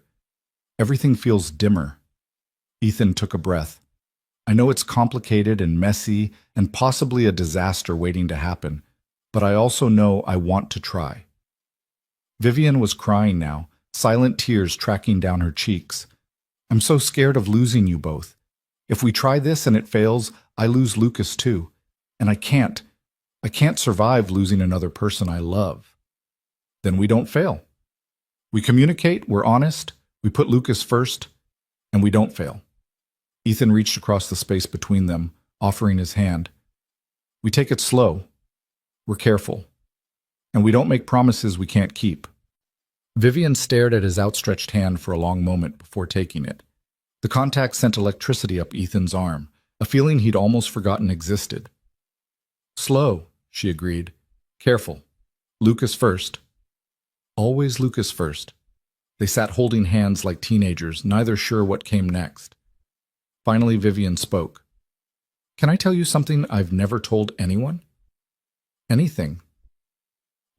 everything feels dimmer." Ethan took a breath. "I know it's complicated and messy and possibly a disaster waiting to happen, but I also know I want to try." Vivian was crying now, silent tears tracking down her cheeks. "I'm so scared of losing you both. If we try this and it fails, I lose Lucas too. And I can't survive losing another person I love." "Then we don't fail. We communicate, we're honest, we put Lucas first, and we don't fail." Ethan reached across the space between them, offering his hand. "We take it slow. We're careful. And we don't make promises we can't keep." Vivian stared at his outstretched hand for a long moment before taking it. The contact sent electricity up Ethan's arm, a feeling he'd almost forgotten existed. "Slow," she agreed. "Careful. Lucas first. Always Lucas first." They sat holding hands like teenagers, neither sure what came next. Finally, Vivian spoke. "Can I tell you something I've never told anyone?" "Anything."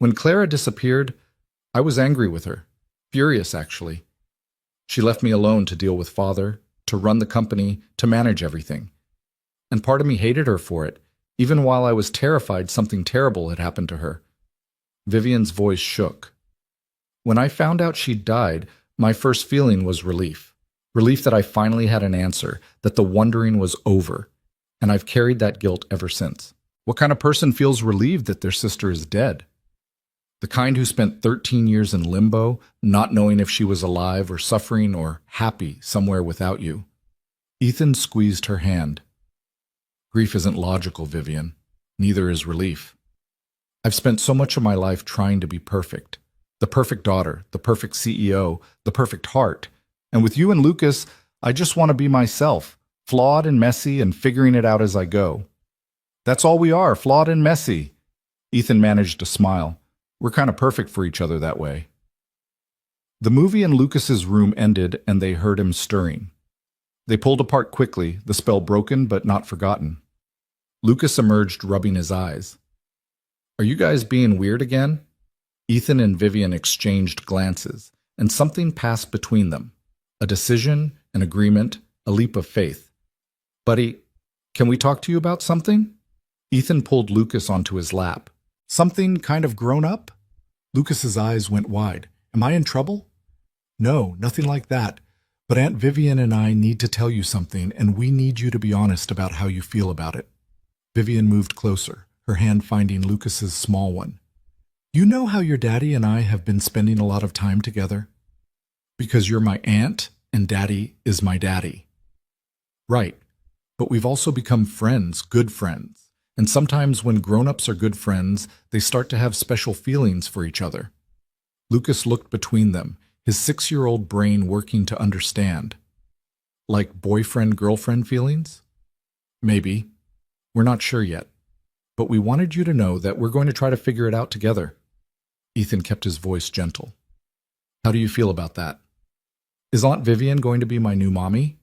"When Clara disappeared, I was angry with her. Furious, actually. She left me alone to deal with Father, to run the company, to manage everything. And part of me hated her for it, even while I was terrified something terrible had happened to her." Vivian's voice shook. "When I found out she'd died, my first feeling was relief. Relief that I finally had an answer, that the wondering was over. And I've carried that guilt ever since. What kind of person feels relieved that their sister is dead? The kind who spent 13 years in limbo, not knowing if she was alive or suffering or happy somewhere without you." Ethan squeezed her hand. "Grief isn't logical, Vivian. Neither is relief. I've spent so much of my life trying to be perfect. The perfect daughter, the perfect CEO, the perfect heart. And with you and Lucas, I just want to be myself, flawed and messy and figuring it out as I go. That's all we are, flawed and messy." Ethan managed to smile. "We're kind of perfect for each other that way." The movie in Lucas's room ended and they heard him stirring. They pulled apart quickly, the spell broken but not forgotten. Lucas emerged, rubbing his eyes. "Are you guys being weird again?" Ethan and Vivian exchanged glances, and something passed between them. A decision, an agreement, a leap of faith. "Buddy, can we talk to you about something?" Ethan pulled Lucas onto his lap. "Something kind of grown up?" Lucas's eyes went wide. "Am I in trouble?" "No, nothing like that. But Aunt Vivian and I need to tell you something, and we need you to be honest about how you feel about it." Vivian moved closer, her hand finding Lucas's small one. "You know how your daddy and I have been spending a lot of time together? Because you're my aunt, and daddy is my daddy." "Right. But we've also become friends, good friends. And sometimes when grown-ups are good friends, they start to have special feelings for each other." Lucas looked between them, his 6-year-old brain working to understand. "Like boyfriend-girlfriend feelings?" "Maybe. We're not sure yet. But we wanted you to know that we're going to try to figure it out together." Ethan kept his voice gentle. "How do you feel about that?" "Is Aunt Vivian going to be my new mommy?"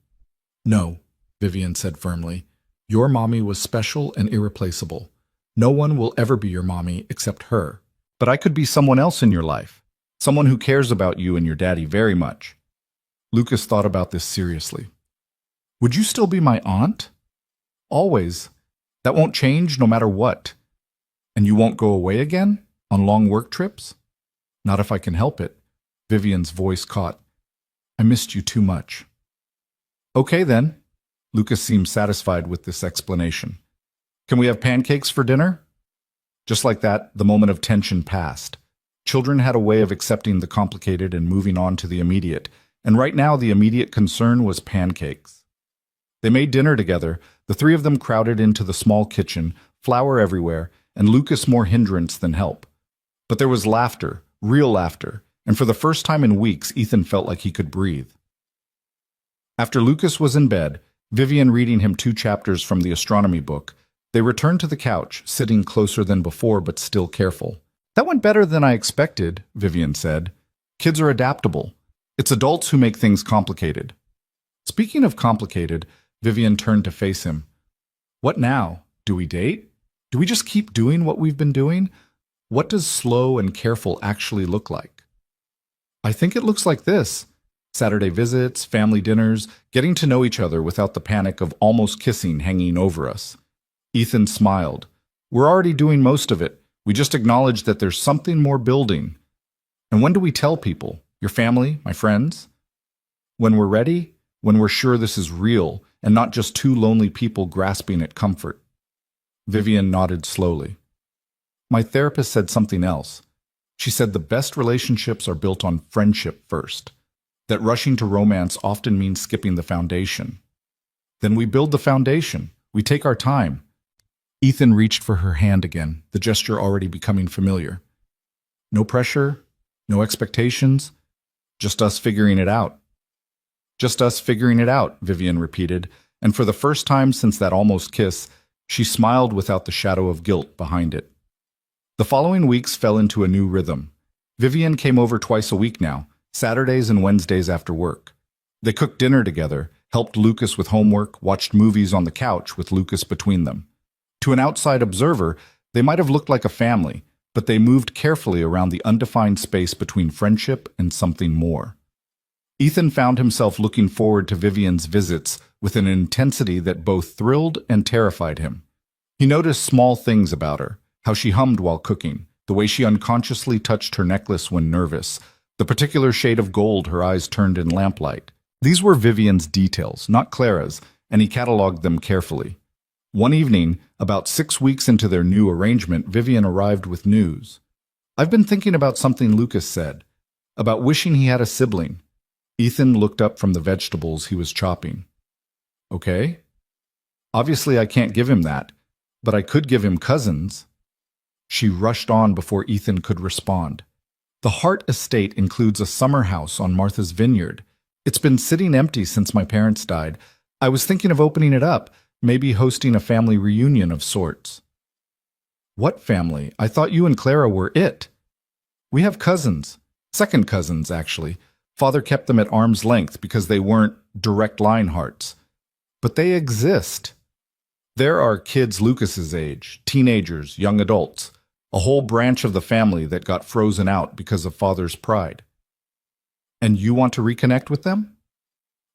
"No," Vivian said firmly. Your mommy was special and irreplaceable. No one will ever be your mommy except her. But I could be someone else in your life. Someone who cares about you and your daddy very much. Lucas thought about this seriously. Would you still be my aunt? Always. That won't change no matter what. And you won't go away again? On long work trips? Not if I can help it. Vivian's voice caught. I missed you too much. Okay then. Lucas seemed satisfied with this explanation. Can we have pancakes for dinner? Just like that, the moment of tension passed. Children had a way of accepting the complicated and moving on to the immediate, and right now the immediate concern was pancakes. They made dinner together, the three of them crowded into the small kitchen, flour everywhere, and Lucas more hindrance than help. But there was laughter, real laughter, and for the first time in weeks, Ethan felt like he could breathe. After Lucas was in bed, Vivian reading him 2 chapters from the astronomy book, they returned to the couch, sitting closer than before but still careful. That went better than I expected, Vivian said. Kids are adaptable. It's adults who make things complicated. Speaking of complicated, Vivian turned to face him. What now? Do we date? Do we just keep doing what we've been doing? What does slow and careful actually look like? I think it looks like this. Saturday visits, family dinners, getting to know each other without the panic of almost kissing hanging over us. Ethan smiled. We're already doing most of it. We just acknowledge that there's something more building. And when do we tell people? Your family? My friends? When we're ready? When we're sure this is real and not just 2 lonely people grasping at comfort. Vivian nodded slowly. My therapist said something else. She said the best relationships are built on friendship first. That rushing to romance often means skipping the foundation. Then we build the foundation. We take our time. Ethan reached for her hand again, the gesture already becoming familiar. No pressure, no expectations, just us figuring it out. Just us figuring it out, Vivian repeated, and for the first time since that almost kiss, she smiled without the shadow of guilt behind it. The following weeks fell into a new rhythm. Vivian came over twice a week now, Saturdays and Wednesdays after work. They cooked dinner together, helped Lucas with homework, watched movies on the couch with Lucas between them. To an outside observer, they might have looked like a family, but they moved carefully around the undefined space between friendship and something more. Ethan found himself looking forward to Vivian's visits with an intensity that both thrilled and terrified him. He noticed small things about her, how she hummed while cooking, the way she unconsciously touched her necklace when nervous, the particular shade of gold her eyes turned in lamplight. These were Vivian's details, not Clara's, and he catalogued them carefully. One evening, about 6 weeks into their new arrangement, Vivian arrived with news. I've been thinking about something Lucas said, about wishing he had a sibling. Ethan looked up from the vegetables he was chopping. Okay. Obviously I can't give him that, but I could give him cousins. She rushed on before Ethan could respond. The Hart estate includes a summer house on Martha's Vineyard. It's been sitting empty since my parents died. I was thinking of opening it up, maybe hosting a family reunion of sorts. What family? I thought you and Clara were it. We have cousins. Second cousins, actually. Father kept them at arm's length because they weren't direct line Harts. But they exist. There are kids Lucas's age, teenagers, young adults, a whole branch of the family that got frozen out because of Father's pride. And you want to reconnect with them?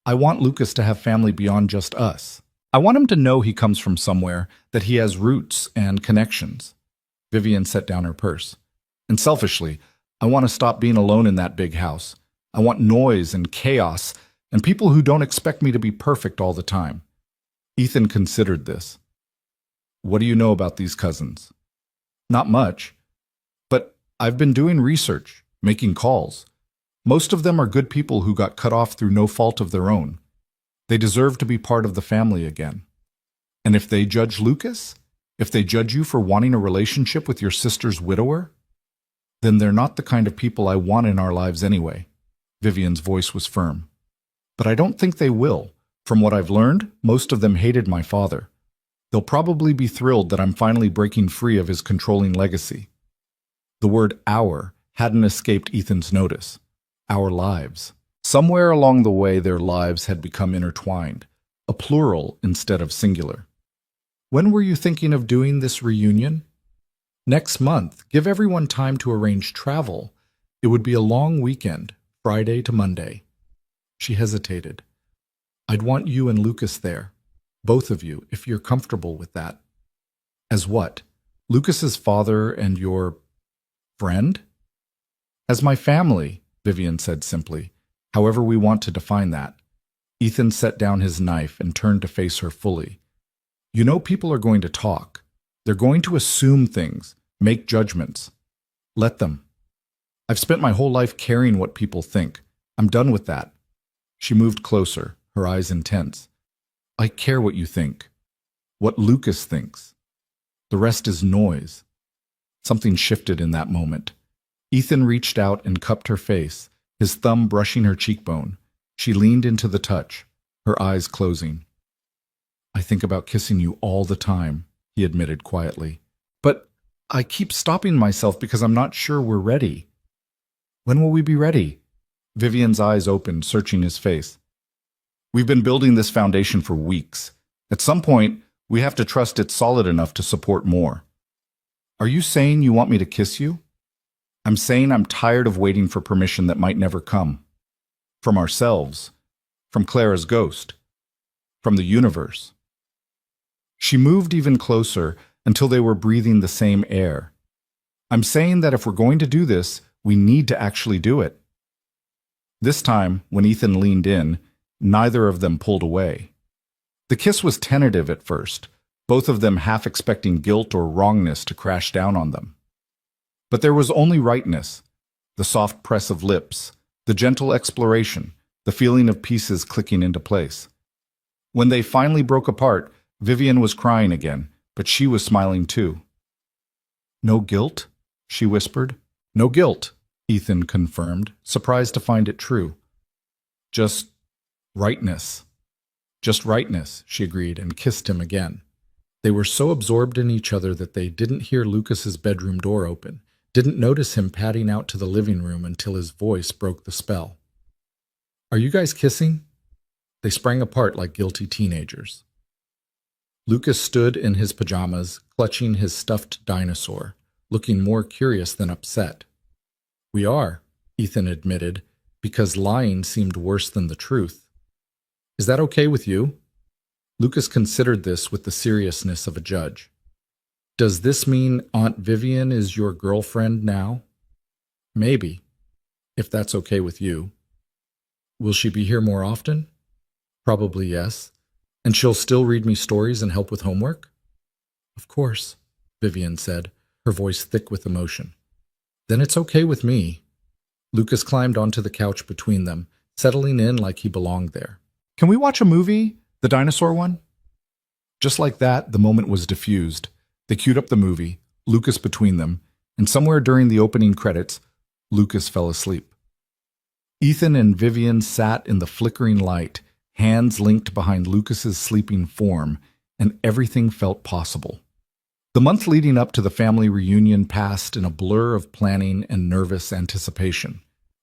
I want Lucas to have family beyond just us. I want him to know he comes from somewhere, that he has roots and connections. Vivian set down her purse. And selfishly, I want to stop being alone in that big house. I want noise and chaos and people who don't expect me to be perfect all the time. Ethan considered this. What do you know about these cousins? Not much, but I've been doing research, making calls. Most of them are good people who got cut off through no fault of their own. They deserve to be part of the family again. And if they judge Lucas, if they judge you for wanting a relationship with your sister's widower, then they're not the kind of people I want in our lives anyway. Vivian's voice was firm. But I don't think they will. From what I've learned, most of them hated my father. They'll probably be thrilled that I'm finally breaking free of his controlling legacy. The word "our" hadn't escaped Ethan's notice. Our lives. Somewhere along the way their lives had become intertwined, a plural instead of singular. When were you thinking of doing this reunion? Next month. Give everyone time to arrange travel. It would be a long weekend, Friday to Monday. She hesitated. I'd want you and Lucas there. Both of you, if you're comfortable with that. As what? Lucas's father and your friend? As my family, Vivian said simply. However we want to define that. Ethan set down his knife and turned to face her fully. You know people are going to talk. They're going to assume things, make judgments. Let them. I've spent my whole life caring what people think. I'm done with that. She moved closer, her eyes intense. I care what you think. What Lucas thinks. The rest is noise. Something shifted in that moment. Ethan reached out and cupped her face, his thumb brushing her cheekbone. She leaned into the touch, her eyes closing. I think about kissing you all the time, he admitted quietly. But I keep stopping myself because I'm not sure we're ready. When will we be ready? Vivian's eyes opened, searching his face. We've been building this foundation for weeks. At some point, we have to trust it's solid enough to support more. Are you saying you want me to kiss you? I'm saying I'm tired of waiting for permission that might never come. From ourselves. From Clara's ghost. From the universe. She moved even closer until they were breathing the same air. I'm saying that if we're going to do this, we need to actually do it. This time, when Ethan leaned in, neither of them pulled away. The kiss was tentative at first, both of them half expecting guilt or wrongness to crash down on them. But there was only rightness, the soft press of lips, the gentle exploration, the feeling of pieces clicking into place. When they finally broke apart, Vivian was crying again, but she was smiling too. No guilt? She whispered. No guilt, Ethan confirmed, surprised to find it true. Just rightness. Just rightness, she agreed and kissed him again. They were so absorbed in each other that they didn't hear Lucas's bedroom door open, didn't notice him padding out to the living room until his voice broke the spell. Are you guys kissing? They sprang apart like guilty teenagers. Lucas stood in his pajamas, clutching his stuffed dinosaur, looking more curious than upset. We are, Ethan admitted, because lying seemed worse than the truth. Is that okay with you? Lucas considered this with the seriousness of a judge. Does this mean Aunt Vivian is your girlfriend now? Maybe, if that's okay with you. Will she be here more often? Probably yes. And she'll still read me stories and help with homework? Of course, Vivian said, her voice thick with emotion. Then it's okay with me. Lucas climbed onto the couch between them, settling in like he belonged there. Can we watch a movie? The dinosaur one? Just like that, the moment was diffused. They queued up the movie, Lucas between them, and somewhere during the opening credits, Lucas fell asleep. Ethan and Vivian sat in the flickering light, hands linked behind Lucas's sleeping form, and everything felt possible. The month leading up to the family reunion passed in a blur of planning and nervous anticipation.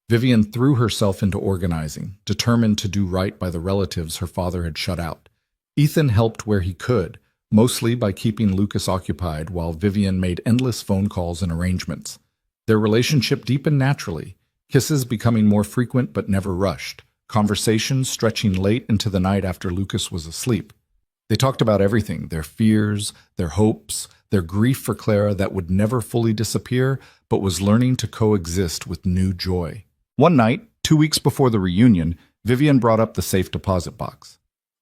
Vivian threw herself into organizing, determined to do right by the relatives her father had shut out. Ethan helped where he could, mostly by keeping Lucas occupied while Vivian made endless phone calls and arrangements. Their relationship deepened naturally, kisses becoming more frequent but never rushed, conversations stretching late into the night after Lucas was asleep. They talked about everything, their fears, their hopes, their grief for Clara that would never fully disappear but was learning to coexist with new joy. One night, 2 weeks before the reunion, Vivian brought up the safe deposit box.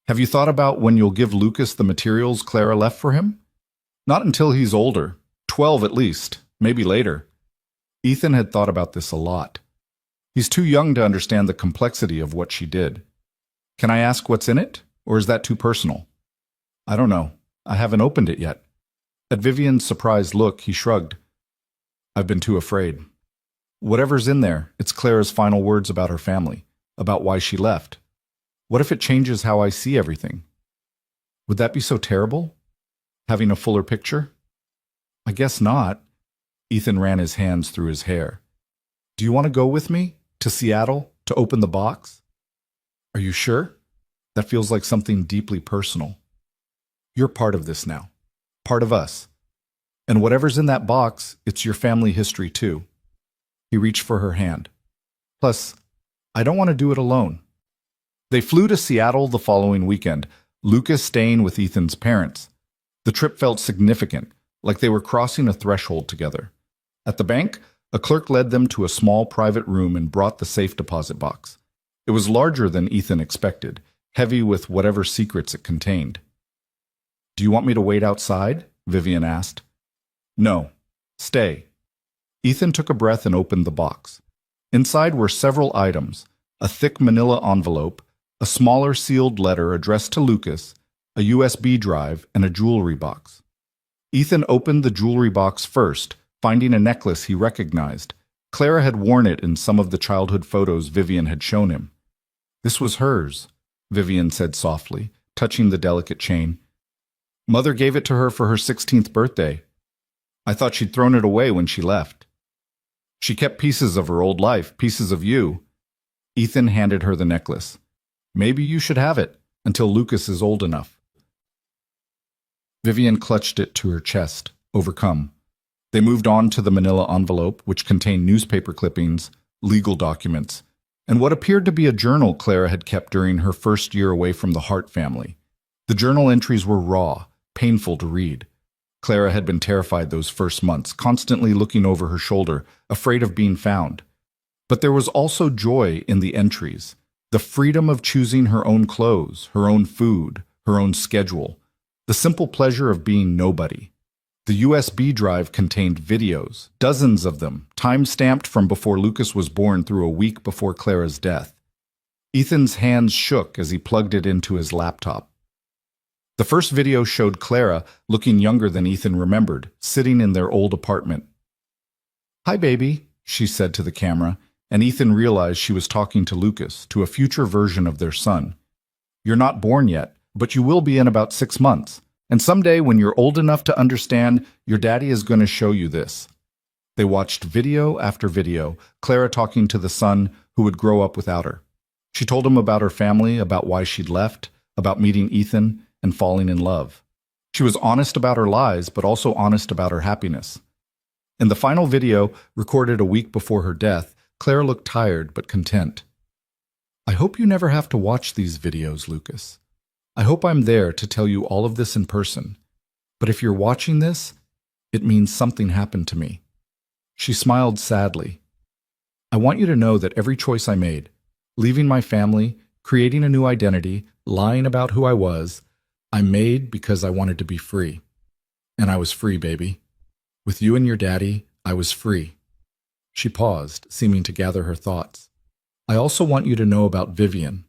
Have you thought about when you'll give Lucas the materials Clara left for him? Not until he's older, 12 at least, maybe later. Ethan had thought about this a lot. He's too young to understand the complexity of what she did. Can I ask what's in it, or is that too personal? I don't know. I haven't opened it yet. At Vivian's surprised look, he shrugged. I've been too afraid. Whatever's in there, it's Clara's final words about her family, about why she left. What if it changes how I see everything? Would that be so terrible? Having a fuller picture? I guess not. Ethan ran his hands through his hair. Do you want to go with me? To Seattle? To open the box? Are you sure? That feels like something deeply personal. You're part of this now. part of us. And whatever's in that box, it's your family history too. He reached for her hand. Plus, I don't want to do it alone. They flew to Seattle the following weekend, Lucas staying with Ethan's parents. The trip felt significant, like they were crossing a threshold together. At the bank, a clerk led them to a small private room and brought the safe deposit box. It was larger than Ethan expected, heavy with whatever secrets it contained. "Do you want me to wait outside?" Vivian asked. "No. Stay." Ethan took a breath and opened the box. Inside were several items: a thick manila envelope, a smaller sealed letter addressed to Lucas, a USB drive, and a jewelry box. Ethan opened the jewelry box first, finding a necklace he recognized. Clara had worn it in some of the childhood photos Vivian had shown him. "This was hers," Vivian said softly, touching the delicate chain. "Mother gave it to her for her 16th birthday. I thought she'd thrown it away when she left. She kept pieces of her old life, pieces of you." Ethan handed her the necklace. "Maybe you should have it until Lucas is old enough." Vivian clutched it to her chest, overcome. They moved on to the manila envelope, which contained newspaper clippings, legal documents, and what appeared to be a journal Clara had kept during her first year away from the Hart family. The journal entries were raw, painful to read. Clara had been terrified those first months, constantly looking over her shoulder, afraid of being found. But there was also joy in the entries, the freedom of choosing her own clothes, her own food, her own schedule, the simple pleasure of being nobody. The USB drive contained videos, dozens of them, time-stamped from before Lucas was born through a week before Clara's death. Ethan's hands shook as he plugged it into his laptop. The first video showed Clara, looking younger than Ethan remembered, sitting in their old apartment. "Hi, baby," she said to the camera, and Ethan realized she was talking to Lucas, to a future version of their son. "You're not born yet, but you will be in about 6 months. And someday, when you're old enough to understand, your daddy is going to show you this." They watched video after video, Clara talking to the son who would grow up without her. She told him about her family, about why she'd left, about meeting Ethan, and falling in love. She was honest about her lies, but also honest about her happiness. In the final video, recorded a week before her death, Clara looked tired but content. "I hope you never have to watch these videos, Lucas. I hope I'm there to tell you all of this in person. But if you're watching this, it means something happened to me." She smiled sadly. "I want you to know that every choice I made, leaving my family, creating a new identity, lying about who I was, I made because I wanted to be free. And I was free, baby. With you and your daddy, I was free." She paused, seeming to gather her thoughts. "I also want you to know about Vivian,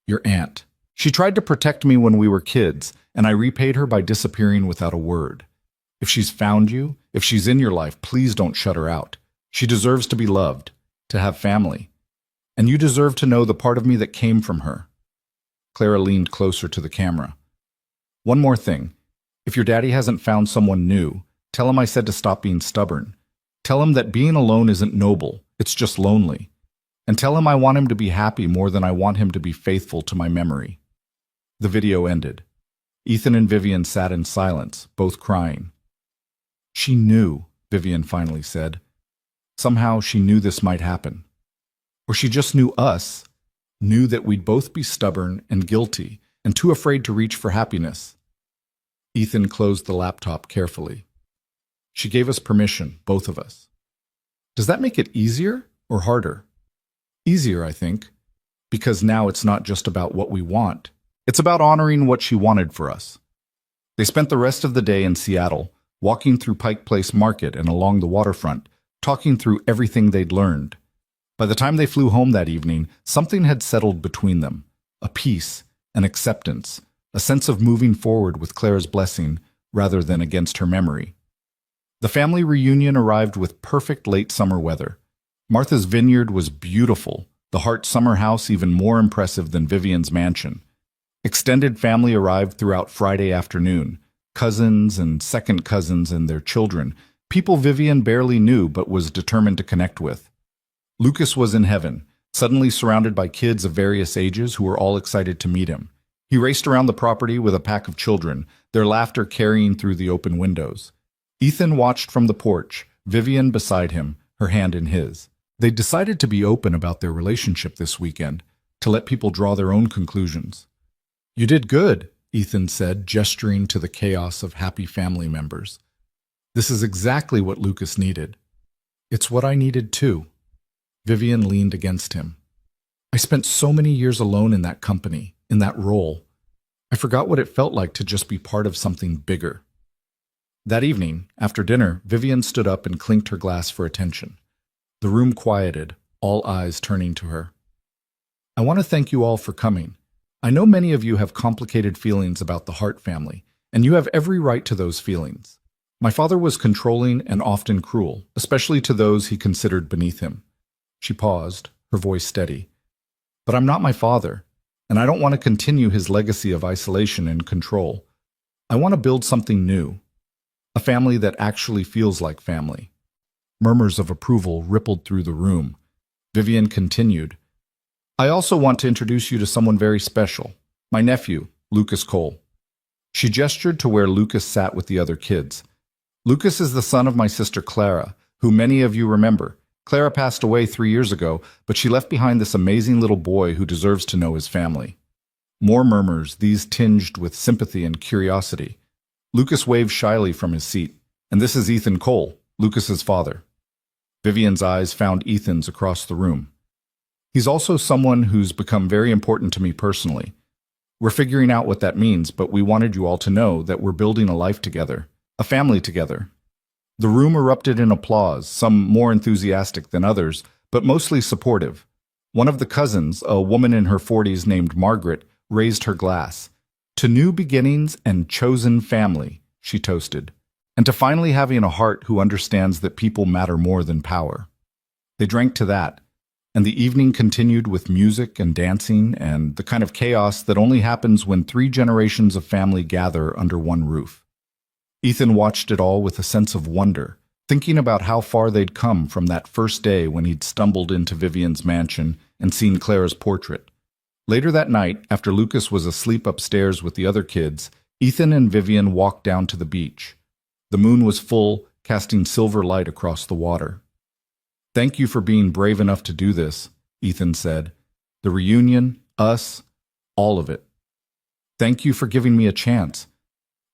your aunt. She tried to protect me when we were kids, and I repaid her by disappearing without a word. If she's found you, if she's in your life, please don't shut her out. She deserves to be loved, to have family. And you deserve to know the part of me that came from her." Clara leaned closer to the camera. "One more thing. If your daddy hasn't found someone new, tell him I said to stop being stubborn. Tell him that being alone isn't noble, it's just lonely. And tell him I want him to be happy more than I want him to be faithful to my memory." The video ended. Ethan and Vivian sat in silence, both crying. "She knew," Vivian finally said. "Somehow she knew this might happen. Or she just knew us, knew that we'd both be stubborn and guilty and too afraid to reach for happiness." Ethan closed the laptop carefully. "She gave us permission, both of us. Does that make it easier or harder?" "Easier, I think, because now it's not just about what we want. It's about honoring what she wanted for us." They spent the rest of the day in Seattle, walking through Pike Place Market and along the waterfront, talking through everything they'd learned. By the time they flew home that evening, something had settled between them, a peace, an acceptance, a sense of moving forward with Clara's blessing rather than against her memory. The family reunion arrived with perfect late summer weather. Martha's vineyard was beautiful, the Hart summer house even more impressive than Vivian's mansion. Extended family arrived throughout Friday afternoon, cousins and second cousins and their children, people Vivian barely knew but was determined to connect with. Lucas was in heaven, suddenly surrounded by kids of various ages who were all excited to meet him. He raced around the property with a pack of children, their laughter carrying through the open windows. Ethan watched from the porch, Vivian beside him, her hand in his. They decided to be open about their relationship this weekend, to let people draw their own conclusions. "You did good," Ethan said, gesturing to the chaos of happy family members. "This is exactly what Lucas needed." "It's what I needed too." Vivian leaned against him. "I spent so many years alone in that company, in that role. I forgot what it felt like to just be part of something bigger." That evening, after dinner, Vivian stood up and clinked her glass for attention. The room quieted, all eyes turning to her. "I want to thank you all for coming. I know many of you have complicated feelings about the Hart family, and you have every right to those feelings. My father was controlling and often cruel, especially to those he considered beneath him." She paused, her voice steady. "But I'm not my father, and I don't want to continue his legacy of isolation and control. I want to build something new, a family that actually feels like family." Murmurs of approval rippled through the room. Vivian continued, "I also want to introduce you to someone very special, my nephew, Lucas Cole." She gestured to where Lucas sat with the other kids. "Lucas is the son of my sister Clara, who many of you remember. Clara passed away 3 years ago, but she left behind this amazing little boy who deserves to know his family." More murmurs, these tinged with sympathy and curiosity. Lucas waved shyly from his seat. "And this is Ethan Cole, Lucas's father." Vivian's eyes found Ethan's across the room. "He's also someone who's become very important to me personally. We're figuring out what that means, but we wanted you all to know that we're building a life together, a family together." The room erupted in applause, some more enthusiastic than others, but mostly supportive. One of the cousins, a woman in her 40s named Margaret, raised her glass. "To new beginnings and chosen family," she toasted, "and to finally having a heart who understands that people matter more than power." They drank to that, and the evening continued with music and dancing and the kind of chaos that only happens when 3 generations of family gather under one roof. Ethan watched it all with a sense of wonder, thinking about how far they'd come from that first day when he'd stumbled into Vivian's mansion and seen Clara's portrait. Later that night, after Lucas was asleep upstairs with the other kids, Ethan and Vivian walked down to the beach. The moon was full, casting silver light across the water. "Thank you for being brave enough to do this," Ethan said. "The reunion, us, all of it. Thank you for giving me a chance,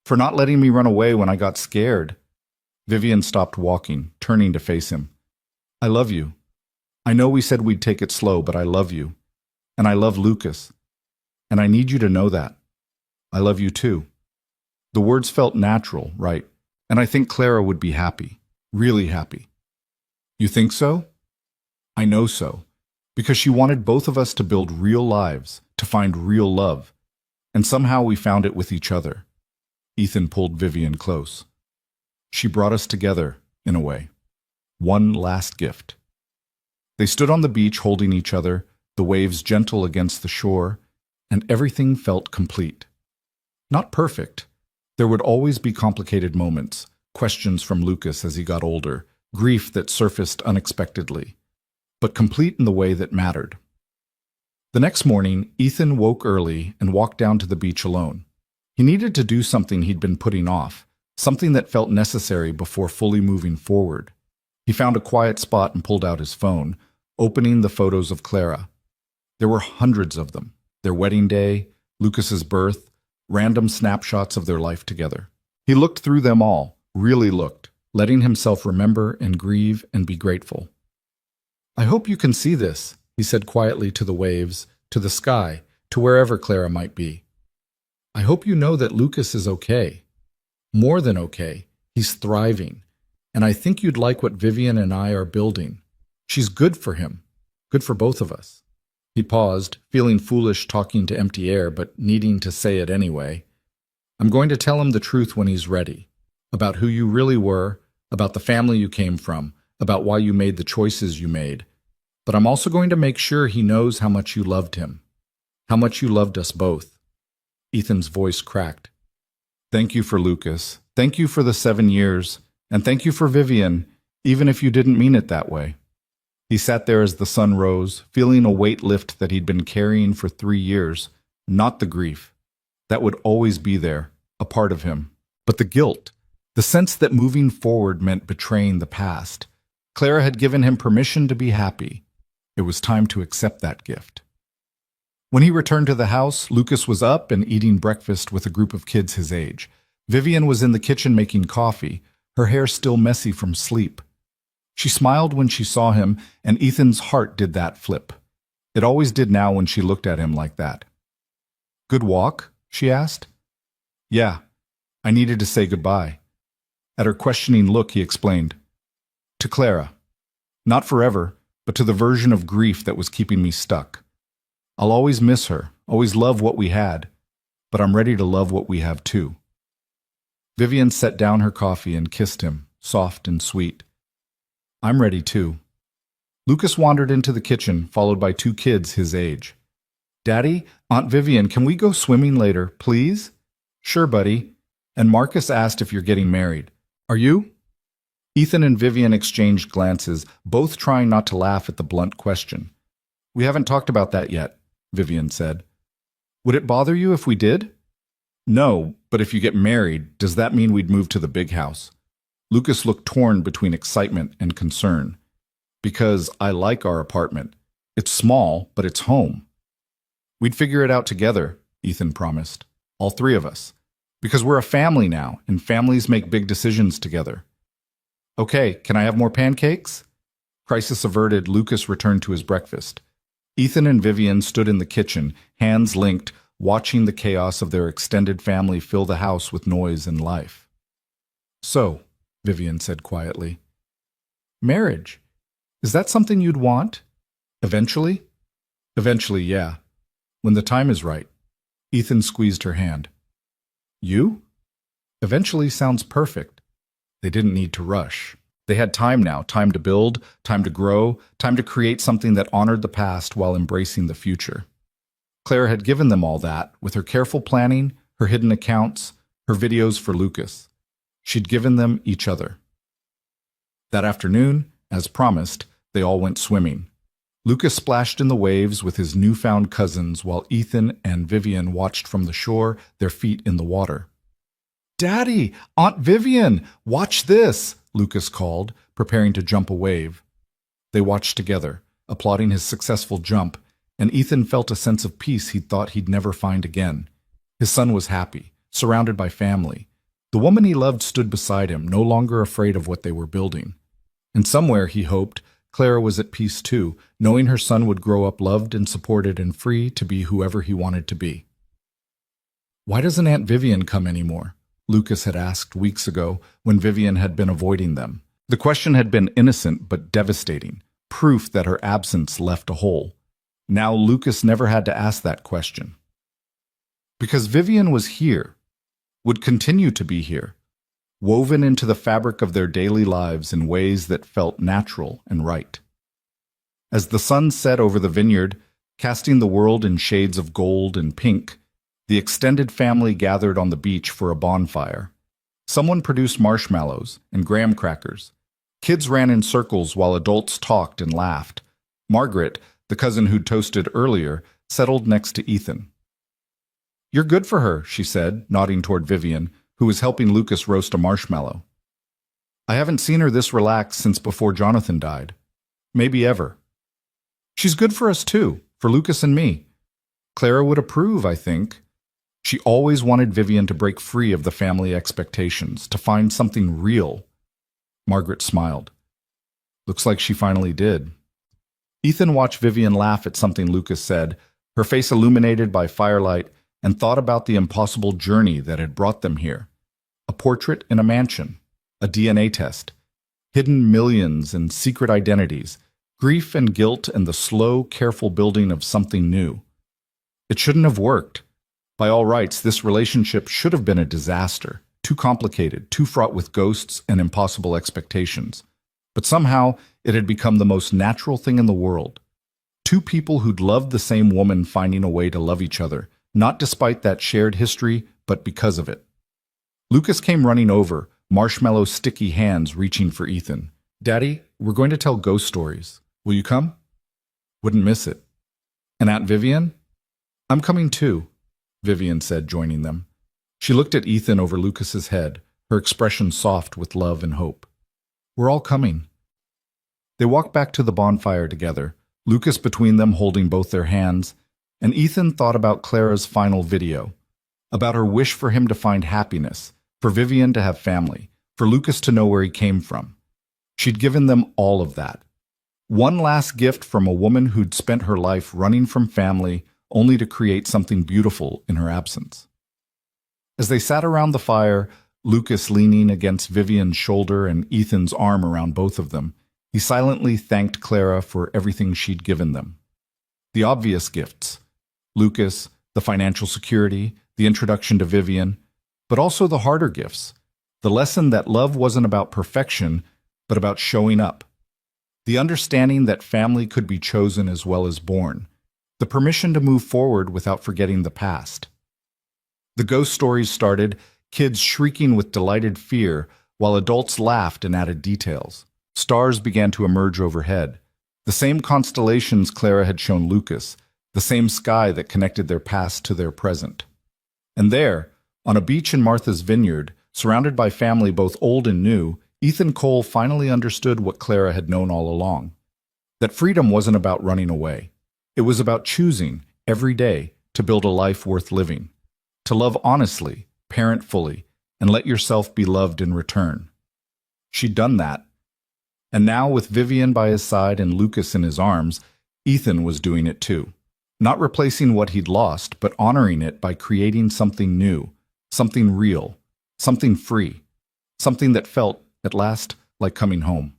for not letting me run away when I got scared." Vivian stopped walking, turning to face him. "I love you. I know we said we'd take it slow, but I love you. And I love Lucas. And I need you to know that. I love you too." The words felt natural, right? And I think Clara would be happy, really happy. "You think so?" "I know so. Because she wanted both of us to build real lives, to find real love. And somehow we found it with each other." Ethan pulled Vivian close. "She brought us together, in a way. One last gift." They stood on the beach holding each other, the waves gentle against the shore, and everything felt complete. Not perfect. There would always be complicated moments, questions from Lucas as he got older, grief that surfaced unexpectedly, but complete in the way that mattered. The next morning, Ethan woke early and walked down to the beach alone. He needed to do something he'd been putting off, something that felt necessary before fully moving forward. He found a quiet spot and pulled out his phone, opening the photos of Clara. There were hundreds of them, their wedding day, Lucas's birth, random snapshots of their life together. He looked through them all, really looked, letting himself remember and grieve and be grateful. "I hope you can see this," he said quietly to the waves, to the sky, to wherever Clara might be. "I hope you know that Lucas is okay. More than okay, he's thriving. And I think you'd like what Vivian and I are building. She's good for him, good for both of us." He paused, feeling foolish talking to empty air, but needing to say it anyway. "I'm going to tell him the truth when he's ready, about who you really were, about the family you came from, about why you made the choices you made. But I'm also going to make sure he knows how much you loved him, how much you loved us both." Ethan's voice cracked. "Thank you for Lucas. Thank you for the 7 years. And thank you for Vivian, even if you didn't mean it that way." He sat there as the sun rose, feeling a weight lift that he'd been carrying for 3 years, not the grief, that would always be there, a part of him. But the guilt, the sense that moving forward meant betraying the past. Clara had given him permission to be happy. It was time to accept that gift. When he returned to the house, Lucas was up and eating breakfast with a group of kids his age. Vivian was in the kitchen making coffee, her hair still messy from sleep. She smiled when she saw him, and Ethan's heart did that flip. It always did now when she looked at him like that. "Good walk?" she asked. "Yeah, I needed to say goodbye." At her questioning look, he explained, "To Clara. Not forever, but to the version of grief that was keeping me stuck. I'll always miss her, always love what we had, but I'm ready to love what we have too." Vivian set down her coffee and kissed him, soft and sweet. "I'm ready too." Lucas wandered into the kitchen, followed by two kids his age. "Daddy, Aunt Vivian, can we go swimming later, please?" "Sure, buddy." "And Marcus asked if you're getting married. Are you?" Ethan and Vivian exchanged glances, both trying not to laugh at the blunt question. "We haven't talked about that yet," Vivian said. "Would it bother you if we did?" "No, but if you get married, does that mean we'd move to the big house?" Lucas looked torn between excitement and concern. "Because I like our apartment. It's small, but it's home." "We'd figure it out together," Ethan promised. "All three of us. Because we're a family now, and families make big decisions together." "Okay, can I have more pancakes?" Crisis averted, Lucas returned to his breakfast. Ethan and Vivian stood in the kitchen, hands linked, watching the chaos of their extended family fill the house with noise and life. "So," Vivian said quietly, "marriage. Is that something you'd want? Eventually?" "Eventually, yeah. When the time is right." Ethan squeezed her hand. "You?" "Eventually sounds perfect." They didn't need to rush. They had time now, time to build, time to grow, time to create something that honored the past while embracing the future. Clara had given them all that, with her careful planning, her hidden accounts, her videos for Lucas. She'd given them each other. That afternoon, as promised, they all went swimming. Lucas splashed in the waves with his newfound cousins while Ethan and Vivian watched from the shore, their feet in the water. "Daddy! Aunt Vivian! Watch this!" Lucas called, preparing to jump a wave. They watched together, applauding his successful jump, and Ethan felt a sense of peace he'd thought he'd never find again. His son was happy, surrounded by family. The woman he loved stood beside him, no longer afraid of what they were building. And somewhere, he hoped, Clara was at peace too, knowing her son would grow up loved and supported and free to be whoever he wanted to be. "Why doesn't Aunt Vivian come anymore?" Lucas had asked weeks ago when Vivian had been avoiding them. The question had been innocent but devastating, proof that her absence left a hole. Now Lucas never had to ask that question. Because Vivian was here, would continue to be here, woven into the fabric of their daily lives in ways that felt natural and right. As the sun set over the vineyard, casting the world in shades of gold and pink, the extended family gathered on the beach for a bonfire. Someone produced marshmallows and graham crackers. Kids ran in circles while adults talked and laughed. Margaret, the cousin who'd toasted earlier, settled next to Ethan. "You're good for her," she said, nodding toward Vivian, who was helping Lucas roast a marshmallow. "I haven't seen her this relaxed since before Jonathan died. Maybe ever." "She's good for us too, for Lucas and me. Clara would approve, I think." She always wanted Vivian to break free of the family expectations, to find something real. Margaret smiled. Looks like she finally did. Ethan watched Vivian laugh at something Lucas said, her face illuminated by firelight, and thought about the impossible journey that had brought them here. A portrait in a mansion, a DNA test, hidden millions and secret identities, grief and guilt and the slow, careful building of something new. It shouldn't have worked. By all rights, this relationship should have been a disaster, too complicated, too fraught with ghosts and impossible expectations. But somehow, it had become the most natural thing in the world. Two people who'd loved the same woman finding a way to love each other, not despite that shared history, but because of it. Lucas came running over, marshmallow sticky hands reaching for Ethan. "Daddy, we're going to tell ghost stories. Will you come?" "Wouldn't miss it." "And Aunt Vivian?" "I'm coming too." Vivian said, joining them. She looked at Ethan over Lucas's head, her expression soft with love and hope. We're all coming. They walked back to the bonfire together, Lucas between them holding both their hands, and Ethan thought about Clara's final video, about her wish for him to find happiness, for Vivian to have family, for Lucas to know where he came from. She'd given them all of that. One last gift from a woman who'd spent her life running from family only to create something beautiful in her absence. As they sat around the fire, Lucas leaning against Vivian's shoulder and Ethan's arm around both of them, he silently thanked Clara for everything she'd given them. The obvious gifts, Lucas, the financial security, the introduction to Vivian, but also the harder gifts, the lesson that love wasn't about perfection, but about showing up, the understanding that family could be chosen as well as born, the permission to move forward without forgetting the past. The ghost stories started, kids shrieking with delighted fear, while adults laughed and added details. Stars began to emerge overhead, the same constellations Clara had shown Lucas, the same sky that connected their past to their present. And there, on a beach in Martha's Vineyard, surrounded by family both old and new, Ethan Cole finally understood what Clara had known all along. That freedom wasn't about running away. It was about choosing, every day, to build a life worth living. To love honestly, parent fully, and let yourself be loved in return. She'd done that. And now, with Vivian by his side and Lucas in his arms, Ethan was doing it too. Not replacing what he'd lost, but honoring it by creating something new, something real, something free, something that felt, at last, like coming home.